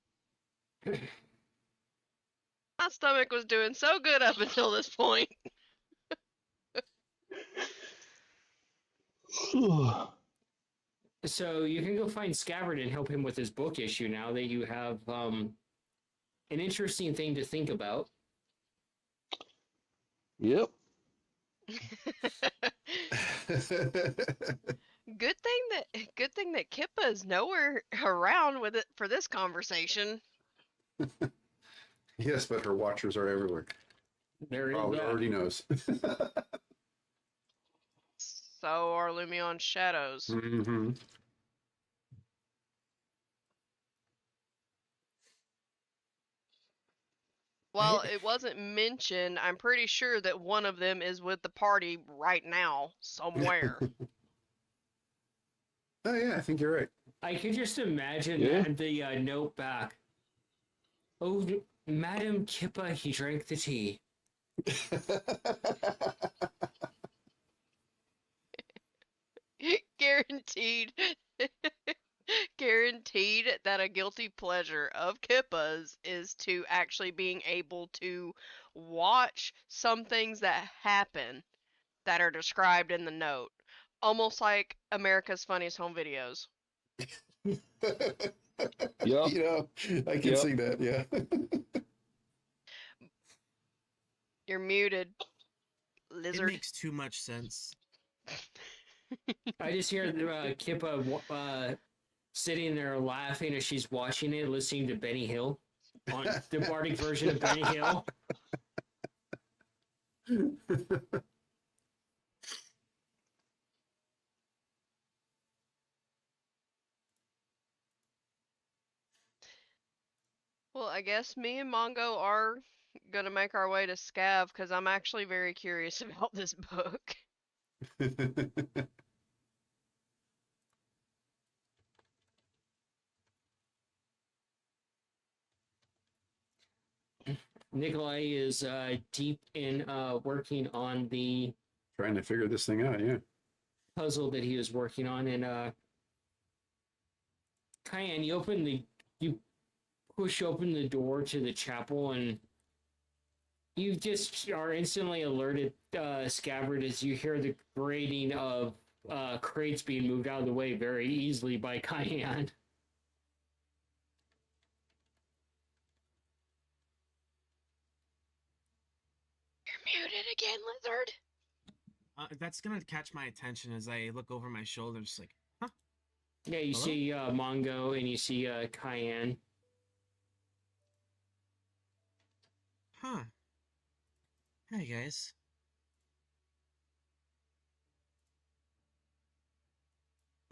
My stomach was doing so good up until this point. So you can go find Scabbard and help him with his book issue now that you have an interesting thing to think about. Yep. Good thing that Kippa is nowhere around with it for this conversation. Yes, but her watchers are everywhere. There is Probably that. already knows. So are Lumion's shadows. Mm-hmm. Well, it wasn't mentioned. I'm pretty sure that one of them is with the party right now, somewhere. Oh yeah, I think you're right. I could just imagine Yeah. that the note back. Oh, Madam Kippa, he drank the tea. Guaranteed. Guaranteed that a guilty pleasure of Kippa's is to actually being able to watch some things that happen that are described in the note. Almost like America's Funniest Home Videos. Yep. You know, I can Yep. see that. Yeah. You're muted, It lizard. makes too much sense. I just hear Kippa sitting there laughing as she's watching it, listening to Benny Hill on the Bardic version of Benny Hill. Well, I guess me and Mongo are gonna make our way to Scav because I'm actually very curious about this book. Nikolai is deep in working on the Trying to figure this thing out. Yeah. puzzle that he was working on, and Cayenne, you push open the door to the chapel, and you just are instantly alerted, Scabbard, as you hear the grating of crates being moved out of the way very easily by Cayenne. You're muted again, lizard. That's gonna catch my attention as I look over my shoulder, just like, huh? Yeah, you Hello? see Mongo and you see Cayenne. Huh. Hey guys.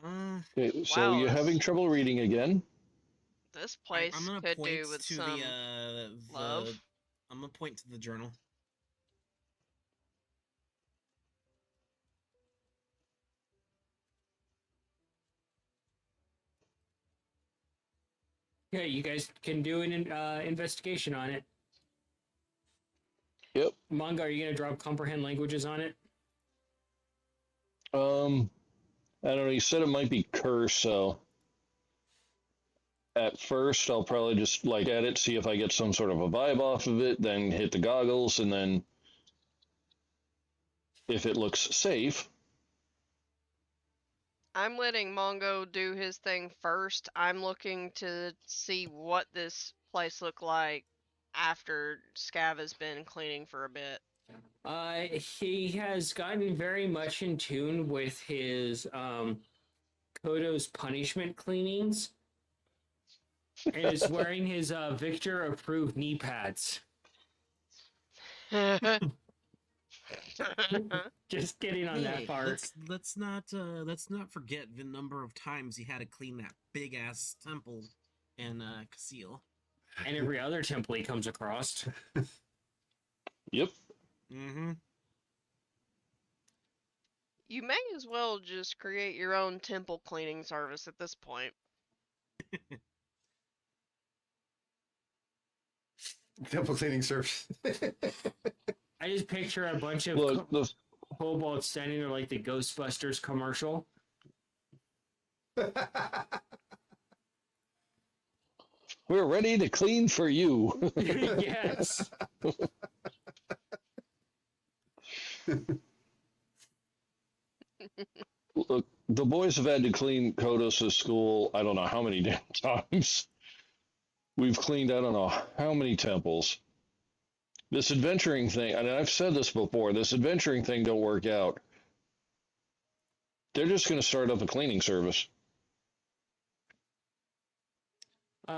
Okay, so Wow, you're having trouble reading again. This I'm place gonna could point do with to some love. I'm gonna point to the journal. Yeah, you guys can do an investigation on it. Yep. Mongo, are you gonna drop comprehend languages on it? I don't know. You said it might be curse, so at first I'll probably just like at it, see if I get some sort of a vibe off of it, then hit the goggles, and then if it looks safe. I'm letting Mongo do his thing first. I'm looking to see what this place looked like after Scav has been cleaning for a bit. He has gotten very much in tune with his Kodo's punishment cleanings, and is wearing his Victor approved knee pads. Just kidding on that Hey, part. let's not forget the number of times he had to clean that big ass temple in Casil. And every other temple he comes across. Yep. Mm-hmm. You may as well just create your own temple cleaning service at this point. Temple cleaning service. I just picture a bunch of Look, kobolds standing there like the Ghostbusters commercial. we're ready to clean for you. Yes. Look, the boys have had to clean Kodos' school, I don't know how many damn times. We've cleaned, I don't know how many temples. This adventuring thing, and I've said this before, this adventuring thing don't work out. They're just going to start up a cleaning service.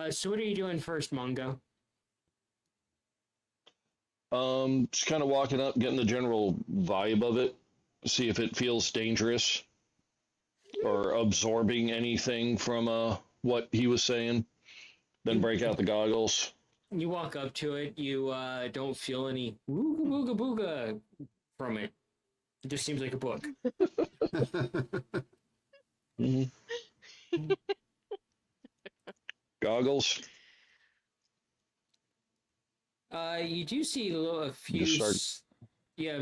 So what are you doing first, Mongo? Just kind of walking up, getting the general vibe of it, see if it feels dangerous or absorbing anything from what he was saying. Then break out the goggles. You walk up to it. You don't feel any wooga booga booga from it. It just seems like a book. Mm-hmm. Goggles. You do see a few. Yeah,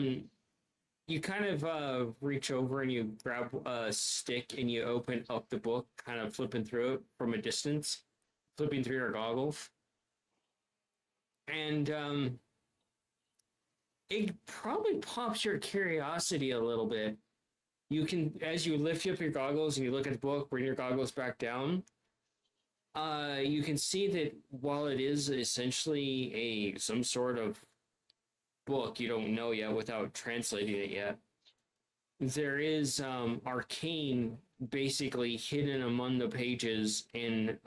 you kind of reach over and you grab a stick and you open up the book, kind of flipping through it from a distance, flipping through your goggles, and it probably pops your curiosity a little bit. You can, as you lift up your goggles and you look at the book, bring your goggles back down. You can see that while it is essentially some sort of book, you don't know yet without translating it yet. There is arcane basically hidden among the pages in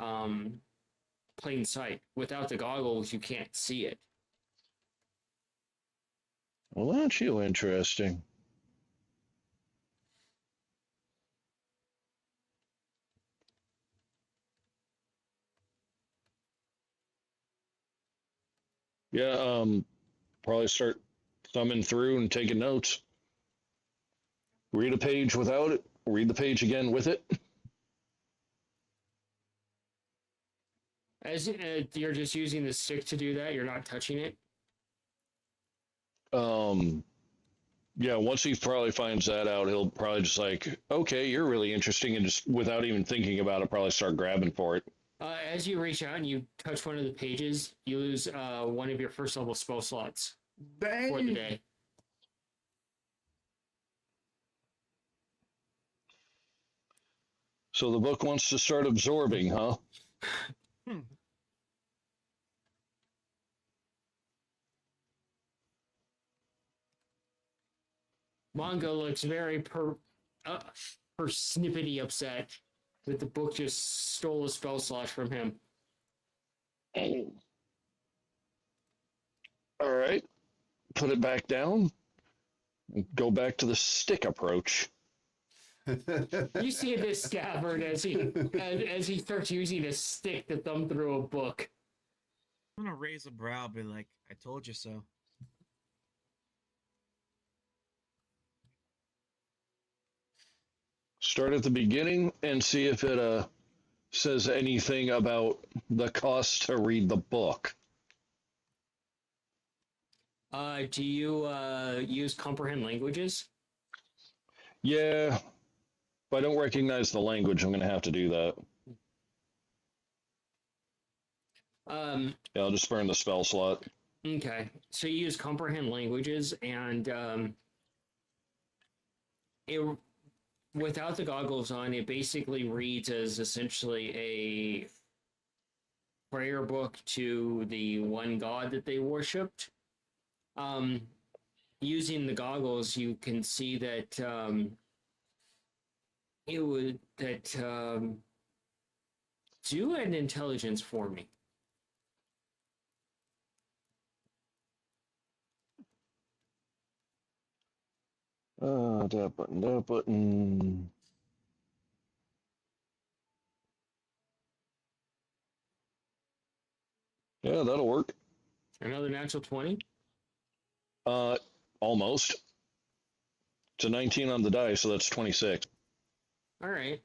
plain sight. Without the goggles, you can't see it. Well, aren't you interesting? Yeah, probably start thumbing through and taking notes. Read a page without it, read the page again with it. As you're just using the stick to do that, you're not touching it. Um, Yeah, once he probably finds that out, he'll probably just like, okay, you're really interesting, and just without even thinking about it, probably start grabbing for it. As you reach out and you touch one of the pages, you lose one of your first level spell slots for the day. So the book wants to start absorbing, huh? Mongo looks very persnippety upset that the book just stole a spell slot from him. All right, put it back down. Go back to the stick approach. You see this scabbard as he starts using a stick to thumb through a book. I'm gonna raise a brow, be like, I told you so. Start at the beginning and see if it says anything about the cost to read the book. Do you use comprehend languages? Yeah, if I don't recognize the language, I'm going to have to do that. Yeah, I'll just burn the spell slot. Okay, so you use comprehend languages, and it without the goggles on, it basically reads as essentially a prayer book to the one god that they worshipped. Using the goggles, you can see that it would do an intelligence for me. That button, that button. Yeah, that'll work. Another natural 20. Almost. It's a 19 on the die, so that's 26. All right.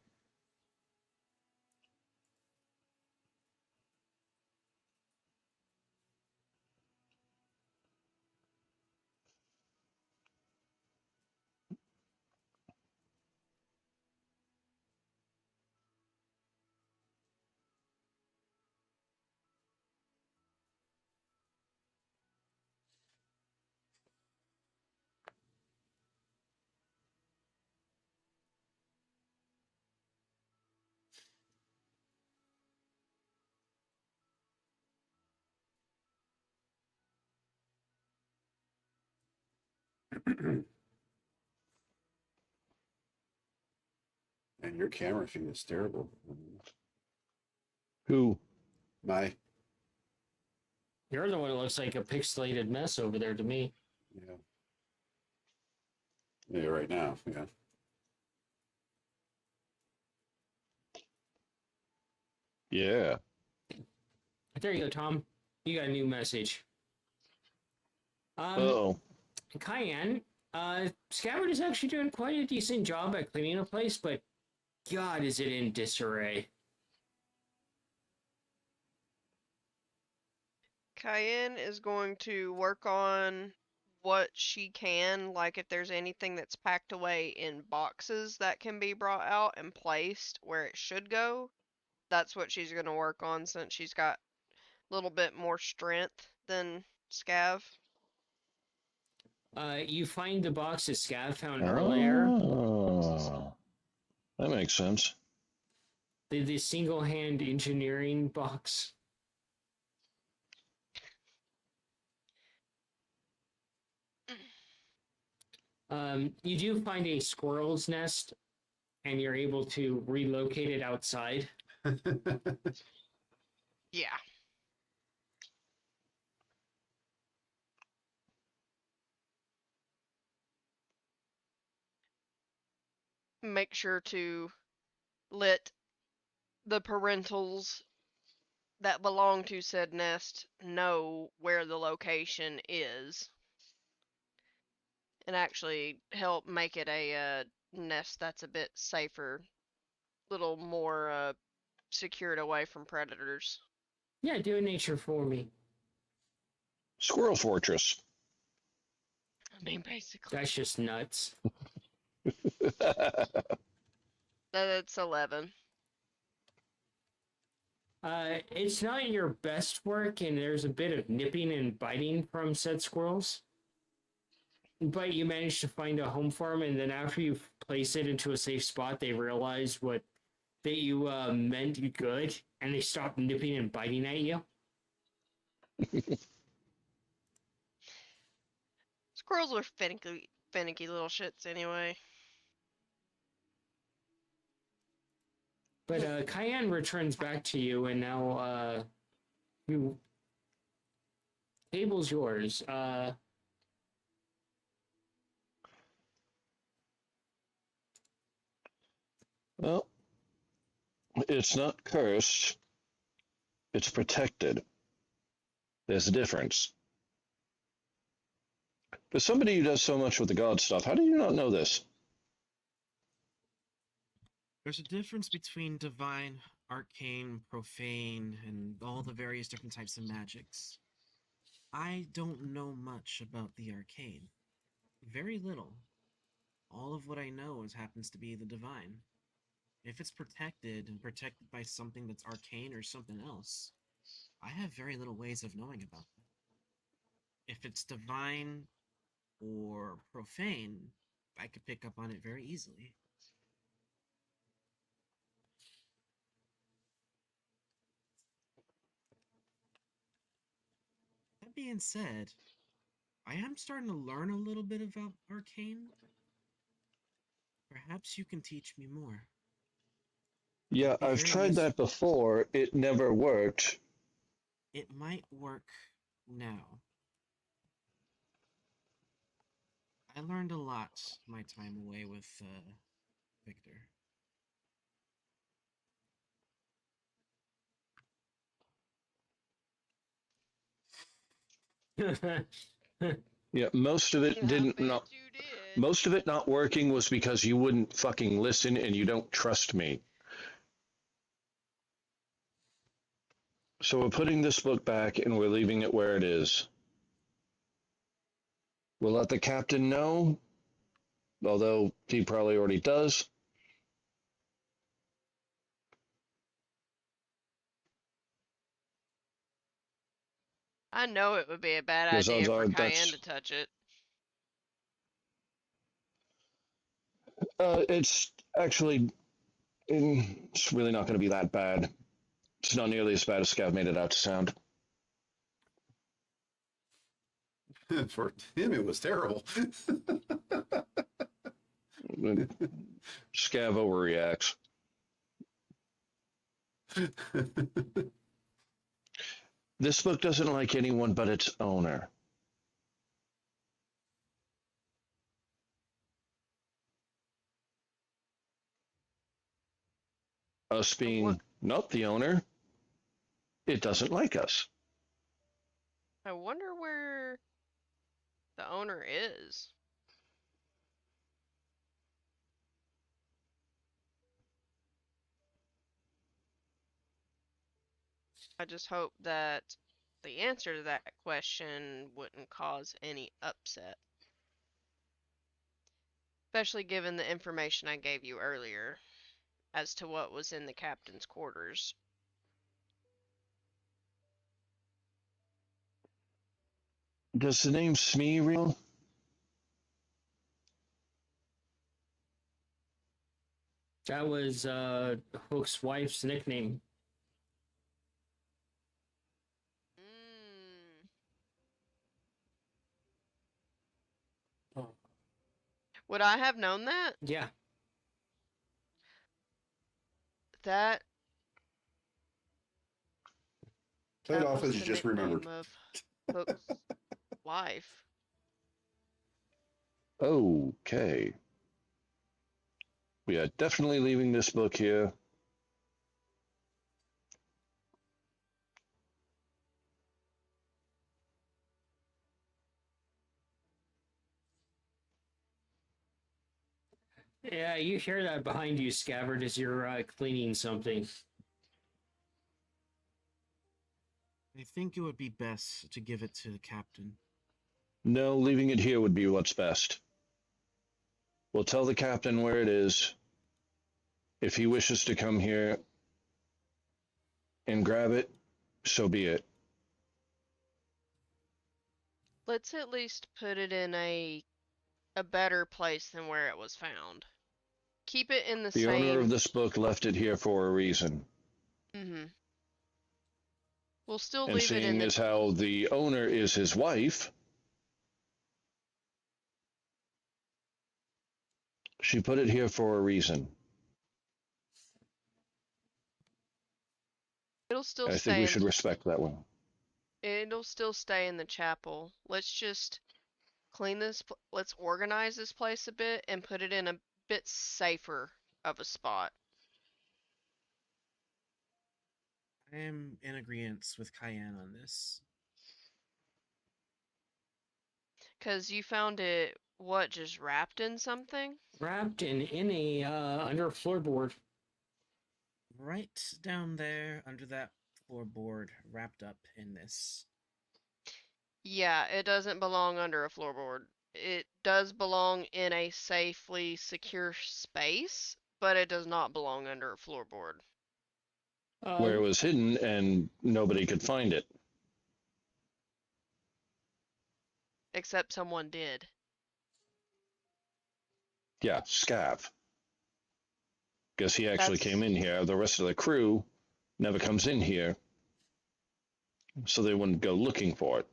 And your camera feed is terrible. Who? My, You're the one that looks like a pixelated mess over there to me. yeah. Yeah, right now, yeah. Yeah. There you go, Tom. You got a new message. Uh-oh. Cayenne, Scabbard is actually doing quite a decent job at cleaning the place, but God, is it in disarray. Cayenne is going to work on what she can, like if there's anything that's packed away in boxes that can be brought out and placed where it should go. That's what she's going to work on since she's got a little bit more strength than Scav. You find the box that Scav found earlier. Oh, that makes sense. The single-hand engineering box. You do find a squirrel's nest, and you're able to relocate it outside. Yeah. Make sure to let the parentals that belong to said nest know where the location is. And actually help make it a nest that's a bit safer, little more secured away from predators. Yeah, do a nature for me. Squirrel Fortress. I mean, basically. That's just nuts. That's 11. It's not your best work, and there's a bit of nipping and biting from said squirrels. But you managed to find a home for them, and then after you place it into a safe spot, they realize that you meant good, and they stop nipping and biting at you. Squirrels are finicky little shits anyway. But Cayenne returns back to you, and now you table's yours. Well, it's not cursed. It's protected. There's a difference. For somebody who does so much with the god stuff, how do you not know this? There's a difference between divine, arcane, profane, and all the various different types of magics. I don't know much about the arcane. Very little. All of what I know happens to be the divine. If it's protected and protected by something that's arcane or something else, I have very little ways of knowing about that. If it's divine or profane, I could pick up on it very easily. That being said, I am starting to learn a little bit about arcane. Perhaps you can teach me more. Yeah, Be I've very tried useful. that before. It never worked. It might work now. I learned a lot my time away with Victor. Yeah, most of it I didn't bet not you did. most of it not working was because you wouldn't fucking listen and you don't trust me. So we're putting this book back and we're leaving it where it is. We'll let the captain know, although he probably already does. I know it would be a bad Because odds idea for are Cayenne that's to touch it. it's actually it's really not going to be that bad. It's not nearly as bad as Scav made it out to sound. For him, it was terrible. Scav overreacts. This book doesn't like anyone but its owner. Us I being not the owner, it doesn't like us. wonder where the owner is. I just hope that the answer to that question wouldn't cause any upset. Especially given the information I gave you earlier as to what was in the captain's quarters. Does the name Smee real? That was Hook's wife's nickname. Mm. Oh. Would I have known that? Yeah. That Play it that off was as you the just remembered. nickname of Hook's wife. Okay. We are definitely leaving this book here. Yeah, you hear that behind you, Scabbard, as you're cleaning something. I think it would be best to give it to the captain. No, leaving it here would be what's best. We'll tell the captain where it is. If he wishes to come here and grab it, so be it. Let's at least put it in a better place than where it was found. Keep it in the The owner same. of this book left it here for a reason. Mm-hmm. We'll still And leave it in seeing the. as how the owner is his wife, she put it here for a reason. It'll still I think stay we in. should respect that one. It'll still stay in the chapel. Let's just clean this. Let's organize this place a bit and put it in a bit safer of a spot. I am in agreement with Cayenne on this. Cause you found it, what, just wrapped in something? Wrapped in a under a floorboard. Right down there under that floorboard, wrapped up in this. Yeah, it doesn't belong under a floorboard. It does belong in a safely secure space, but it does not belong under a floorboard. Where it Uh, was hidden and nobody could find it. Except someone did. Yeah, Scav. Guess he actually That's came in here. The rest of the crew never comes in here, so they wouldn't go looking for it.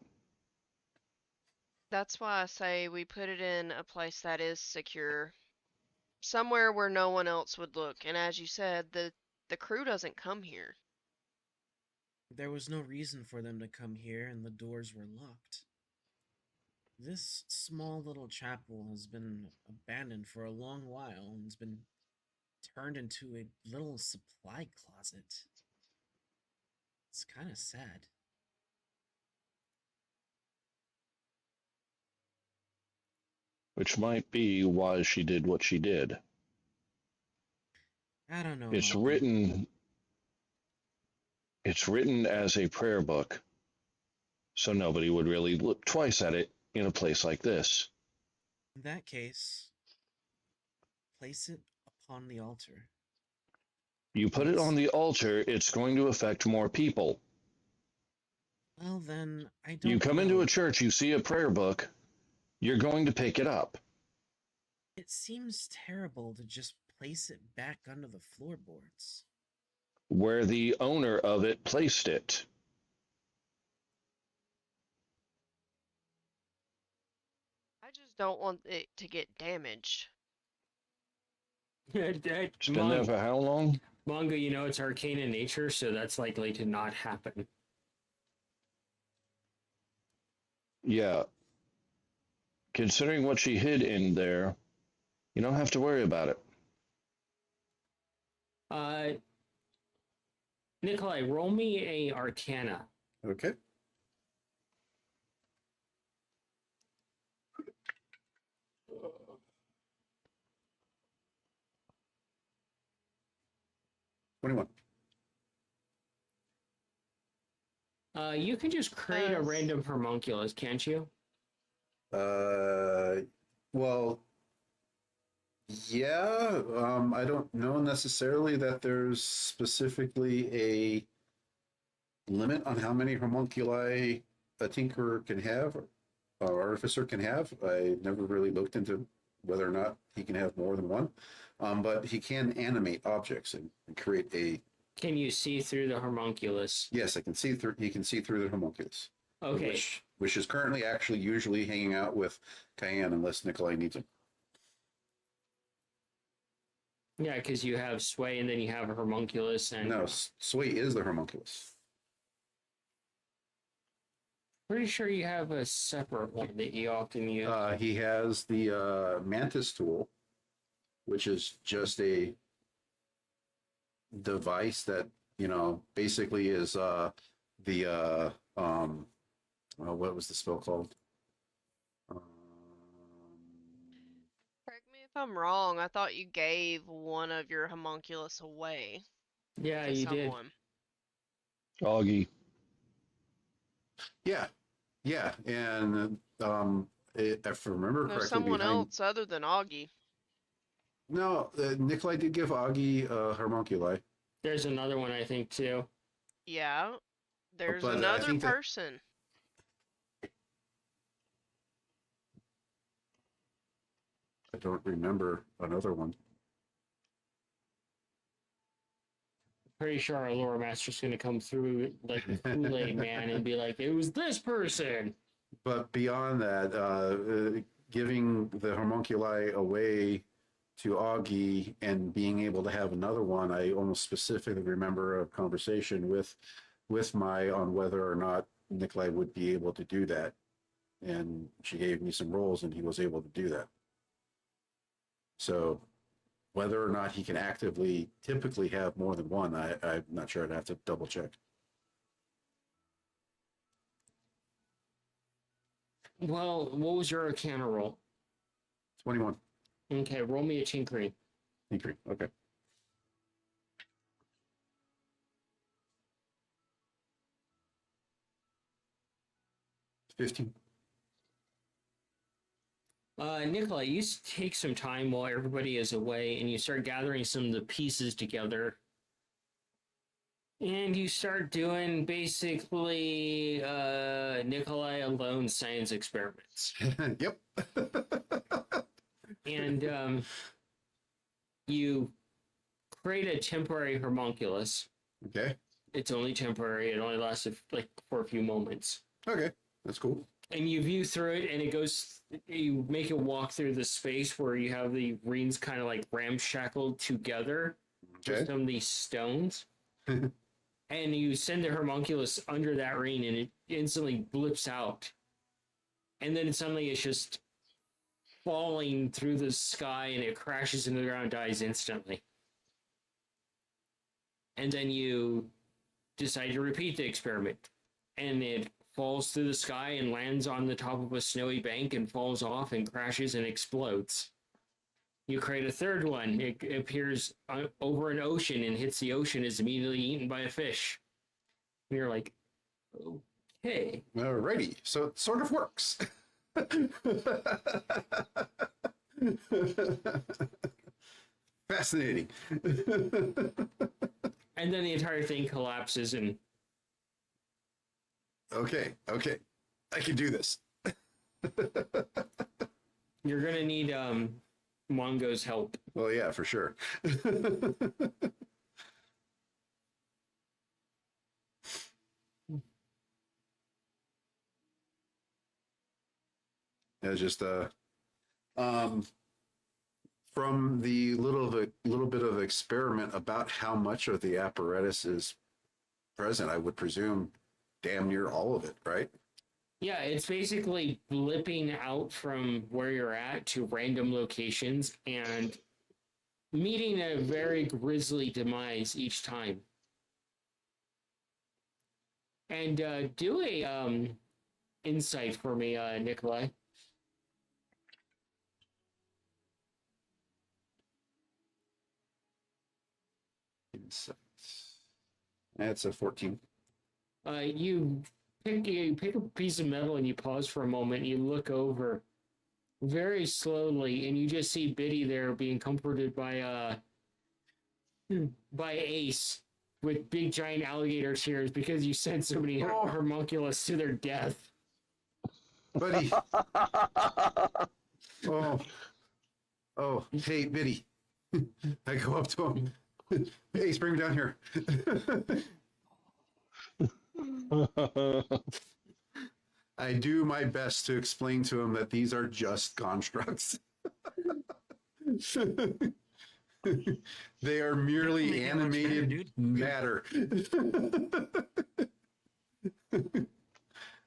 that's why I say we put it in a place that is secure. Somewhere where no one else would look. And as you said, the crew doesn't come here. There was no reason for them to come here, and the doors were locked. This small little chapel has been abandoned for a long while and has been turned into a little supply closet. It's kind of sad. Which might be why she did what she did. I don't know. It's about written as a prayer book, so nobody would really look twice at it in a place like this. In that case, place it upon the altar. You put it Yes. on the altar, it's going to affect more people. Well, then, I don't You come know. into a church, you see a prayer book, you're going to pick it up. It seems terrible to just place it back under the floorboards. Where the owner of it placed it. I just don't want it to get damaged. It's been there for how long? Manga, you know, it's arcane in nature, so that's likely to not happen. Yeah. Considering what she hid in there, you don't have to worry about it. Nikolai, roll me a Arcana. Okay. $21. You can just create a Uh, random homunculus, can't you? Well, yeah. I don't know necessarily that there's specifically a limit on how many homunculi a tinkerer can have, or artificer can have. I never really looked into whether or not he can have more than one, but he can animate objects and create a. Can you see through the homunculus? Yes, I can see through. He can see through the homunculus. Okay. Which is currently actually usually hanging out with Cayenne unless Nikolai needs him. Yeah, because you have sway and then you have a homunculus and No, Sway is the homunculus. pretty sure you have a separate one that you often use. He has the Mantis tool, which is just a device that, basically is well, what was the spell called? Correct me if I'm wrong. I thought you gave one of your homunculus away Yeah, to you did. someone. Augie. Yeah, Yeah, and if I remember No, correctly, someone behind else other than Augie. no, Nikolai did give Augie homunculi, There's another one I think too. Yeah, there's but I another think that person. I don't remember another one. Pretty sure our lore master's gonna come through like the Kool-Aid man and be like, it was this person. But beyond that, giving the homunculi away to Augie and being able to have another one, I almost specifically remember a conversation with Mai on whether or not Nikolai would be able to do that. And she gave me some rolls and he was able to do that. So whether or not he can actively typically have more than one, I'm not sure. I'd have to double check. Well, what was your Arcana roll? 21. Okay, roll me a tinkering. Tinkering. Okay. 15. Nikolai, you take some time while everybody is away and you start gathering some of the pieces together. And you start doing basically Nikolai alone science experiments. Yep. And you create a temporary homunculus. Okay. It's only temporary. It only lasts like for a few moments. Okay. That's cool. And you view through it, and it goes. You make it walk through the space where you have the rings kind of like ramshackled together Okay. with some of these stones. And you send the homunculus under that ring, and it instantly blips out. And then suddenly it's just falling through the sky, and it crashes into the ground, dies instantly. And then you decide to repeat the experiment, and it falls through the sky and lands on the top of a snowy bank and falls off and crashes and explodes. You create a third one. It appears over an ocean and hits the ocean, is immediately eaten by a fish. And you're like, okay. Alrighty. So it sort of works. Fascinating. And then the entire thing collapses and Okay. I can do this. you're gonna need Mongo's help. Well, yeah, for sure. It's just from the little bit of experiment about how much of the apparatus is present, I would presume damn near all of it, right? Yeah, it's basically blipping out from where you're at to random locations and meeting a very grisly demise each time. And do a insight for me, Nikolai. Insights. That's a 14. You pick a piece of metal and you pause for a moment. And you look over very slowly, and you just see Biddy there being comforted by Ace with big giant alligator tears because you sent so many homunculus to their death. Buddy. Oh, hey, Biddy. I go up to him. Hey, bring me down here. I do my best to explain to him that these are just constructs. They are merely Make it much better, animated dude. matter.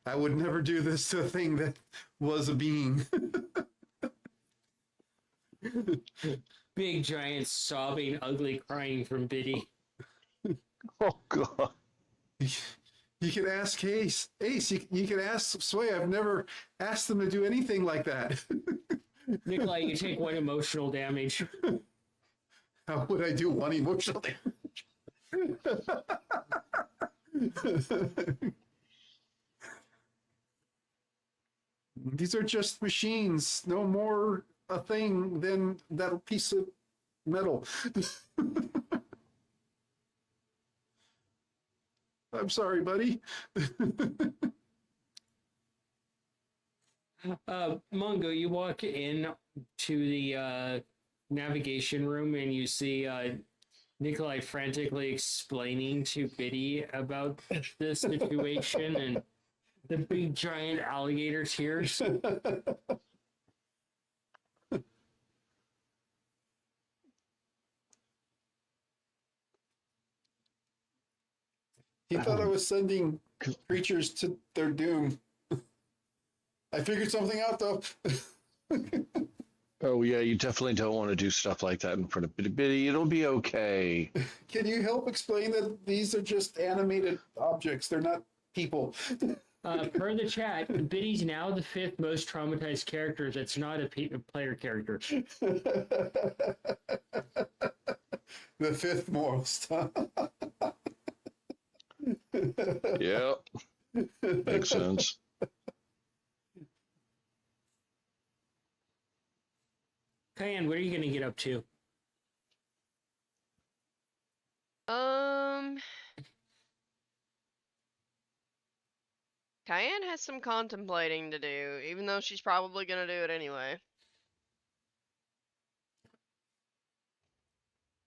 I would never do this to a thing that was a being. Big giant sobbing, ugly crying from Biddy. Oh god. You can ask Ace. Ace, you can ask Sway. I've never asked them to do anything like that. Nikolai, you take one emotional damage. How would I do one emotional damage? These are just machines. No more a thing than that piece of metal. I'm sorry, buddy. Mungo, you walk in to the navigation room and you see Nikolai frantically explaining to Biddy about the situation and the big giant alligator tears. He thought I was sending creatures to their doom. I figured something out, though. Oh yeah, you definitely don't want to do stuff like that in front of Bitty Bitty. It'll be okay. Can you help explain that these are just animated objects? They're not people. Per the chat, Biddy's now the 5th most traumatized character that's not a player character. The 5th moral stuff. Yep, makes sense. Cayenne, what are you going to get up to? Cayenne has some contemplating to do, even though she's probably gonna do it anyway.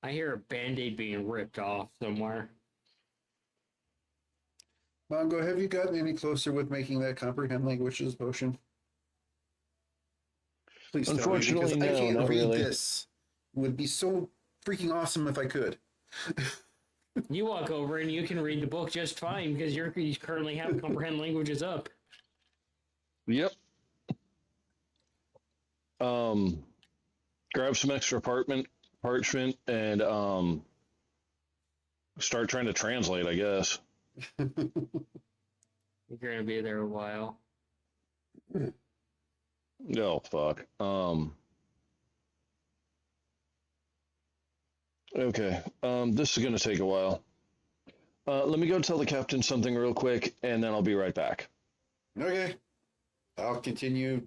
I hear a band-aid being ripped off somewhere. Mongo, have you gotten any closer with making that comprehend languages potion? Please tell me, Unfortunately, because I no, can't not read really. this. It would be so freaking awesome if I could. You walk over and you can read the book just fine because you currently have comprehend languages up. Yep. Grab some extra parchment and start trying to translate, I guess. You're going to be there a while. Oh fuck. Okay. This is gonna take a while. Let me go tell the captain something real quick, and then I'll be right back. Okay. I'll continue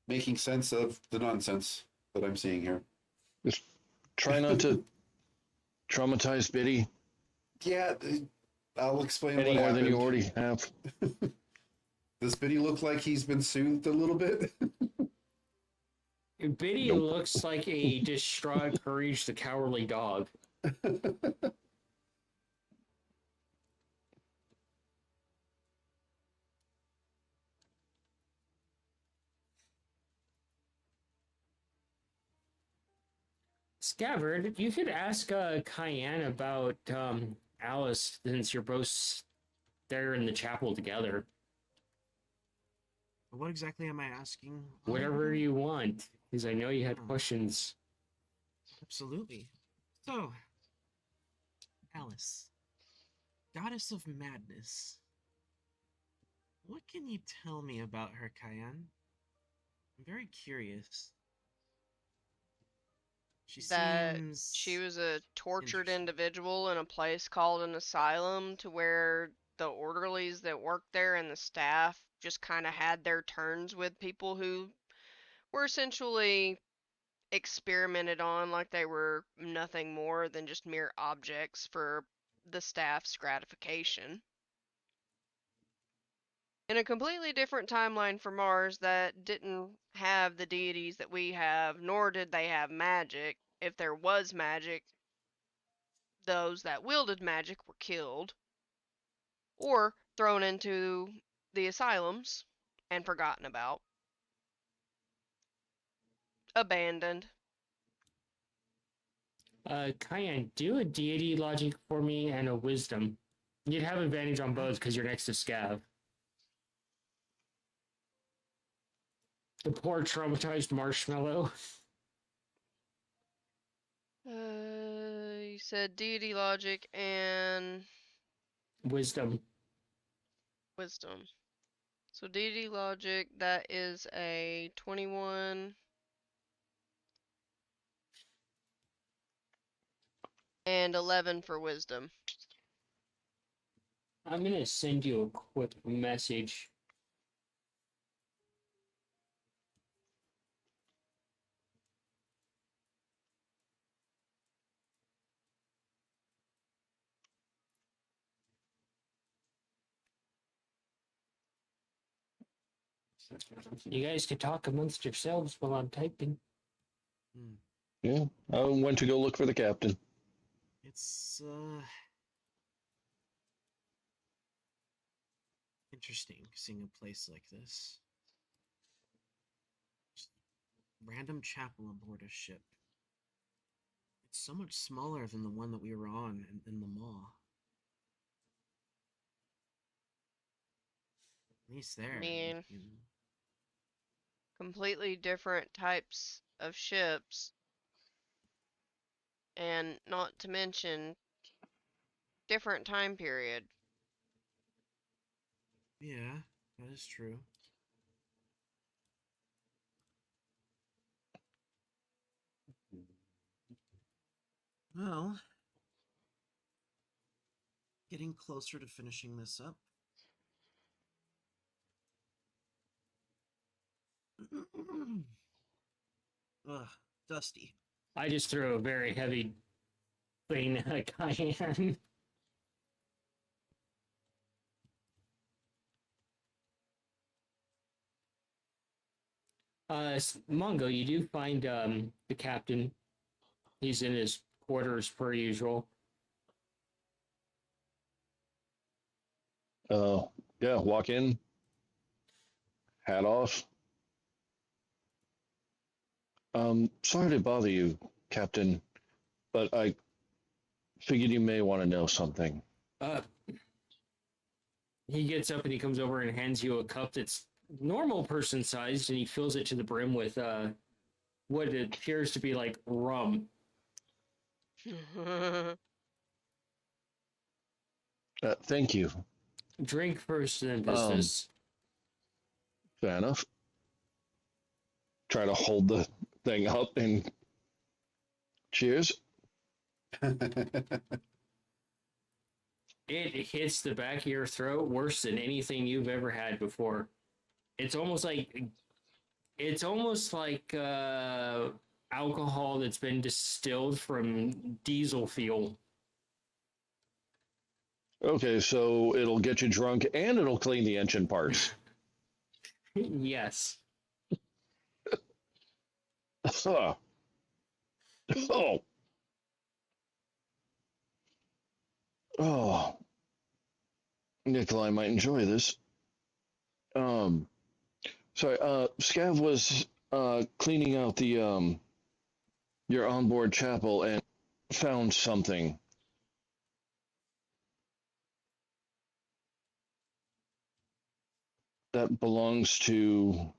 making sense of the nonsense that I'm seeing here. Just try not to traumatize Biddy Yeah, I'll explain any what more than you happened. already have. Does Biddy look like he's been soothed a little bit? Biddy Nope. looks like a distraught Courage the Cowardly Dog. Scabbard, you could ask Cayenne about Alice since you're both there in the chapel together. What exactly am I asking? Whatever you want, because I know you had questions. Absolutely. So, Alice, goddess of madness. What can you tell me about her, Cayenne? I'm very curious. She That seems she was a tortured interesting. individual in a place called an asylum, to where the orderlies that worked there and the staff just kind of had their turns with people who were essentially experimented on like they were nothing more than just mere objects for the staff's gratification. In a completely different timeline from Mars that didn't have the deities that we have, nor did they have magic. If there was magic, those that wielded magic were killed or thrown into the asylums and forgotten about, abandoned. Cayenne, do a deity logic for me and a wisdom. You'd have advantage on both because you're next to Scav. The poor traumatized marshmallow. You said deity logic and Wisdom. wisdom. So deity logic, that is a 21 and 11 for wisdom. I'm gonna send you a quick message. You guys can talk amongst yourselves while I'm typing. Hmm. Yeah, I went to go look for the captain. It's interesting seeing a place like this. Just random chapel aboard a ship. It's so much smaller than the one that we were on in the mall. At least there. I mean, you know. completely different types of ships, and not to mention different time period. Yeah, that is true. Well, getting closer to finishing this up. Ugh, dusty. I just threw a very heavy thing at Cayenne. Mongo, you do find the captain. He's in his quarters per usual. Yeah, walk in, hat off. Sorry to bother you, Captain, but I figured you may want to know something. Uh, he gets up and he comes over and hands you a cup that's normal person sized, and he fills it to the brim with what appears to be like rum. Thank you. Drink first, then business. Fair enough. Try to hold the thing up and cheers. It hits the back of your throat worse than anything you've ever had before. It's almost like alcohol that's been distilled from diesel fuel. Okay, so it'll get you drunk and it'll clean the engine parts. Yes. Huh. Oh. Oh. Nikolai might enjoy this. Sorry, Scav was cleaning out the your onboard chapel and found something. That belongs to,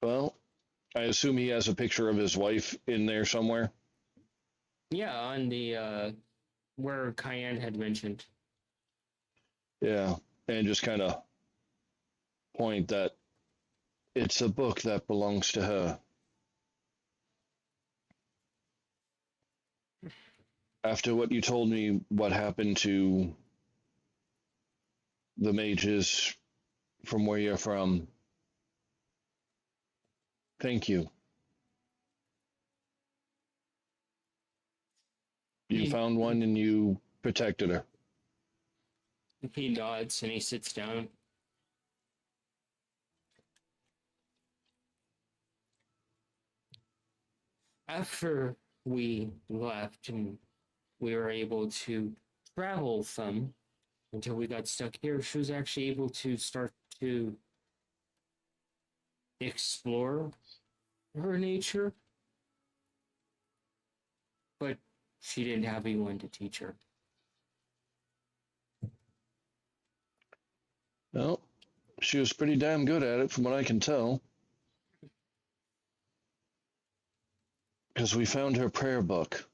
well, I assume he has a picture of his wife in there somewhere. Yeah, on the where Cayenne had mentioned. Yeah, and just kind of point that it's a book that belongs to her. After what you told me, what happened to the mages from where you're from, thank you. You found one and you protected her. He nods and he sits down. After we left and we were able to travel some until we got stuck here, she was actually able to start to explore her nature, but she didn't have anyone to teach her. Well, she was pretty damn good at it from what I can tell. Because we found her prayer book.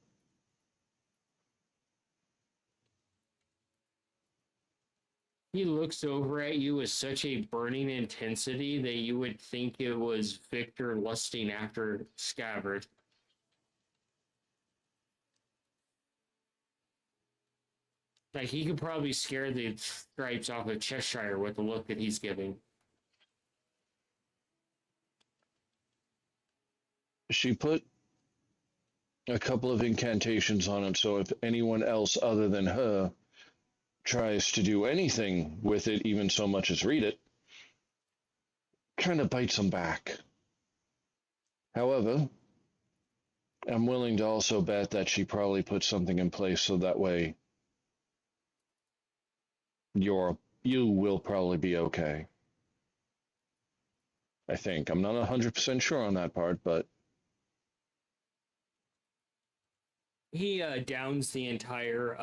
He looks over at you with such a burning intensity that you would think it was Victor lusting after Scabbard. Like, he could probably scare the stripes off of Cheshire with the look that he's giving. She put a couple of incantations on it, so if anyone else other than her tries to do anything with it, even so much as read it, kind of bites him back. However, I'm willing to also bet that she probably put something in place so that way you will probably be okay. I think. I'm not 100% sure on that part, but He downs the entire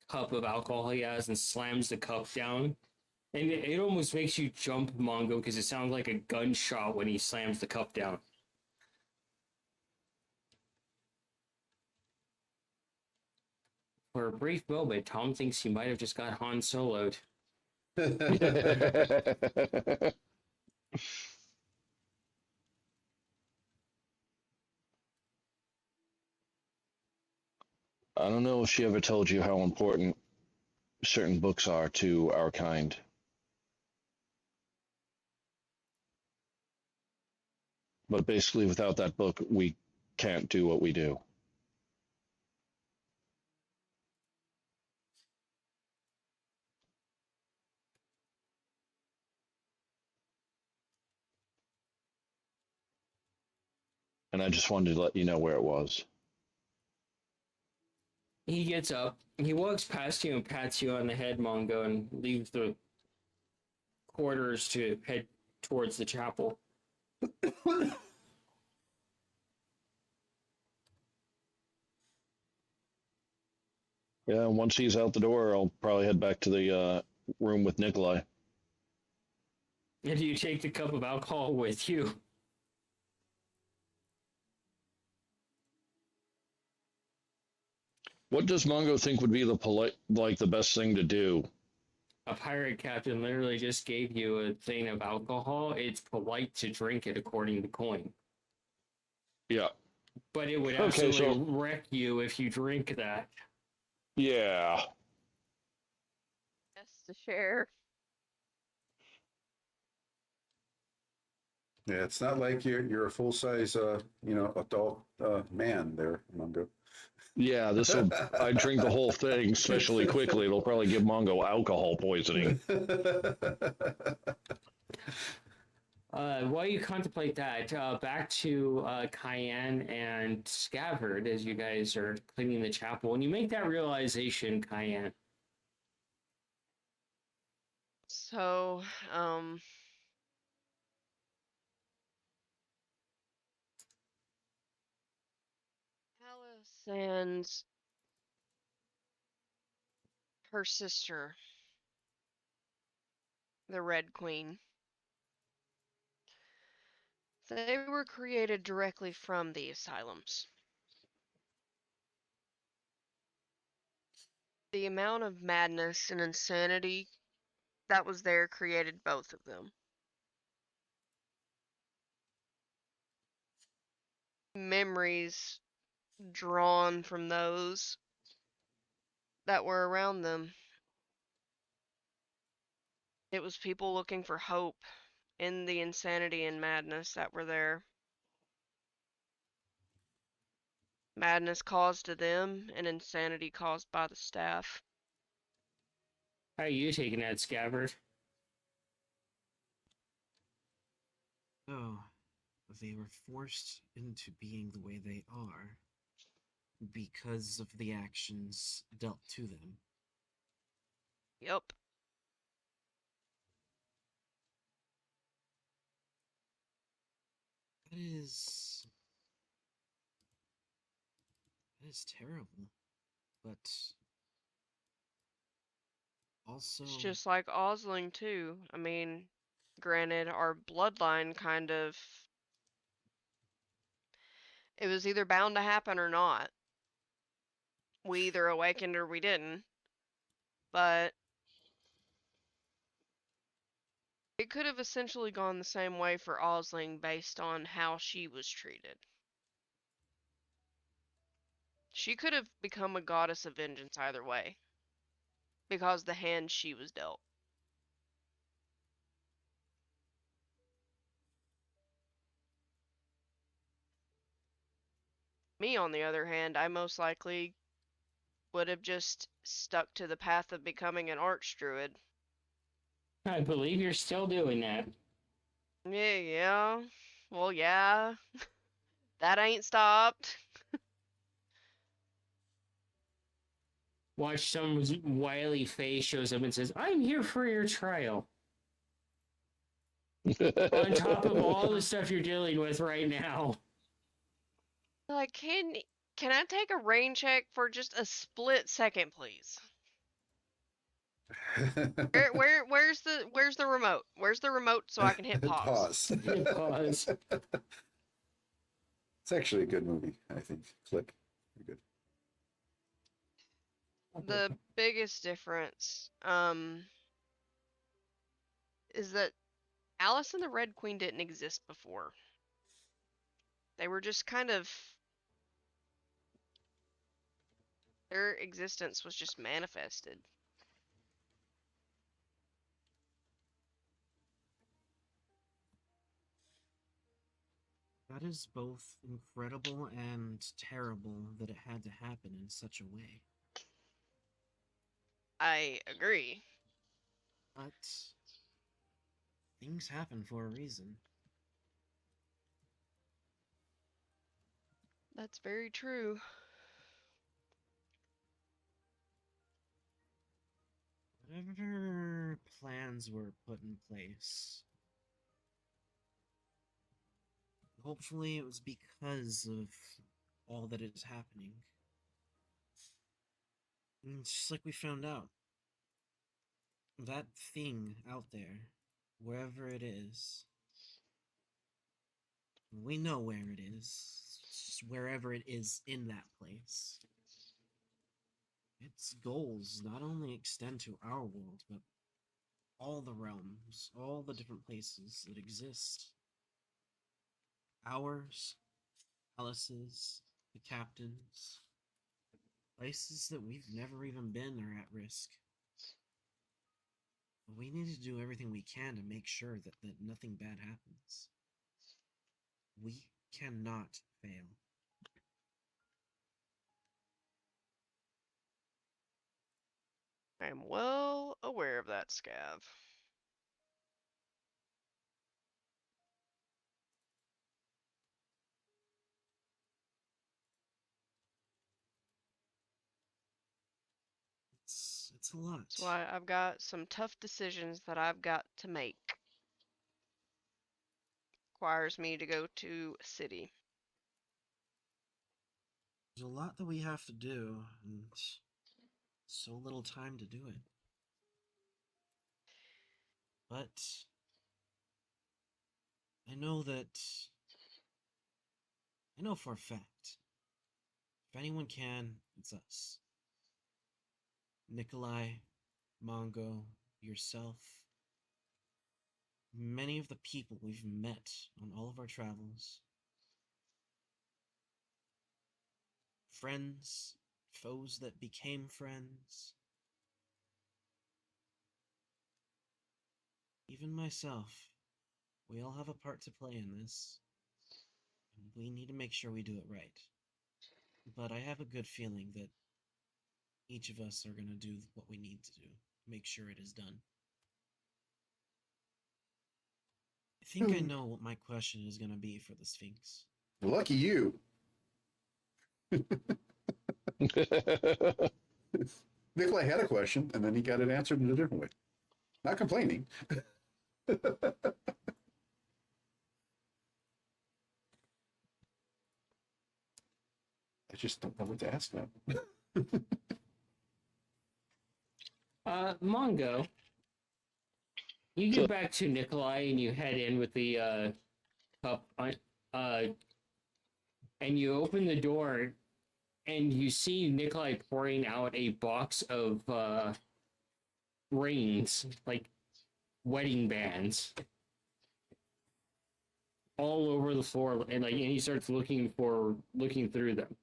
cup of alcohol he has and slams the cup down. And it almost makes you jump, Mongo, because it sounds like a gunshot when he slams the cup down. For a brief moment, Tom thinks he might have just got Han Solo'd. I don't know if she ever told you how important certain books are to our kind. But basically, without that book, we can't do what we do. And I just wanted to let you know where it was. He gets up, he walks past you and pats you on the head, Mongo, and leaves the quarters to head towards the chapel. Yeah, once he's out the door, I'll probably head back to the room with Nikolai. And you take the cup of alcohol with you. What does Mongo think would be the best thing to do? A pirate captain literally just gave you a thing of alcohol. It's polite to drink it according to coin. Yeah. But it would Okay, absolutely wreck you if you drink that. Yeah. Yes, to share. Yeah, it's not like you're a full size adult man there, Mongo. Yeah, I drink the whole thing, especially quickly. It'll probably give Mongo alcohol poisoning. While you contemplate that, back to Cayenne and Scabbard as you guys are cleaning the chapel. When you make that realization, Cayenne, So, Alice and her sister, the Red Queen, they were created directly from the asylums. The amount of madness and insanity that was there created both of them. Memories drawn from those that were around them. It was people looking for hope in the insanity and madness that were there. Madness caused to them and insanity caused by the staff. how are you taking that, Scabbard? Oh, they were forced into being the way they are because of the actions dealt to them. Yep. That is terrible. But also, It's just like Osling too. I mean, granted, our bloodline kind of, it was either bound to happen or not. We either awakened or we didn't. But it could have essentially gone the same way for Osling based on how she was treated. She could have become a goddess of vengeance either way, because the hand she was dealt. Me, on the other hand, I most likely would have just stuck to the path of becoming an archdruid. I believe you're still doing that. Yeah. Well, yeah. That ain't stopped. Watch some wily face shows up and says, "I'm here for your trial." On top of all the stuff you're dealing with right now. Like, can I take a rain check for just a split second, please? Where's the remote? Where's the remote so I can hit pause? Pause. Pause. It's actually a good movie, I think. Click. Pretty good. The biggest difference, is that Alice and the Red Queen didn't exist before. They were just kind of, their existence was just manifested. That is both incredible and terrible that it had to happen in such a way. I agree. But things happen for a reason. That's very true. Whatever plans were put in place, hopefully it was because of all that is happening. And it's just like we found out. That thing out there, wherever it is, we know where it is. It's just wherever it is in that place. Its goals not only extend to our world, but all the realms, all the different places that exist. Ours, Alice's, the captain's. Places that we've never even been are at risk. But we need to do everything we can to make sure that nothing bad happens. We cannot fail. I am well aware of that, Scav. It's a lot. That's why I've got some tough decisions that I've got to make. Requires me to go to a city. There's a lot that we have to do, and so little time to do it. But I know for a fact, if anyone can, it's us. Nikolai, Mongo, yourself, many of the people we've met on all of our travels. Friends, foes that became friends. Even myself, we all have a part to play in this. And we need to make sure we do it right. But I have a good feeling that each of us are going to do what we need to do to make sure it is done. I think I know what my question is going to be for the Sphinx. Lucky you. Nikolai had a question, and then he got it answered in a different way. Not complaining. I just don't know what to ask now. Mongo, you get back to Nikolai and you head in with the cup, and you open the door and you see Nikolai pouring out a box of rings, like wedding bands, all over the floor, and he starts looking through them.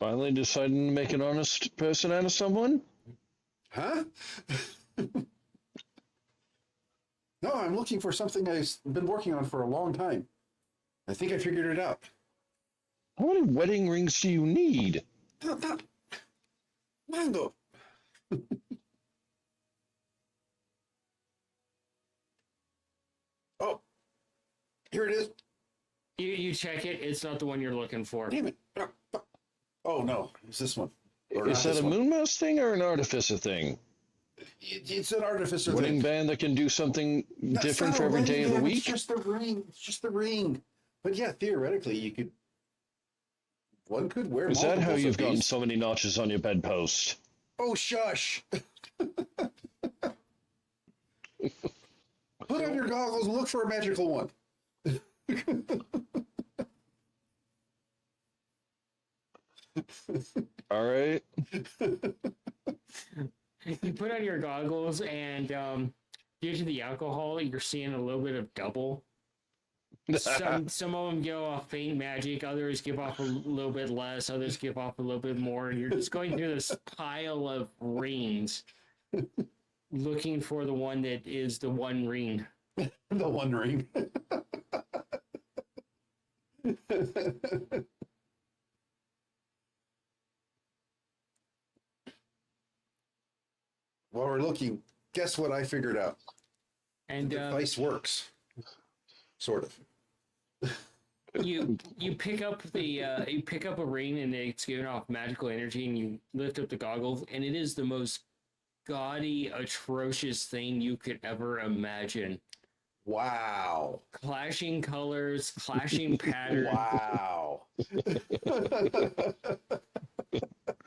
Finally deciding to make an honest person out of someone? Huh? No, I'm looking for something I've been working on for a long time. I think I figured it out. How many wedding rings do you need? Not Mando. Oh, here it is. You check it. It's not the one you're looking for. Damn it. Oh, no. It's this one. Or Is not that this a one. moon mouse thing or an artificer thing? It's an artificer Wedding thing. band that can do something No, it's different not for a every wedding day of the band, week? It's just the ring. It's just the ring. But yeah, theoretically, you could. One could wear Is that how multiples you've of gotten these. so many notches on your bedpost? Oh, shush. Put on your goggles and look for a magical one. All right. You put on your goggles, and due to the alcohol, you're seeing a little bit of double. Some of them give off faint magic, others give off a little bit less, others give off a little bit more, and you're just going through this pile of rings, looking for the one that is the one ring. The one ring. While we're looking, guess what I figured out? And The device works. Sort of. you pick up a ring, and it's giving off magical energy, and you lift up the goggles, and it is the most gaudy, atrocious thing you could ever imagine. Wow. Clashing colors, clashing patterns. Wow.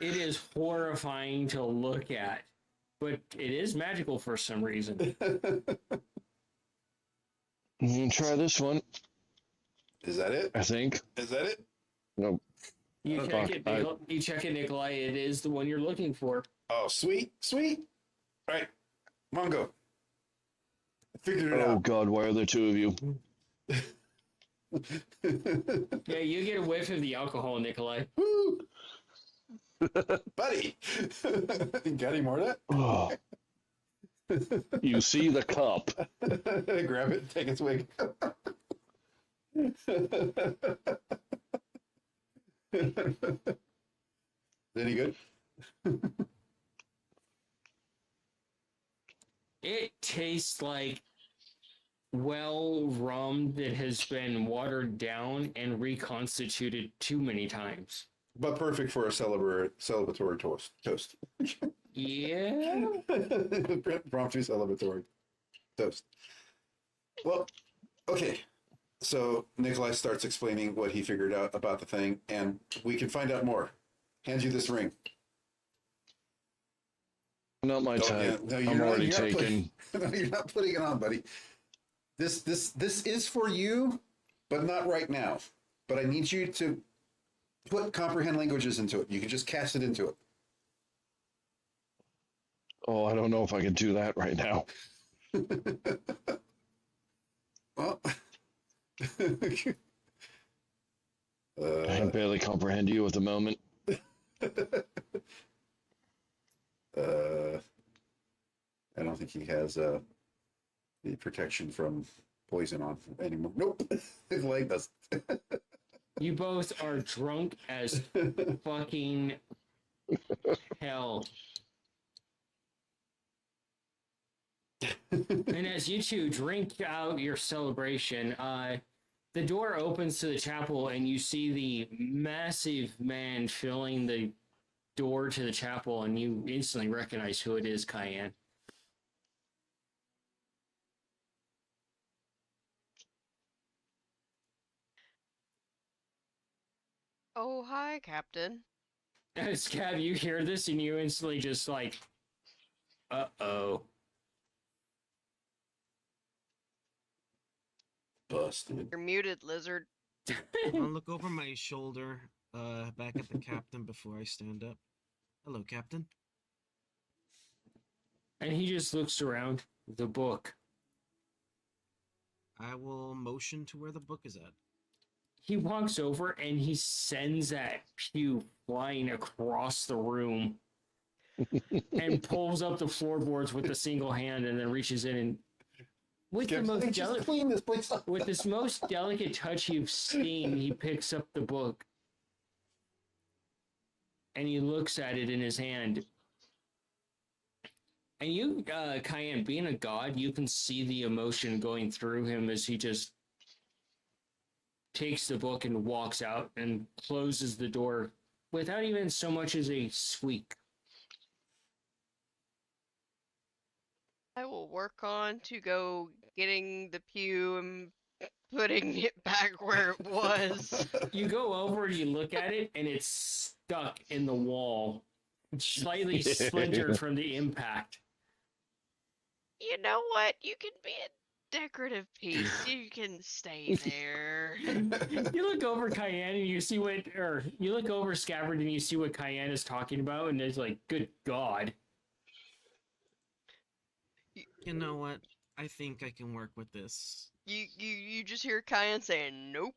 It is horrifying to look at, but it is magical for some reason. You can try this one, Is that it? I think. Is that it? Nope. You Oh, check it, you check it, Nikolai. It is the one you're looking for. Oh, sweet, sweet. All right, Mongo. I figured it Oh out. God, why are there two of you? Yeah, you get a whiff of the alcohol, Nikolai. Woo! Buddy. Got any more of that? Oh. You see the cup. Grab it, take a swig. Any good? It tastes like rum that has been watered down and reconstituted too many times. But perfect for a celebratory toast. Yeah. Promptu celebratory toast. Well, okay. So Nikolai starts explaining what he figured out about the thing, and we can find out more. Hands you this ring. Not my type. No, I'm already you're not taken. no, you're not putting it on, buddy. This is for you, but not right now. But I need you to put comprehend languages into it. You can just cast it into it. Oh, I don't know if I can do that right now. Well, I can barely comprehend you at the moment. I don't think he has the protection from poison on anymore. Nope, his leg doesn't. You both are drunk as fucking hell. And as you two drink out your celebration, the door opens to the chapel, and you see the massive man filling the door to the chapel, and you instantly recognize who it is, Cayenne. Oh, hi, Captain. Scab, you hear this, and you instantly just like, uh-oh. Busted. You're muted, lizard. I'll look over my shoulder, back at the captain before I stand up. Hello, Captain. And he just looks around. The book. I will motion to where the book is at. He walks over and he sends that pew flying across the room. and pulls up the floorboards with a single hand, and then reaches in and with the Skev's most like, just delicate, clean this place up. with this most delicate touch you've seen, he picks up the book and he looks at it in his hand. And you, Cayenne, being a god, you can see the emotion going through him as he just takes the book and walks out and closes the door without even so much as a squeak. I will work on to go getting the pew and putting it back where it was. You go over and you look at it, and it's stuck in the wall, slightly splintered from the impact. You know what? You can be a decorative piece. You can stay there. You look over Cayenne and you see what, or you look over Scabbard and you see what Cayenne is talking about, and it's like, good God. You know what? I think I can work with this. You just hear Cayenne saying, nope.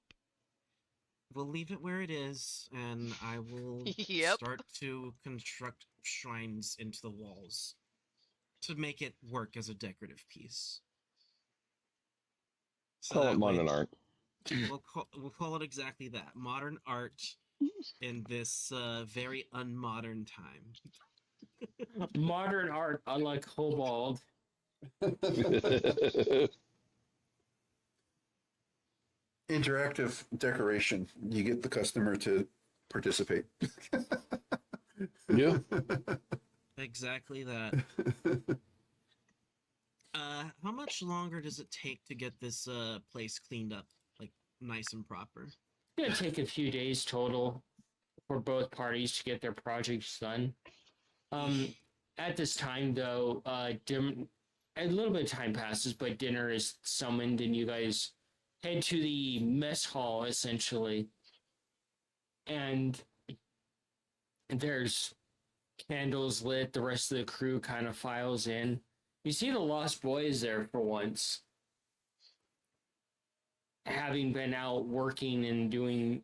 We'll leave it where it is, and I will Yep. start to construct shrines into the walls to make it work as a decorative piece. So Call that it modern way- art. We'll call it exactly that. Modern art in this very unmodern time. Modern art, unlike Kobold. Interactive decoration. You get the customer to participate. Yeah. Exactly that. How much longer does it take to get this place cleaned up, like nice and proper? It's gonna take a few days total for both parties to get their projects done. At this time, though, a little bit of time passes, but dinner is summoned, and you guys head to the mess hall essentially, and there's candles lit. The rest of the crew kind of files in. You see the Lost Boys there for once, having been out working and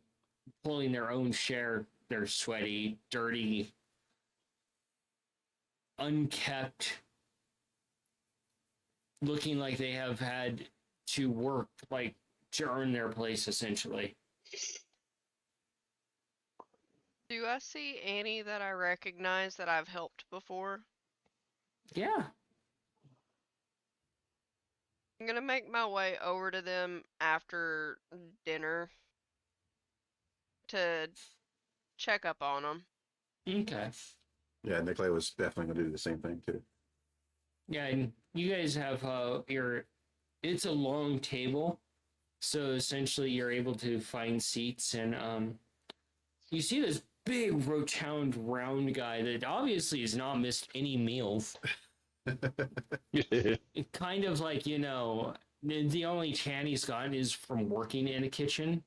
pulling their own share. They're sweaty, dirty, unkept, looking like they have had to work like to earn their place essentially. Do I see any that I recognize that I've helped before? Yeah. I'm gonna make my way over to them after dinner to check up on them. Okay. Yeah, Nikolai was definitely going to do the same thing too. Yeah, and you guys have it's a long table, so essentially you're able to find seats, and you see this big rotund round guy that obviously has not missed any meals. It kind of like, the only tan he's gotten is from working in a kitchen.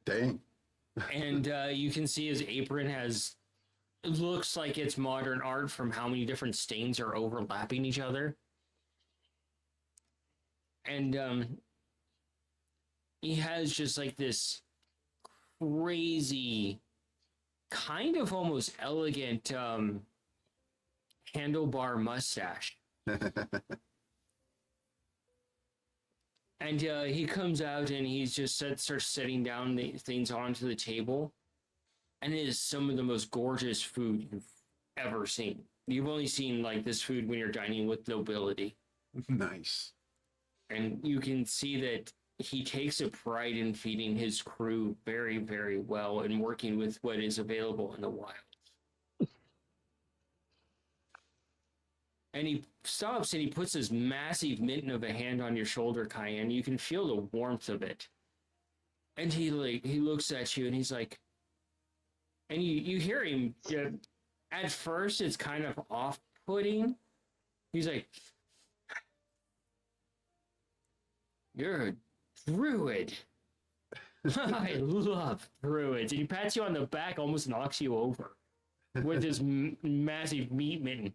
Dang. And you can see his apron it looks like it's modern art from how many different stains are overlapping each other. And he has just like this crazy, kind of almost elegant handlebar mustache. And he comes out and he's just starts setting down the things onto the table. And it is some of the most gorgeous food you've ever seen. You've only seen like this food when you're dining with nobility. Nice. And you can see that he takes a pride in feeding his crew very, very well and working with what is available in the wild. And he stops and he puts this massive mitten of a hand on your shoulder, Cayenne. You can feel the warmth of it. And he looks at you and he's like, and you hear him, at first it's kind of off-putting. He's like, you're a druid. I love druids. And he pats you on the back, almost knocks you over with his massive meat mitten.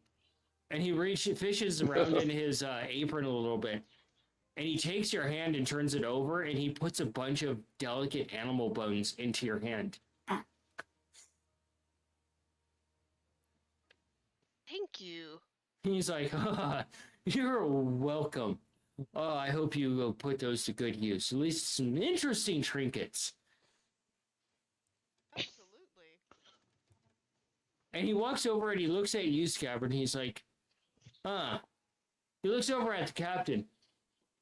And he fishes around in his apron a little bit. And he takes your hand and turns it over, and he puts a bunch of delicate animal bones into your hand. Thank you. He's like, you're welcome. Oh, I hope you will put those to good use. At least some interesting trinkets. Absolutely. And he walks over and he looks at you, Scabbard, and he's like, huh. He looks over at the captain.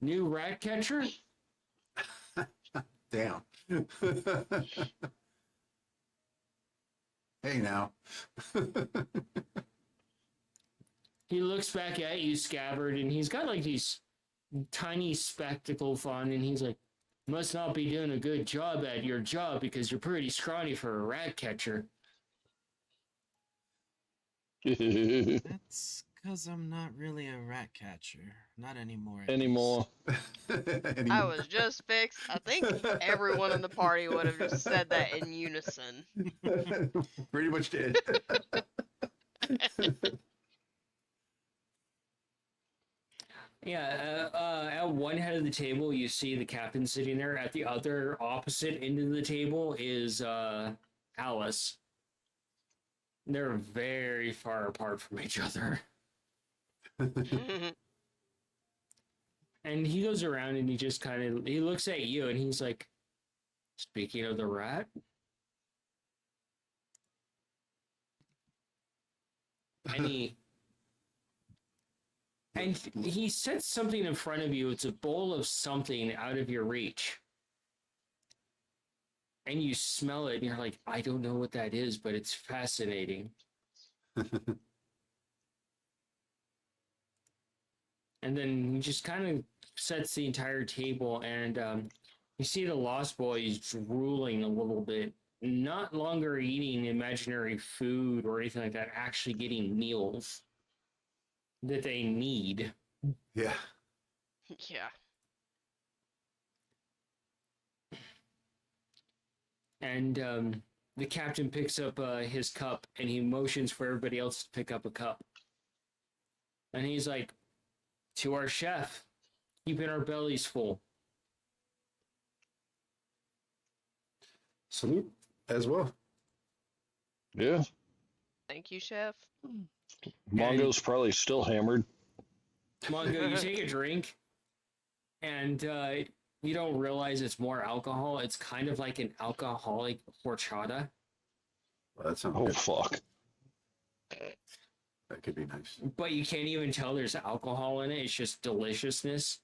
New rat catcher? Damn. Hey now. He looks back at you, Scabbard, and he's got like these tiny spectacles on, and he's like, must not be doing a good job at your job because you're pretty scrawny for a rat catcher. That's because I'm not really a rat catcher. Not anymore. at Anymore. I was just fixed. I think everyone in the party would have just said that in unison. Pretty much did. Yeah, at one head of the table, you see the captain sitting there. At the other opposite end of the table is Alice. They're very far apart from each other. And he goes around and he just kind of, he looks at you and he's like, speaking of the rat, and he sets something in front of you. It's a bowl of something out of your reach. And you smell it and you're like, I don't know what that is, but it's fascinating. And then he just kind of sets the entire table, and you see the Lost Boys drooling a little bit, not longer eating imaginary food or anything like that, actually getting meals that they need. Yeah. Yeah. And the captain picks up his cup and he motions for everybody else to pick up a cup. And he's like, to our chef, keeping our bellies full. Salute as well. Yeah. Thank you, Chef. Mongo's probably still hammered. Mongo, you take a drink, and you don't realize it's more alcohol. It's kind of like an alcoholic horchata. Well, that sounds Oh, good. fuck. That could be nice. But you can't even tell there's alcohol in it. It's just deliciousness.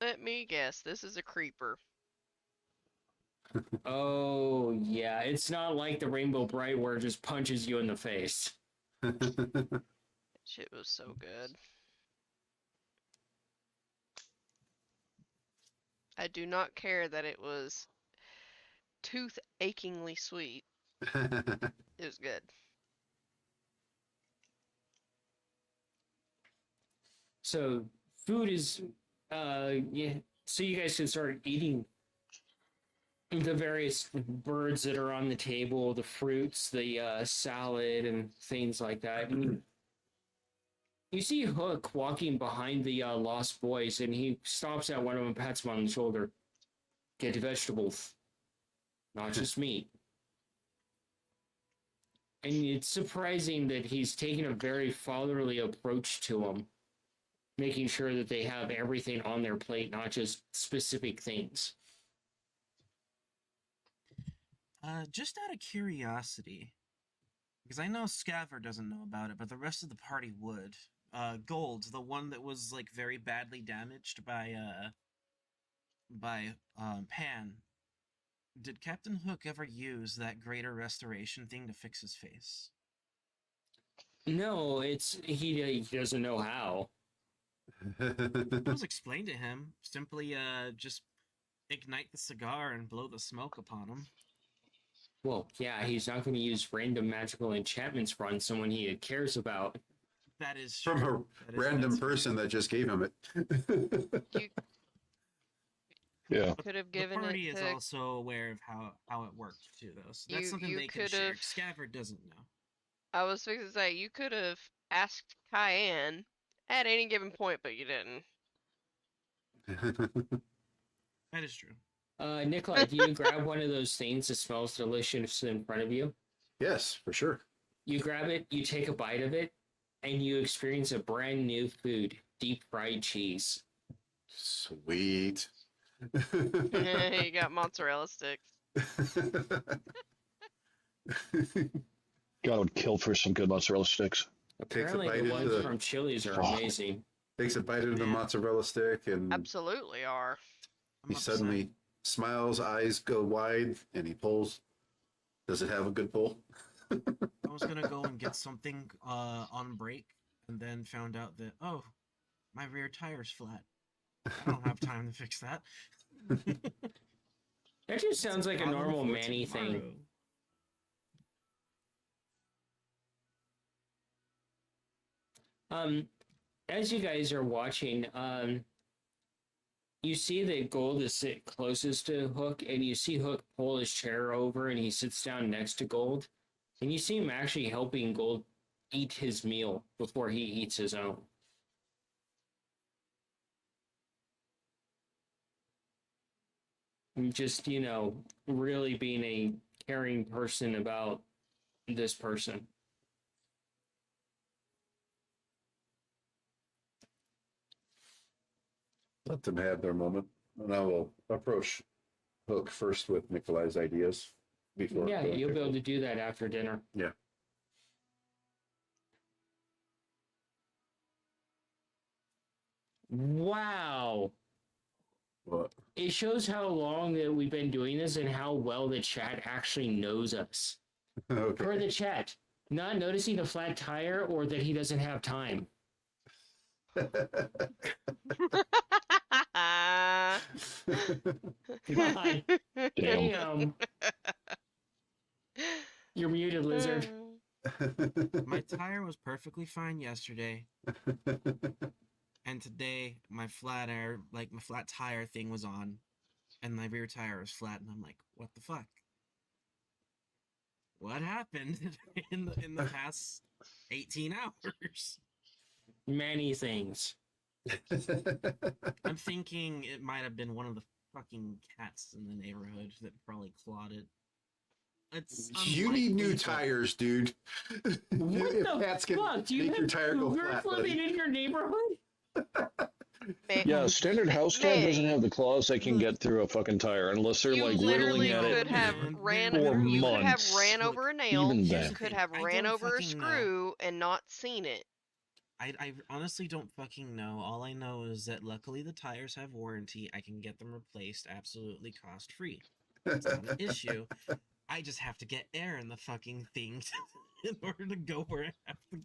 Let me guess. This is a creeper. Oh, yeah. It's not like the Rainbow Bright where it just punches you in the face. Shit was so good. I do not care that it was tooth achingly sweet. It was good. So food is, yeah. So you guys can start eating the various birds that are on the table, the fruits, the salad, and things like that. And you see Hook walking behind the Lost Boys, and he stops at one of them, pats him on the shoulder. Get vegetables, not just meat. And it's surprising that he's taking a very fatherly approach to them, making sure that they have everything on their plate, not just specific things. Just out of curiosity, because I know Scaver doesn't know about it, but the rest of the party would. Gold, the one that was like very badly damaged by Pan. Did Captain Hook ever use that greater restoration thing to fix his face? No, he doesn't know how. It was explained to him. Simply just ignite the cigar and blow the smoke upon him. Well, yeah, he's not going to use random magical enchantments on someone he cares about. That is From true. a random person that just gave him it. You Yeah. could have The given party it is to... also aware of how it worked too, though. So that's You- something you they can could share. have- Scaver doesn't know. I was fixing to say, you could have asked Cayenne at any given point, but you didn't. That is true. Nikolai, do you grab one of those things that smells delicious in front of you? Yes, for sure. You grab it, you take a bite of it, and you experience a brand new food: deep fried cheese. Sweet. You got mozzarella sticks. God, I would kill for some good mozzarella sticks. Takes a Apparently, bite the into ones the from Chili's are Oh. amazing. takes a bite into the Man. mozzarella stick, and Absolutely are. I'm he upset. suddenly smiles, eyes go wide, and he pulls. Does it have a good pull? I was gonna go and get something on break, and then found out that my rear tire's flat. I don't have time to fix that. That just sounds like a Problem normal for Manny thing. tomorrow. As you guys are watching, you see that Gold is sit closest to Hook, and you see Hook pull his chair over, and he sits down next to Gold, and you see him actually helping Gold eat his meal before he eats his own. And just, really being a caring person about this person. Let them have their moment, and I will approach Hook first with Nikolai's ideas before. Yeah, going you'll to be able Hook. to do that after dinner. Yeah. Wow. What? It shows how long that we've been doing this and how well the chat actually knows us. Okay. Per the chat, not noticing a flat tire or that he doesn't have time. God damn. You're muted, lizard. My tire was perfectly fine yesterday, and today my flat tire thing was on, and my rear tire was flat, and I'm like, what the fuck? What happened in the past 18 hours? Many things. I'm thinking it might have been one of the fucking cats in the neighborhood that probably clawed it. It's You need new unlikely, but- tires, dude. What If the cats can fuck? Do you make your have tire go cougars flat, living buddy. in your neighborhood? Yeah, standard house cat doesn't Manny. have the claws that can get through a fucking tire unless they're You like literally whittling at could it. have Man, ran. for You could have months. ran Look, over a nail. Even You then. could thing, have I ran don't over a fucking know. screw and not seen it. I honestly don't fucking know. All I know is that luckily the tires have warranty. I can get them replaced absolutely cost free. It's not an issue. I just have to get air in the fucking thing in order to go where I have to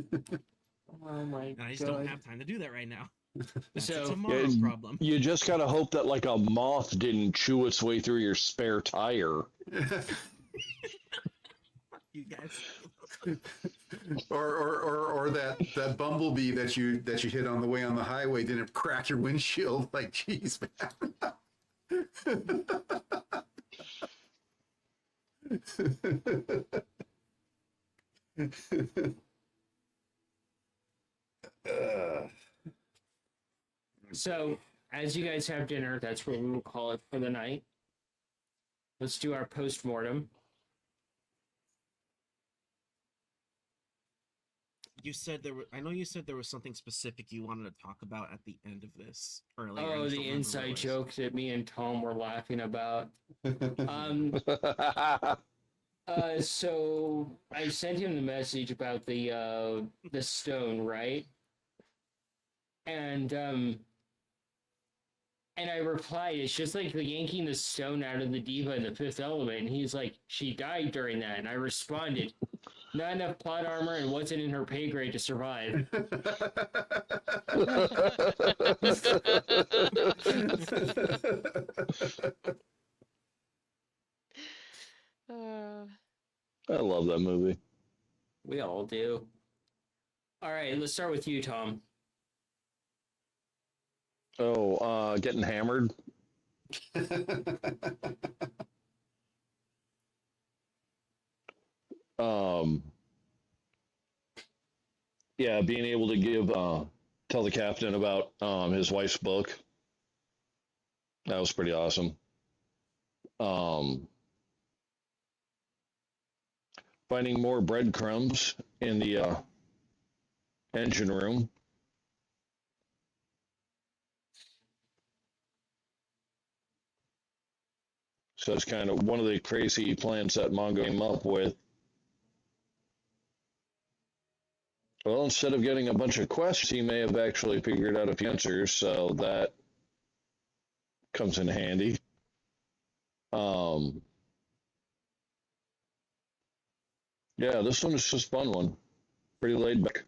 go. Oh my And I just don't have time to do that right now. That's a So- tomorrow Yeah, problem. You just gotta hope that like a moth didn't chew its way through your spare tire. You guys. or that bumblebee that you hit on the way on the highway didn't crack your windshield. Like, jeez, man. So, as you guys have dinner, that's what we will call it for the night. Let's do our post-mortem. You said there were. I know you said there was something specific you wanted to talk about at the end of this earlier. I Oh, just the don't remember what it inside was. joke that me and Tom were laughing about. So I sent him the message about the stone, right? And I replied, it's just like the yanking the stone out of the diva in the Fifth Element. And he's like, she died during that. And I responded, not enough plot armor and wasn't in her pay grade to survive. I love that movie. We all do. All right, let's start with you, Tom. Oh, getting hammered. Um, yeah, being able to tell the captain about his wife's book. That was pretty awesome. finding more breadcrumbs in the engine room. So it's kind of one of the crazy plans that Mongo came up with. Well, instead of getting a bunch of quests, he may have actually figured out a few answers, so that comes in handy. Yeah, this one is just a fun one. Pretty laid back.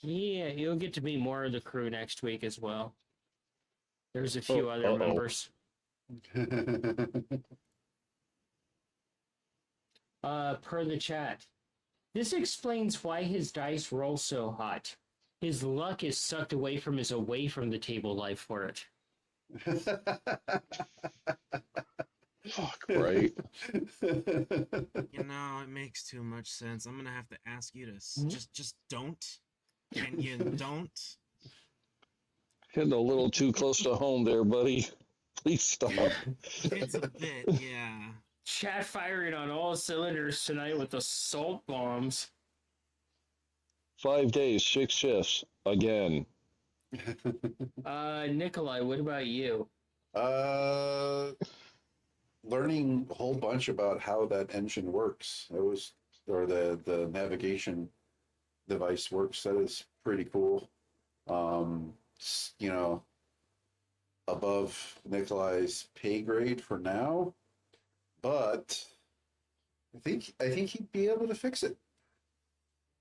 Yeah, you'll get to meet more of the crew next week as well. There's a few other uh-oh. members. Per the chat. This explains why his dice roll so hot. His luck is sucked away from the table life for it. Fuck, right. You know, it makes too much sense. I'm gonna have to ask you to just don't. Can you don't? Hitting a little too close to home there, buddy. Please stop. It's a bit, yeah. Chat firing on all cylinders tonight with assault bombs. 5 days, 6 shifts. Again. Nikolai, what about you? Learning a whole bunch about how that engine works. Or the navigation device works. That is pretty cool. You know, above Nikolai's pay grade for now, but I think he'd be able to fix it,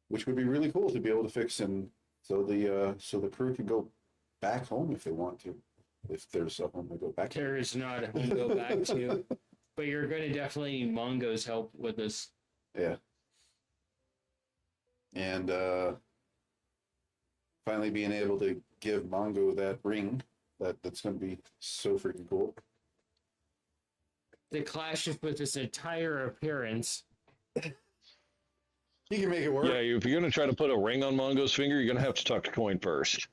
which would be really cool to be able to fix, and so the crew can go back home if they want to, if there's a home to go back to. There is not a home to go back to, but you're going to definitely need Mongo's help with this. Yeah. And finally being able to give Mongo that ring, that's going to be so freaking cool. That clashes with his entire appearance. You can make it work. Yeah, if you're going to try to put a ring on Mongo's finger, you're going to have to tuck the coin first.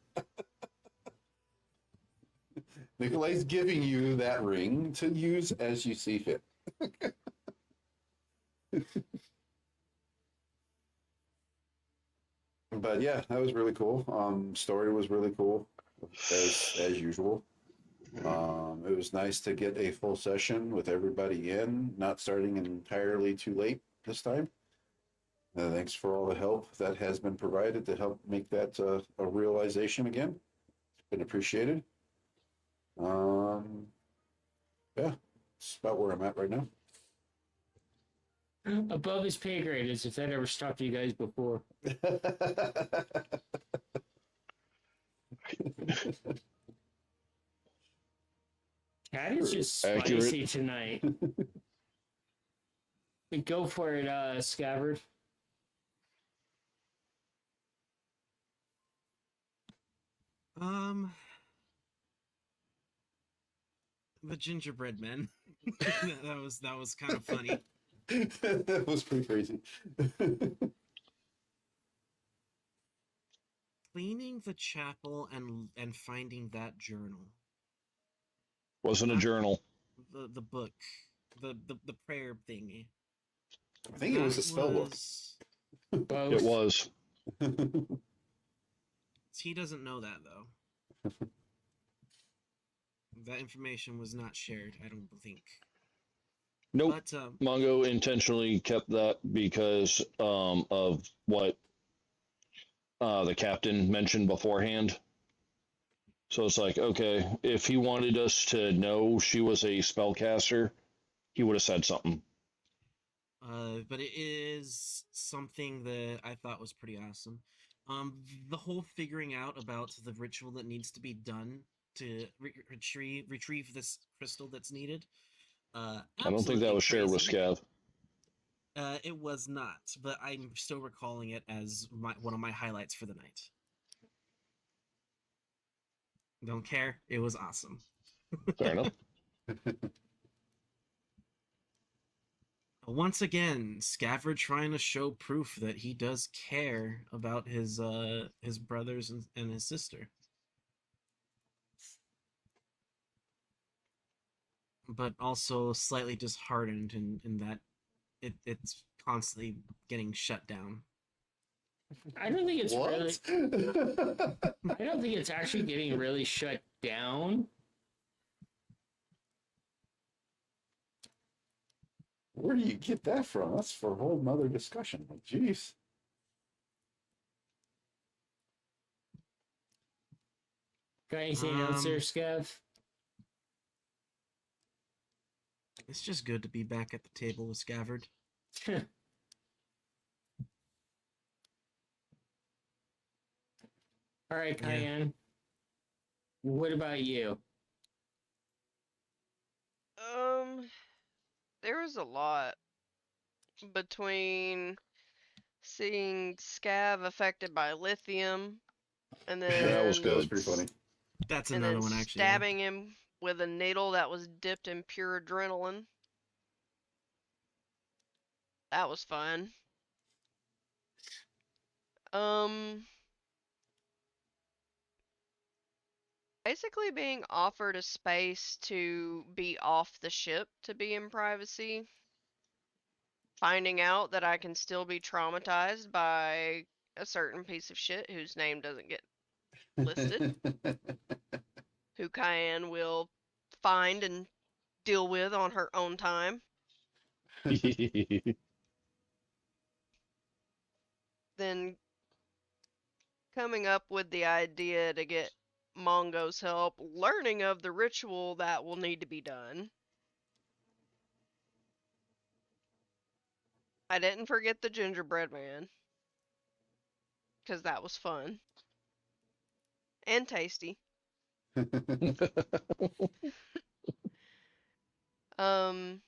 Nikolai's giving you that ring to use as you see fit. But yeah, that was really cool. Story was really cool, as usual. It was nice to get a full session with everybody in, not starting entirely too late this time. Thanks for all the help that has been provided to help make that a realization again. It's been appreciated. Yeah, it's about where I'm at right now. Above his pay grade, as if that ever stopped you guys before. Cat is just spicy tonight. Go for it, Scabbard. The gingerbread men. that was kind of funny. That was pretty crazy. Cleaning the chapel and finding that journal. Wasn't a journal. The book. The prayer thingy. I think it was a spell book. Both. It was. He doesn't know that, though. That information was not shared, I don't think. Nope. But, Mongo intentionally kept that because of what the captain mentioned beforehand. So it's like, okay, if he wanted us to know she was a spellcaster, he would have said something. But it is something that I thought was pretty awesome. The whole figuring out about the ritual that needs to be done to retrieve this crystal that's needed. I don't think that was shared with Scav. It was not, but I'm still recalling it as one of my highlights for the night. Don't care. It was awesome. Fair enough. Once again, Scafford trying to show proof that he does care about his brothers and his sister. but also slightly disheartened in that it's constantly getting shut down. I don't think it's really. What? I don't think it's actually getting really shut down. Where do you get that from? That's for a whole nother discussion. Like, jeez. Got anything else there, Skev? It's just good to be back at the table with Scavard. All right, Yeah. Cayenne. What about you? There was a lot between seeing Scav affected by lithium, and That was then That was good. pretty funny. That's and another then one actually. Yeah. stabbing him with a needle that was dipped in pure adrenaline. That was fun. Basically being offered a space to be off the ship to be in privacy. Finding out that I can still be traumatized by a certain piece of shit whose name doesn't get listed, who Cayenne will find and deal with on her own time. Then coming up with the idea to get Mongo's help, learning of the ritual that will need to be done. I didn't forget the gingerbread man, because that was fun and tasty. Um,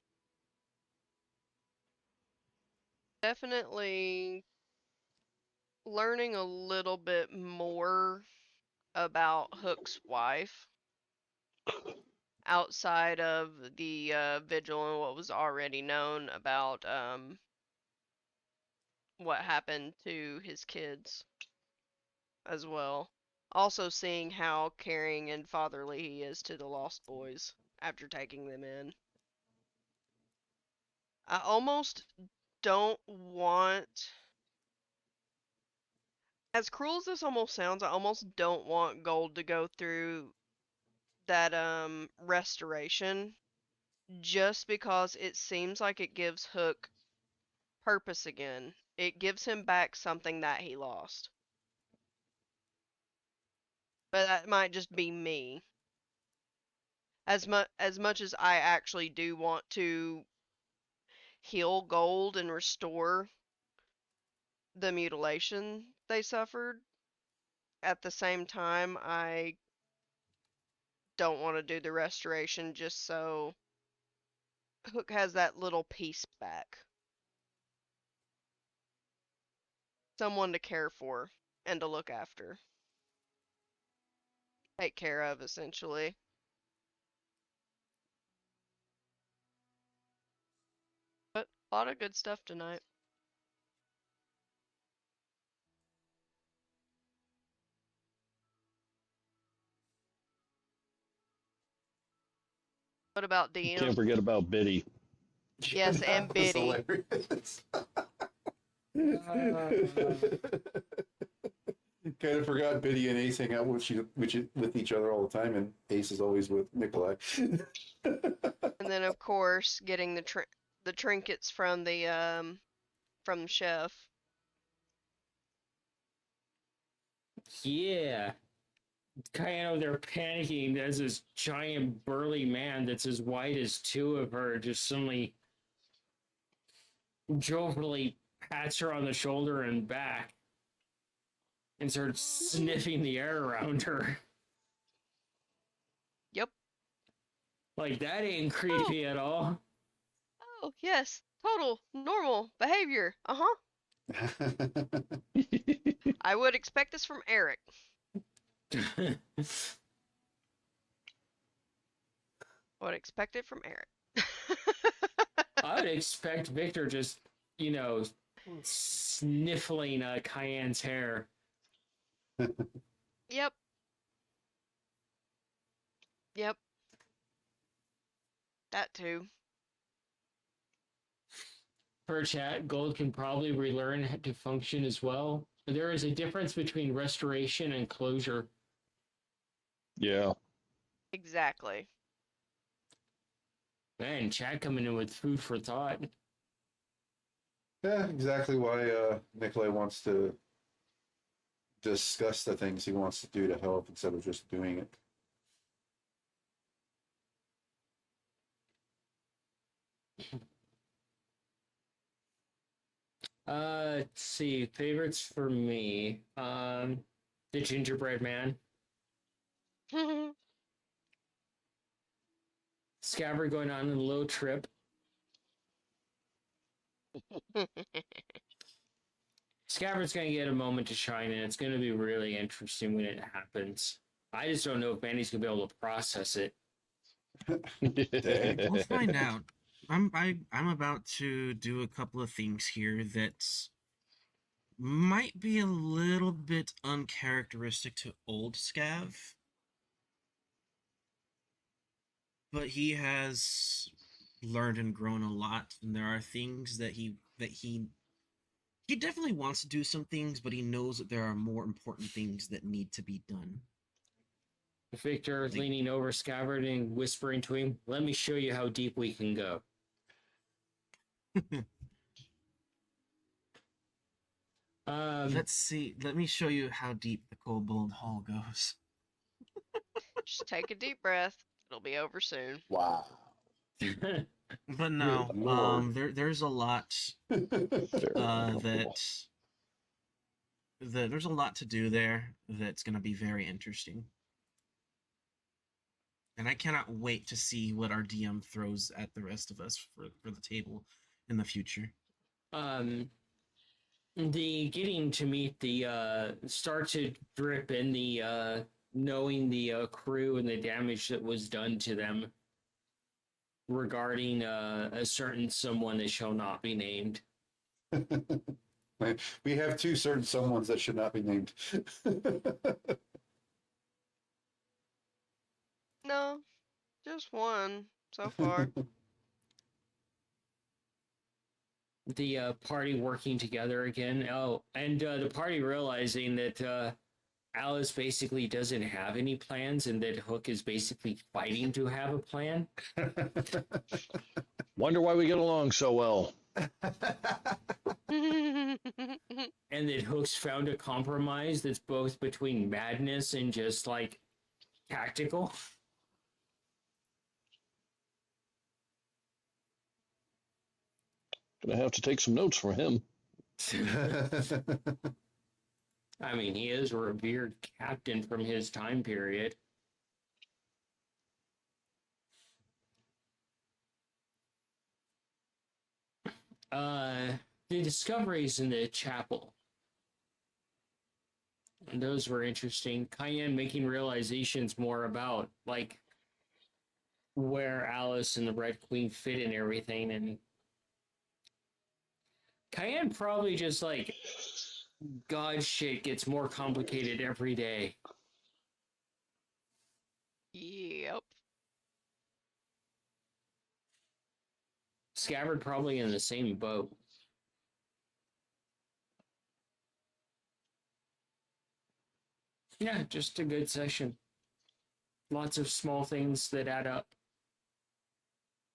Definitely learning a little bit more about Hook's wife outside of the vigil and what was already known about what happened to his kids as well. Also seeing how caring and fatherly he is to the lost boys after taking them in. I almost don't want, as cruel as this almost sounds, I almost don't want Gold to go through that restoration just because it seems like it gives Hook purpose again. It gives him back something that he lost. But that might just be me. As much as I actually do want to heal Gold and restore the mutilation they suffered, at the same time I don't want to do the restoration just so Hook has that little piece back. Someone to care for and to look after. Take care of, essentially. But a lot of good stuff tonight. What about Can't DM? forget about Biddy. Yes, and That was Biddy. hilarious. Kind of forgot Biddy and Ace hang out with each other all the time, and Ace is always with Nikolai. And then of course getting the trinkets from the chef. Yeah. Cayenne over there panicking. There's this giant burly man that's as white as two of her just suddenly jovially pats her on the shoulder and back and starts sniffing the air around her. Yep. Like, that ain't creepy at all. Oh, yes. Total normal behavior. Uh-huh. I would expect this from Eric. Would expect it from Eric. I would expect Victor just, sniffling Cayenne's hair. Yep. Yep. That too. Per chat, gold can probably relearn to function as well. There is a difference between restoration and closure. Yeah. Exactly. Man, chat coming in with food for thought. Yeah, exactly why Nikolai wants to discuss the things he wants to do to help instead of just doing it. Let's see. Favorites for me. The gingerbread man. Scabbard going on a little trip. Scabbard's going to get a moment to shine, and it's going to be really interesting when it happens. I just don't know if Manny's going to be able to process it. We'll find out. I'm about to do a couple of things here that might be a little bit uncharacteristic to old Scav, but he has learned and grown a lot, and there are things that he definitely wants to do some things, but he knows that there are more important things that need to be done. Victor is leaning over Scabbard and whispering to him, "Let me show you how deep we can go." Let's see. Let me show you how deep the Kobold Hall goes. Just take a deep breath. It'll be over soon. Wow. But no, Good Lord. there's a lot there's a lot to do there that's going to be very interesting. And I cannot wait to see what our DM throws at the rest of us for the table in the future. The getting to meet the start to drip in the knowing the crew and the damage that was done to them regarding a certain someone that shall not be named. We have two certain someones that should not be named. No, just one so far. The party working together again. Oh, and the party realizing that Alice basically doesn't have any plans and that Hook is basically fighting to have a plan. Wonder why we get along so well. And that Hook's found a compromise that's both between madness and just like tactical. Gonna have to take some notes from him. I mean, he is a revered captain from his time period. The discoveries in the chapel. And those were interesting. Cayenne making realizations more about, like, where Alice and the Red Queen fit and everything. And Cayenne probably just, like, God shit gets more complicated every day. Yep. Scabbard probably in the same boat. Yeah, just a good session. Lots of small things that add up.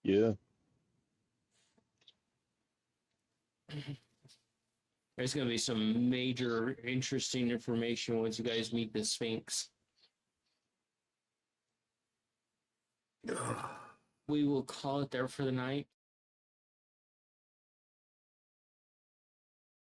Yeah. There's going to be some major interesting information once you guys meet the Sphinx. We will call it there for the night.